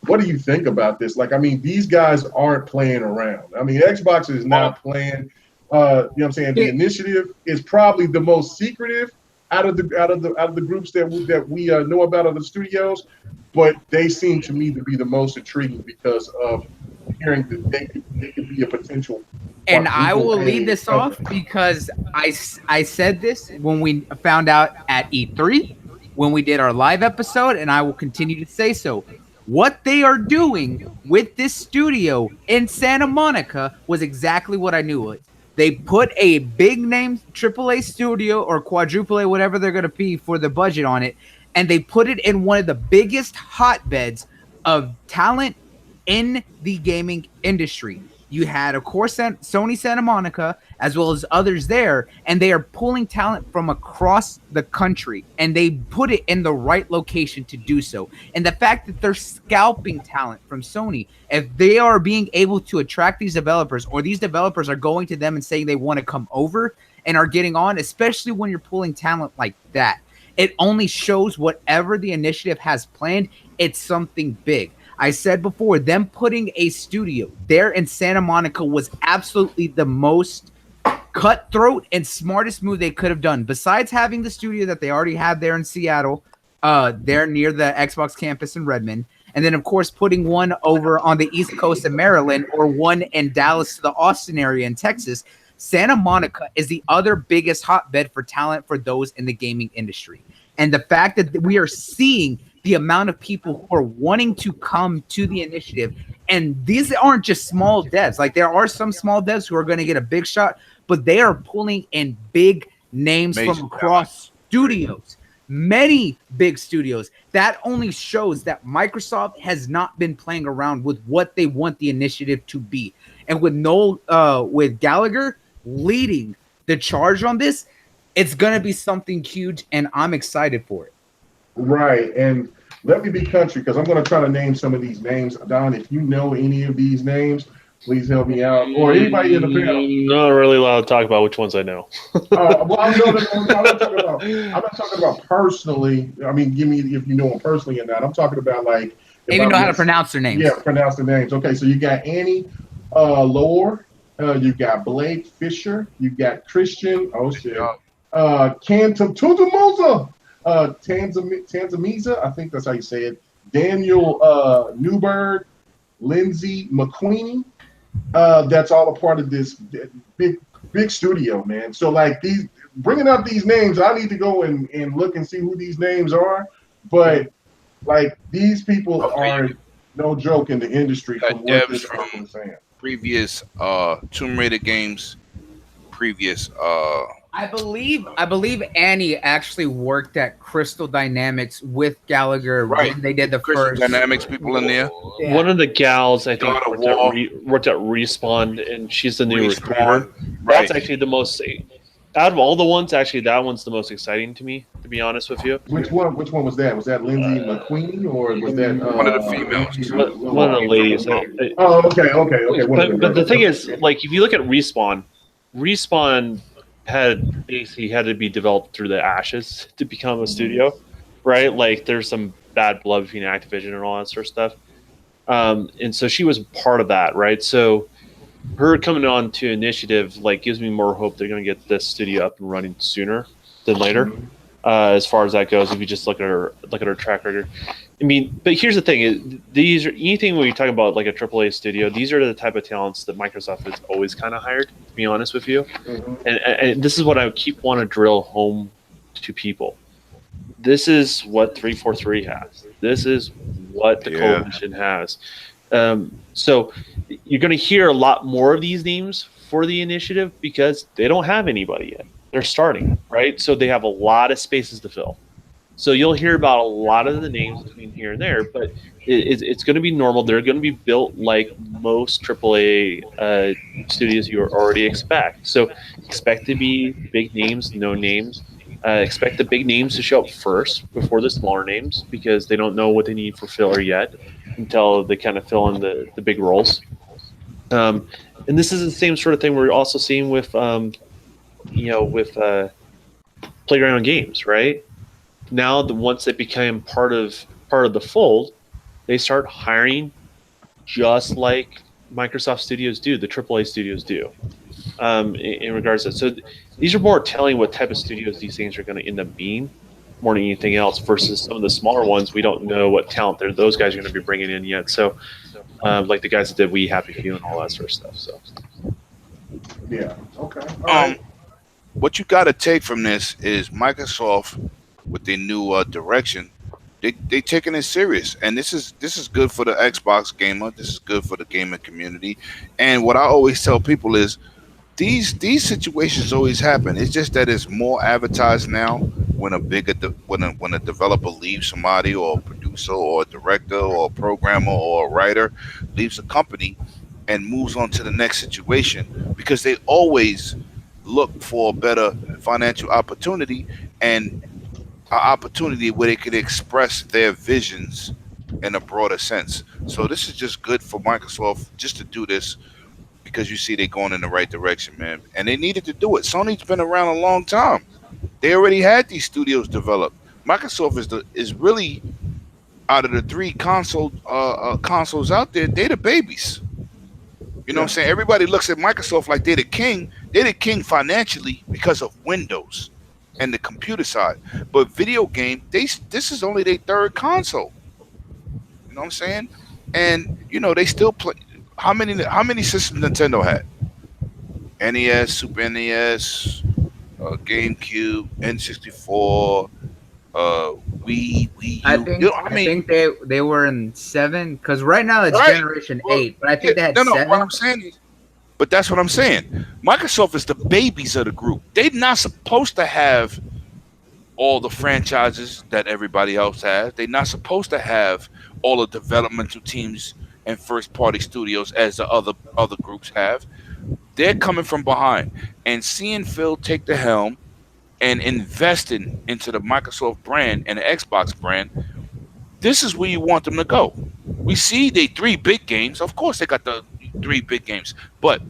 what do you think about this? Like, I mean, these guys aren't playing around. I mean, Xbox is not playing. You know what I'm saying? The initiative is probably the most secretive out of the groups that we know about of the studios, but they seem to me to be the most intriguing because of hearing that they could be a potential. And I will lead this off because I said this when we found out at E3, when we did our live episode, and I will continue to say so. What they are doing with this studio in Santa Monica was exactly what I knew it. They put a big name AAA studio or quadruple A, whatever they're going to be for the budget on it, and they put it in one of the biggest hotbeds of talent in the gaming industry. You had, of course, Sony Santa Monica, as well as others there, and they are pulling talent from across the country, and they put it in the right location to do so. And the fact that they're scalping talent from Sony, if they are being able to attract these developers, or these developers are going to them and saying they want to come over and are getting on, especially when you're pulling talent like that, it only shows whatever the initiative has planned, it's something big. I said before, them putting a studio there in Santa Monica was absolutely the most cutthroat and smartest move they could have done. Besides having the studio that they already had there in Seattle, there near the Xbox campus in Redmond, and then, of course, putting one over on the East Coast of Maryland or one in Dallas to the Austin area in Texas, Santa Monica is the other biggest hotbed for talent for those in the gaming industry. And the fact that we are seeing the amount of people who are wanting to come to the initiative. And these aren't just small devs. Like, there are some small devs who are going to get a big shot, but they are pulling in big names from across studios, many big studios. That only shows that Microsoft has not been playing around with what they want the initiative to be. And with with Gallagher leading the charge on this, it's going to be something huge, and I'm excited for it. Right, and let me be country, because I'm going to try to name some of these names. Don, if you know any of these names, please help me out. Or anybody in the panel. Not really allowed to talk about which ones I know. Well, I'm not talking about personally. I mean, give me if you know them personally or not. I'm talking about like maybe know how to pronounce their names. Yeah, pronounce their names. Okay, so you got Annie Lohr, you got Blake Fisher, you got Christian. Oh shit, Cantum Tutumosa. Tanzamiza, I think that's how you say it. Daniel Newberg, Lindsay McQueenie. That's all a part of this big studio, man. So like these bringing up these names, I need to go and look and see who these names are. But like these people are no joke in the industry from what this person is saying. Previous Tomb Raider games, previous I believe Annie actually worked at Crystal Dynamics with Gallagher when they did the Crystal first Dynamics people in there. Yeah. One of the gals I think worked at Respawn, and she's the new recruiter. That's actually the most out of all the ones. Actually, that one's the most exciting to me, to be honest with you. Which one was that? Was that Lindsay McQueen, or was that one of the females? One of the ladies. Okay. But the thing is, like, if you look at Respawn had to be developed through the ashes to become a studio, right? Like, there's some bad blood between Activision and all that sort of stuff. And so she was part of that, right? So her coming on to Initiative like gives me more hope they're going to get this studio up and running sooner than later. As far as that goes, if you just look at her track record. I mean, but here's the thing: these are anything when you're talking about like a AAA studio. These are the type of talents that Microsoft has always kind of hired. To be honest with you, and this is what I keep want to drill home to people. This is what 343 has. This is what the coalition has. So you're going to hear a lot more of these names for the initiative because they don't have anybody yet. They're starting, right? So they have a lot of spaces to fill. So you'll hear about a lot of the names between here and there, but it's going to be normal. They're going to be built like most AAA studios you already expect. So expect to be big names, no names. Expect the big names to show up first before the smaller names because they don't know what they need for filler yet until they kind of fill in the big roles. And this is the same sort of thing we're also seeing with, Playground Games, right? Now, once they became part of the fold, they start hiring just like Microsoft studios do, the AAA studios do, in regards to that. So these are more telling what type of studios these things are going to end up being more than anything else versus some of the smaller ones. We don't know what talent those guys are going to be bringing in yet. So like the guys that did We Happy Few and all that sort of stuff. So yeah, okay. What you got to take from this is Microsoft with their new direction They taking it serious, and this is good for the Xbox gamer. This is good for the gaming community. And what I always tell people is these situations always happen. It's just that it's more advertised now when when a developer leaves somebody, or a producer or a director or a programmer or a writer leaves a company and moves on to the next situation, because they always look for a better financial opportunity and an opportunity where they can express their visions in a broader sense. So this is just good for Microsoft just to do this, because you see they're going in the right direction, man. And they needed to do it. Sony's been around a long time. They already had these studios developed. Microsoft is really, out of the three consoles out there, they the babies. You know what I'm saying? Everybody looks at Microsoft like they're the king. They're the king financially because of Windows and the computer side. But video game, this is only their third console. You know what I'm saying? And they still play. How many systems Nintendo had? NES, Super NES, GameCube, N64, Wii U. I think they were in 7, because right now it's generation 8, but I think they had 7. What I'm saying is, but that's what I'm saying. Microsoft is the babies of the group. They're not supposed to have all the franchises that everybody else has. They're not supposed to have all the developmental teams and first-party studios as the other groups have. They're coming from behind, and seeing Phil take the helm and investing into the Microsoft brand and the Xbox brand, this is where you want them to go. We see they 3 big games. Of course, they got the 3 big games, but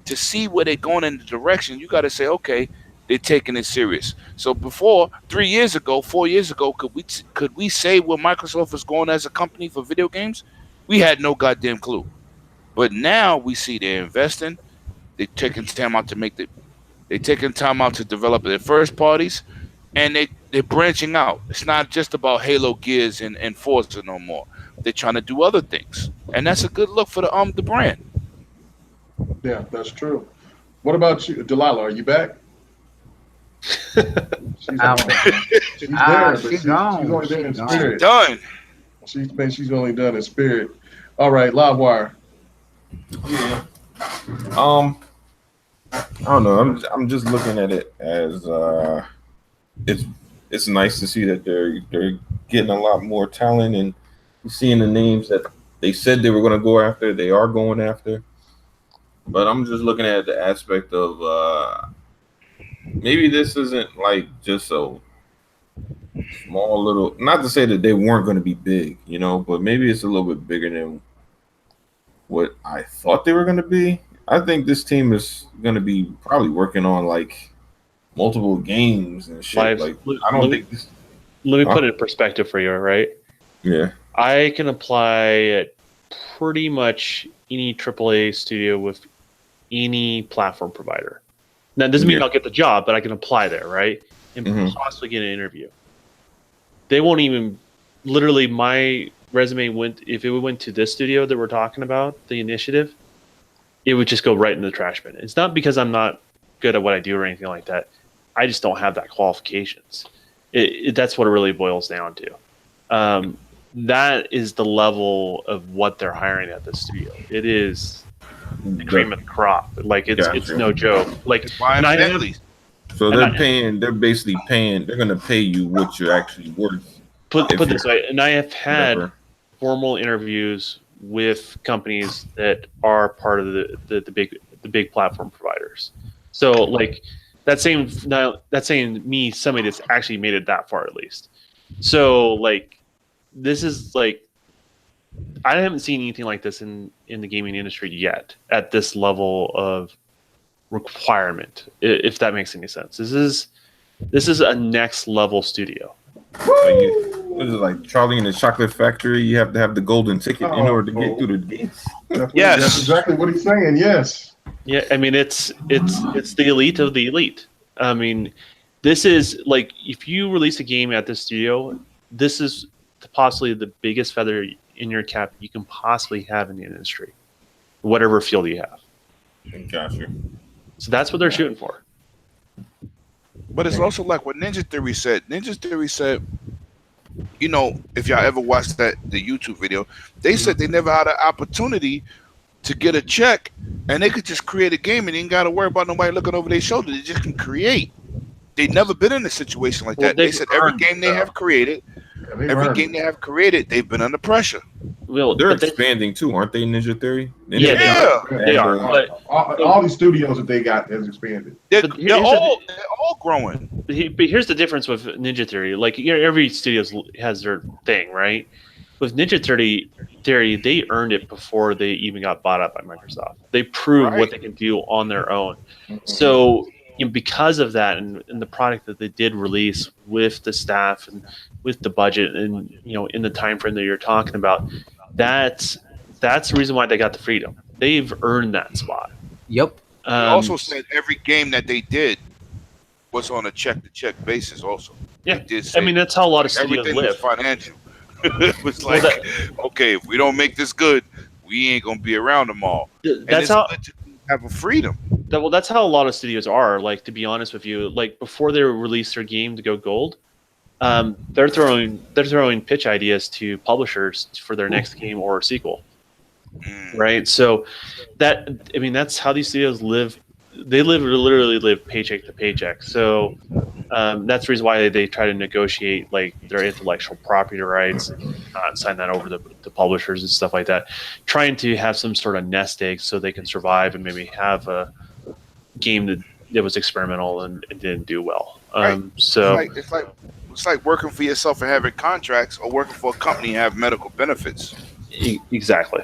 to see where they're going in the direction, you got to say, okay, they're taking it serious. So before, 4 years ago, could we say where Microsoft is going as a company for video games? We had no goddamn clue. But now we see they're investing. They're taking time out to develop their first parties, and they're branching out. It's not just about Halo, Gears, and Forza no more. They're trying to do other things, and that's a good look for the brand. Yeah, that's true. What about you, Delilah? Are you back? She's there, but she's only there in spirit. She's done. She's only done in spirit. All right, Livewire. Yeah. I don't know. I'm just looking at it as it's nice to see that they're getting a lot more talent, and seeing the names that they said they were going to go after, they are going after. But I'm just looking at the aspect of maybe this isn't like just a small little. Not to say that they weren't going to be big, but maybe it's a little bit bigger than what I thought they were going to be. I think this team is going to be probably working on like multiple games and shit. Like, I don't think this. Let me put it in perspective for you, right? Yeah. I can apply pretty much any AAA studio with any platform provider. Now, it doesn't mean I'll get the job, but I can apply there, right? And possibly get an interview. They won't even, literally, my resume if it went to this studio that we're talking about, the initiative, it would just go right in the trash bin. It's not because I'm not good at what I do or anything like that. I just don't have that qualifications. That's what it really boils down to. That is the level of what they're hiring at the studio. It is the cream of the crop. Like it's no joke. Like, so they're basically paying. They're going to pay you what you're actually worth. Put this way, and I have had formal interviews with companies that are part of the big platform providers. So like that's saying me somebody that's actually made it that far at least. So like this is like I haven't seen anything like this in the gaming industry yet at this level of requirement, if that makes any sense. This is a next level studio. What is it, like Charlie in the Chocolate Factory? You have to have the golden ticket in order to get through the gates. Yes, that's exactly what he's saying. Yes. Yeah, I mean it's the elite of the elite. I mean, this is like if you release a game at this studio, this is possibly the biggest feather in your cap you can possibly have in the industry, whatever field you have. Gotcha. So that's what they're shooting for. But it's also like what Ninja Theory said. Ninja Theory said you know, if y'all ever watched the YouTube video, they said they never had an opportunity to get a check, and they could just create a game and they ain't got to worry about nobody looking over their shoulder. They just can create. They've never been in a situation like that. They said every game they have created, they've been under pressure. Well, they're expanding too, aren't they? Ninja Theory. Yeah, they are. But all these studios that they got has expanded. They're all growing. But here's the difference with Ninja Theory. Like, every studio has their thing, right? With Ninja Theory, they earned it before they even got bought up by Microsoft. They proved what they can do on their own. So, because of that, and the product that they did release with the staff and with the budget, and in the time frame that you're talking about, that's the reason why they got the freedom. They've earned that spot. Yep. They also said every game that they did was on a check-to-check basis. Also, yeah. I mean, that's how a lot of studios everything live. was financial. It was like, okay, if we don't make this good, we ain't gonna be around them all. That's how good to have a freedom. That's how a lot of studios are. Like, to be honest with you, like before they release their game to go gold, they're throwing pitch ideas to publishers for their next game or sequel. Right. So that's how these studios live. They literally live paycheck to paycheck. So that's the reason why they try to negotiate like their intellectual property rights and sign that over to publishers and stuff like that, trying to have some sort of nest egg so they can survive and maybe have a game that was experimental and didn't do well. So it's like working for yourself and having contracts, or working for a company and have medical benefits. Exactly.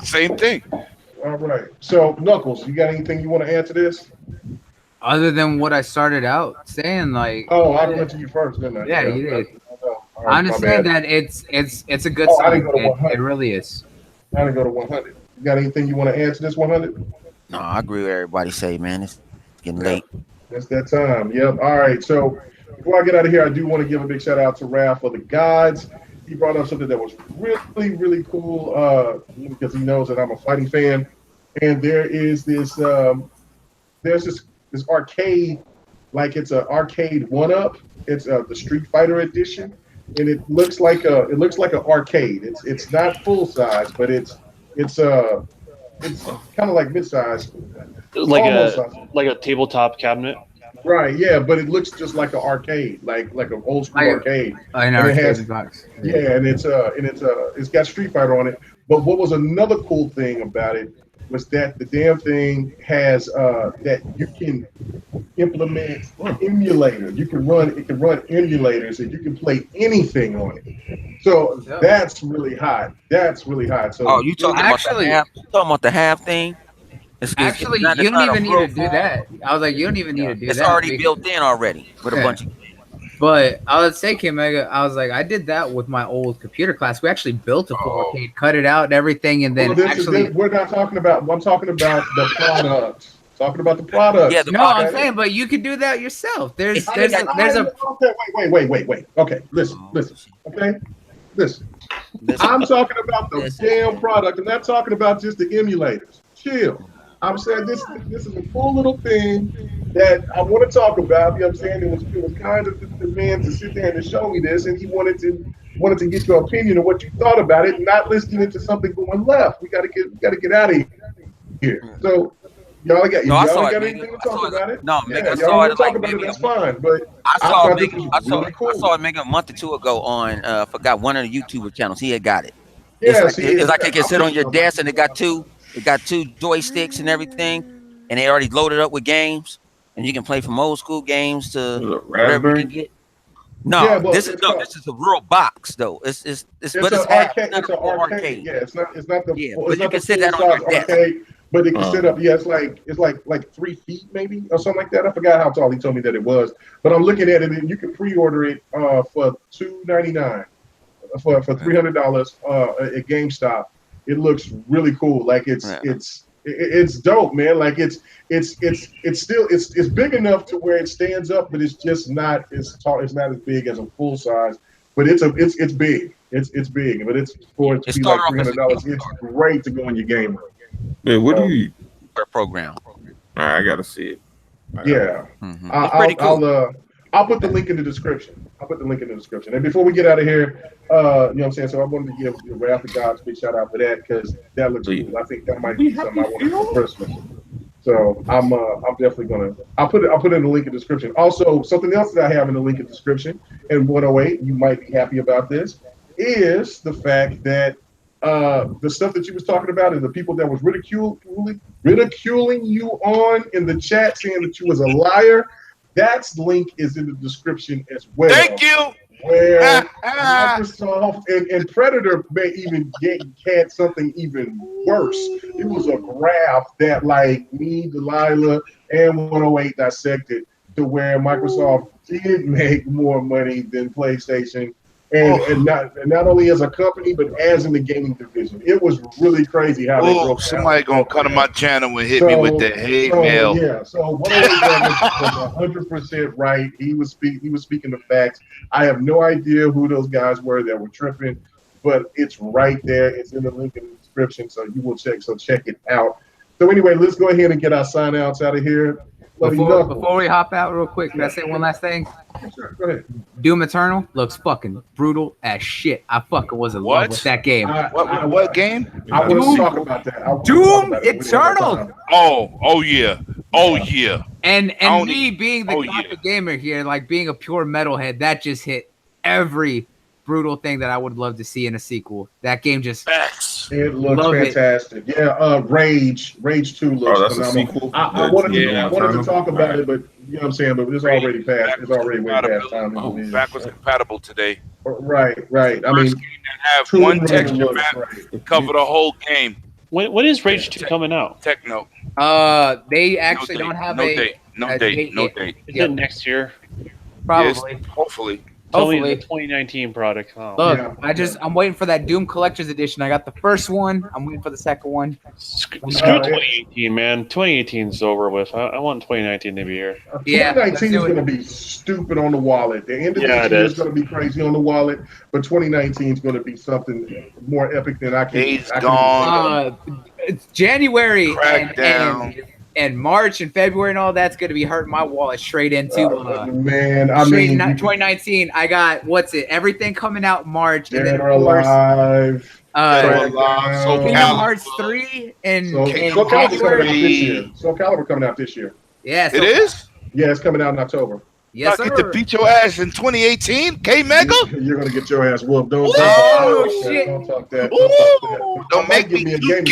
Same thing. All right. So, Knuckles, you got anything you want to add to this? Other than what I started out saying, like, I went to you first, didn't I? Yeah, you did. Right, I understand that it's a good sign. It really is. I didn't go to 100. You got anything you want to add to this 100? No, I agree with everybody say, man. It's getting late. It's that time. Yep. All right. So before I get out of here, I do want to give a big shout out to Wrath of the Gods. He brought up something that was really, really cool because he knows that I'm a fighting fan. And there is this, there's this arcade, like it's an arcade one-up. It's the Street Fighter edition, and it looks like an arcade. It's not full size, but it's kind of like mid-size, like a tabletop cabinet. Right, yeah, but it looks just like an arcade, like an old school arcade. I know. And it has, and it's got Street Fighter on it. But what was another cool thing about it was that the damn thing has that you can implement emulator. It can run emulators, and you can play anything on it. So that's really hot. So you talking about the half thing? Actually, you don't even need to do that. I was like, you don't even need to do that. It's already built in already with a bunch of. But I would say, K-Mega, I was like, I did that with my old computer class. We actually built a full arcade, cut it out and everything, and then we're not talking about. I'm talking about the product. Talking about the product. Yeah, I'm saying, but you can do that yourself. There's a. Okay, wait. Okay, listen. Okay, listen. I'm talking about the damn product. I'm not talking about just the emulators. Chill. I'm saying this is a cool little thing that I want to talk about. You know what I'm saying? It was kind of the man to sit there and to show me this, and he wanted to get your opinion of what you thought about it, not listening to something going left. We gotta get out of here. So y'all got anything to talk about it? No, I saw it like maybe that's fine, but I saw it maybe a month or two ago on I forgot one of the YouTuber channels. He had got it. Yeah, it's like it can sit on your desk, and it got two joysticks and everything, and they already loaded up with games, and you can play from old school games to whatever you can get. No, this is a real box though. It's an arcade. Yeah, it's not the. Yeah, but you can sit that on your desk. But it can sit up. Yeah, it's like 3 feet maybe or something like that. I forgot how tall he told me that it was. But I'm looking at it, and you can pre-order it for $299 for $300 at GameStop. It looks really cool. Like it's dope, man. Like it's big enough to where it stands up, but it's just not as tall. It's not as big as a full size, but it's big. It's big, but it's for it to be like $300. It's great to go in your game room. Man, what do you program? All right, I gotta see it. Yeah, It's pretty cool. I'll put the link in the description. I'll put the link in the description. And before we get out of here, you know what I'm saying? So I wanted to give the Wrath of Gods a big shout out for that because that looks cool. I think that might be something I want for Christmas. So I'm definitely gonna. I'll put it in the link in the description. Also, something else that I have in the link in the description in 108, you might be happy about this, is the fact that the stuff that you was talking about and the people that was ridiculing you on in the chat saying that you was a liar. That link is in the description as well. Thank you. Where Microsoft and Predator may even had something even worse. It was a graph that like me, Delilah, and 108 dissected to where Microsoft did make more money than PlayStation. And not only as a company, but as in the gaming division. It was really crazy how they broke somebody going to come to my channel and hit me with the hate mail. Yeah, so 108 was 100% right. He was speaking the facts. I have no idea who those guys were that were tripping, but it's right there. It's in the link in the description, so you will check. So check it out. So anyway, let's go ahead and get our sign outs out of here. Before we hop out real quick, can I say one last thing? Sure, go ahead. Doom Eternal looks fucking brutal as shit. I fucking was in love with that game. What game? I want to talk about that. Doom Eternal. Oh yeah. And me being the gamer here, like being a pure metalhead, that just hit every brutal thing that I would love to see in a sequel. That game just it looks fantastic. Yeah, Rage 2 looks phenomenal. I wanted to talk about it, but you know what I'm saying, but it's already past. It's already way past time. Backwards compatible today. Right. I mean, have one texture map cover the whole game. When is Rage 2 coming out? Techno. They actually don't have no date. Is it next year? Probably. Yes, hopefully. Hopefully, the 2019 product. Oh. Look, yeah. I'm waiting for that Doom Collector's Edition. I got the first one. I'm waiting for the second one. Screw 2018, man. 2018 is over with. I want 2019 to be here. 2019 is going to be stupid on the wallet. The end of this year is going to be crazy on the wallet, but 2019 is going to be something more epic than I can. Days gone. It's January and March and February and all that's going to be hurting my wallet straight into. Man, I mean, 2019. I got everything coming out in March. Dead or Alive. Kingdom Hearts 3 and Soul Calibur coming out this year. Yeah, it is. Yeah, it's coming out in October. Yes, I get to beat your ass in 2018, K Mega. You're gonna get your ass whooped. Don't talk that. Don't make me you game,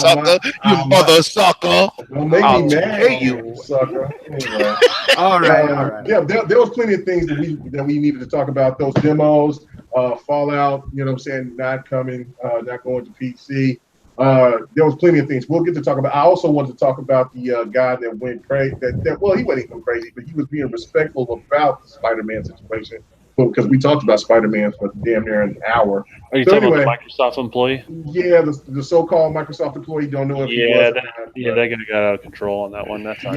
sucker. You mother sucker. Don't make me mad, you sucker. Anyway. All right. Yeah, there was plenty of things that we needed to talk about. Those demos, Fallout. You know what I'm saying? Not coming. Not going to PC. There was plenty of things we'll get to talk about. I also wanted to talk about the guy that went crazy. Well, he wasn't even crazy, but he was being respectful about the Spider-Man situation. Because we talked about Spider-Man for damn near an hour. Are you talking about the Microsoft employee? Yeah, the so-called Microsoft employee. Don't know if he was. That guy got out of control on that one. That's not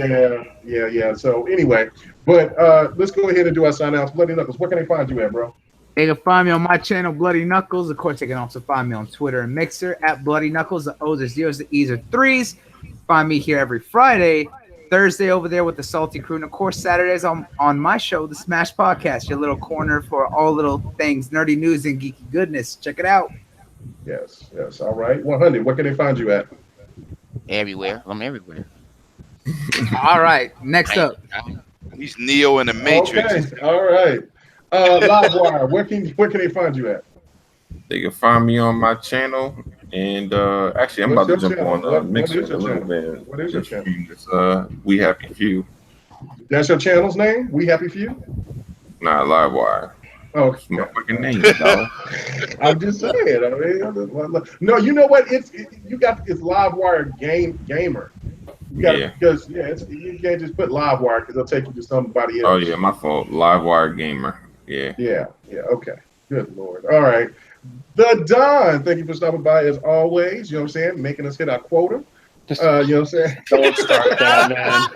yeah. So anyway, but let's go ahead and do our sign-outs. Bloody Knuckles, where can they find you at, bro? They can find me on my channel, Bloody Knuckles. Of course, they can also find me on Twitter and Mixer at Bloody Knuckles. The O's are zeros, the E's are threes. Find me here every Friday, Thursday over there with the Salty Crew, and of course, Saturdays on my show, the Smash Podcast, your little corner for all little things, nerdy news and geeky goodness. Check it out. Yes. All right. 100. Where can they find you at? Everywhere. I'm everywhere. All right. Next up. He's Neo in the Matrix. Okay. All right. Livewire, where can they find you at? They can find me on my channel, and actually, I'm about to jump on Mixer a little bit. What is your channel? We Happy Few. That's your channel's name? We Happy Few? Nah, Livewire. Oh, it's my fucking name, dog. I'm just saying. I mean, no, you know what? It's Livewire Gamer. You got because you can't just put Livewire because they'll take you to somebody else. Oh yeah, my fault. Livewire Gamer. Yeah. Okay. Good Lord. All right. The Don, thank you for stopping by as always. You know what I'm saying? Making us hit our quota. You know what I'm saying? Don't start that, man.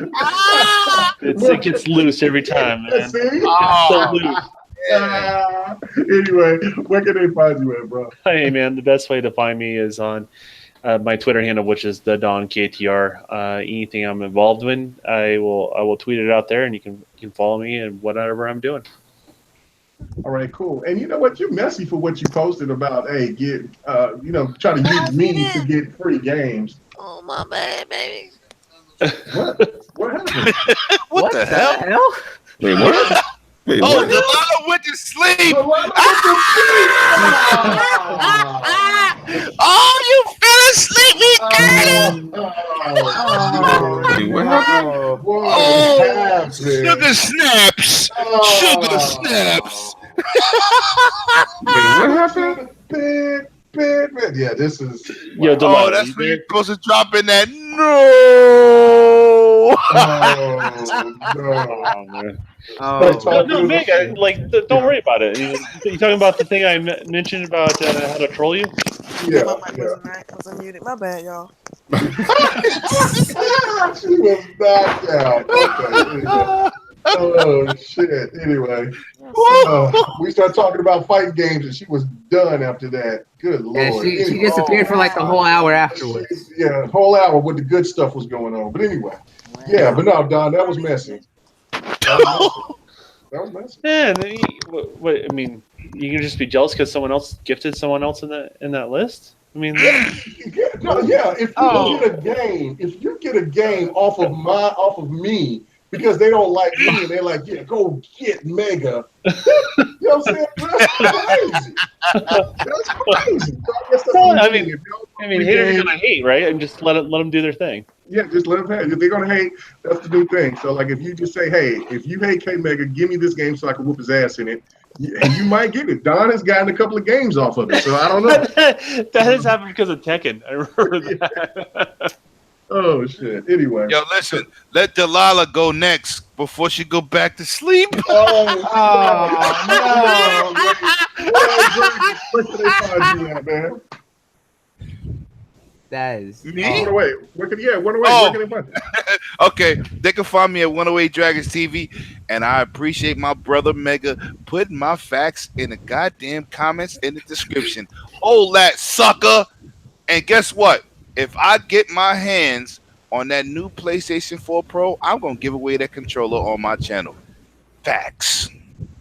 It gets loose every time, man. See? It's so loose. Anyway, where can they find you at, bro? Hey, man, the best way to find me is on my Twitter handle, which is the Don KTR. Anything I'm involved in, I will tweet it out there, and you can follow me and whatever I'm doing. All right, cool. And you know what? You're messy for what you posted about. Hey, try to use me to get free games. Oh my bad, baby. What happened? What the hell? Wait, what? Wait, what? Delilah went to sleep. Oh, you fell asleep. We got him. Wait, what happened? Oh, sugar snaps. Sugar snaps. Wait, what happened? Big. Yeah, this is. Yo, Oh, that's when you're supposed to drop in that. No. No, Meg, don't worry about it. You talking about the thing I mentioned about how to troll you? Yeah. My mic was unmuted. My bad, y'all. She was knocked out. Okay. Oh shit. Anyway, we started talking about fighting games, and she was done after that. Good lord. Yeah, she disappeared for like the whole hour afterwards. Yeah, whole hour when the good stuff was going on. But anyway, yeah. But no, Don, that was messy. That was messy. Yeah, what? I mean, you can just be jealous because someone else gifted someone else in that list. I mean, yeah. If you get a game off of me. Because they don't like me, and they're like, yeah, go get Mega. You know what I'm saying? That's crazy. I mean, haters are gonna hate, right? And just let them do their thing. Yeah, just let them hate. If they're gonna hate, that's the new thing. So, like, if you just say, hey, if you hate K Mega, give me this game so I can whoop his ass in it, and you might get it. Don has gotten a couple of games off of it, so I don't know. That has happened because of Tekken. I remember that. Oh shit. Anyway. Yo, listen. Let Delilah go next before she go back to sleep. Oh no. Where can they find you at, man? That is me. 108. Where can they find you? Okay, they can find me at 108 Dragons TV, and I appreciate my brother Mega putting my facts in the goddamn comments in the description. Hold that, sucker! And guess what? If I get my hands on that new PlayStation 4 Pro, I'm going to give away that controller on my channel. Facts.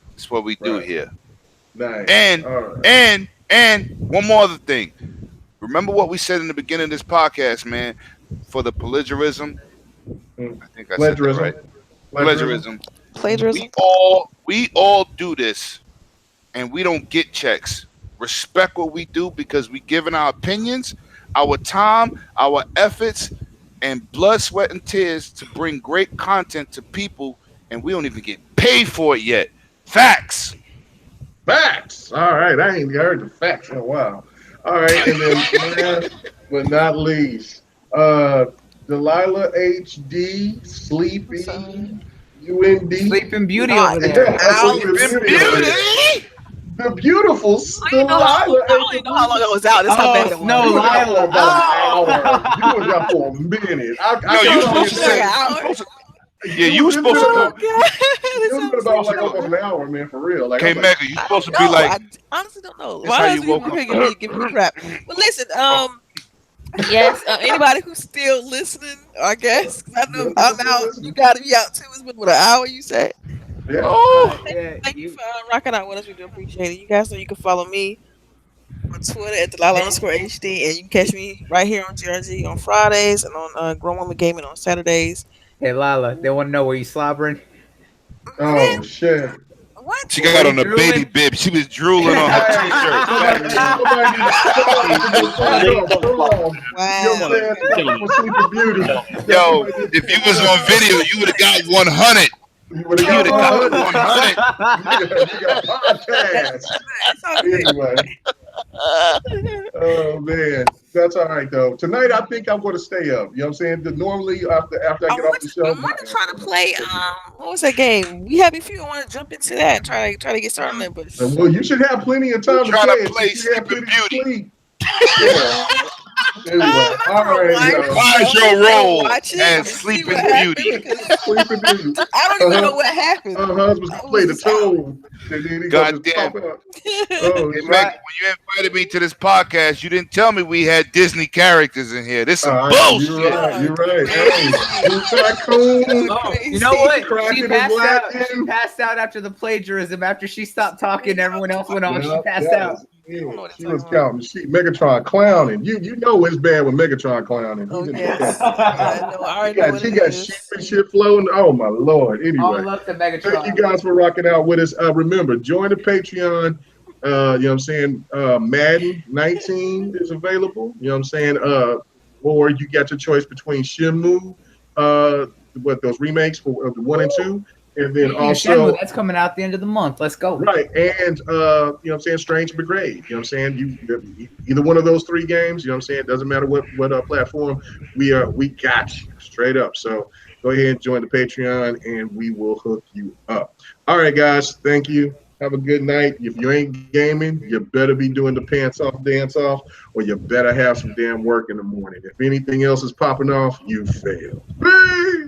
That's what we do here. Nice. And one more other thing. Remember what we said in the beginning of this podcast, man, for the plagiarism? I think I said that right. Plagiarism. We all do this, and we don't get checks. Respect what we do because we giving our opinions, our time, our efforts, and blood, sweat, and tears to bring great content to people, and we don't even get paid for it yet. Facts. Facts. All right, I ain't heard the facts in a while. All right, and then last but not least, Delilah HD, Sleepy, UND. Sleeping Beauty over there. Sleeping Beauty. The beautiful Delilah. I don't even know how long it was out. It's how bad it was. No, Lila. You was out for a minute. You were supposed to say. Yeah, you were supposed to. It was about like almost an hour, man, for real. Like, okay, Mega, you supposed to be like. I honestly don't know. Why how you woke up. Give me crap. But listen, yes, anybody who's still listening, I guess, 'cause I know I'm out. You got to be out too. It's been an hour, you said. Yeah. Thank you for rocking out with us. We do appreciate it. You guys know you can follow me on Twitter at Delilah_HD, and you can catch me right here on GRG on Fridays and on Grown Woman Gaming on Saturdays. Hey, Lala, they want to know where you slobbering? Oh, shit. What? She got on a baby bib. She was drooling on her t-shirt. Yo, if you was on video, you would have got 100. You would have got 100. You got podcast. Anyway. Oh man, that's all right though. Tonight I think I'm going to stay up. You know what I'm saying? Normally after I get off the show, I'm going to try to play. What was that game we had? If you want to jump into that, try to get started on it. But well, you should have plenty of time to play Sleeping Beauty. Yeah. Anyway, all right, Why's your role watch it as and see Sleeping what happened, Beauty? because Sleeping Beauty. I don't even know what happened. Her husband played the toad. And then he God just damn. pop out. Oh, Hey, shit. Meg, when you invited me to this podcast, you didn't tell me we had Disney characters in here. This some bullshit. You're right. Hey, Blue Tycoon. Oh, you know what? Crockett She is passed out. Latin. She passed out after the plagiarism. After she stopped talking, everyone else went on. She passed out. Yeah, she was counting. Megatron clowning. You know it's bad when Megatron clowning. Oh, He's in yes. the I know. I already know what she it got is. sheep and shit flowing. Oh my lord. Anyway, All love to Megatron. thank you guys for rocking out with us. Remember, join the Patreon. You know what I'm saying? Madden 19 is available. You know what I'm saying? Or you got your choice between Shenmue, those remakes for the 1 and 2. And then also that's coming out at the end of the month. Let's go. Right. And you know what I'm saying, Strange Brigade. You know what I'm saying? Either one of those 3 games, you know what I'm saying? It doesn't matter what platform, we got you straight up. So go ahead and join the Patreon and we will hook you up. All right, guys. Thank you. Have a good night. If you ain't gaming, you better be doing the pants off dance off, or you better have some damn work in the morning. If anything else is popping off, you failed. Peace!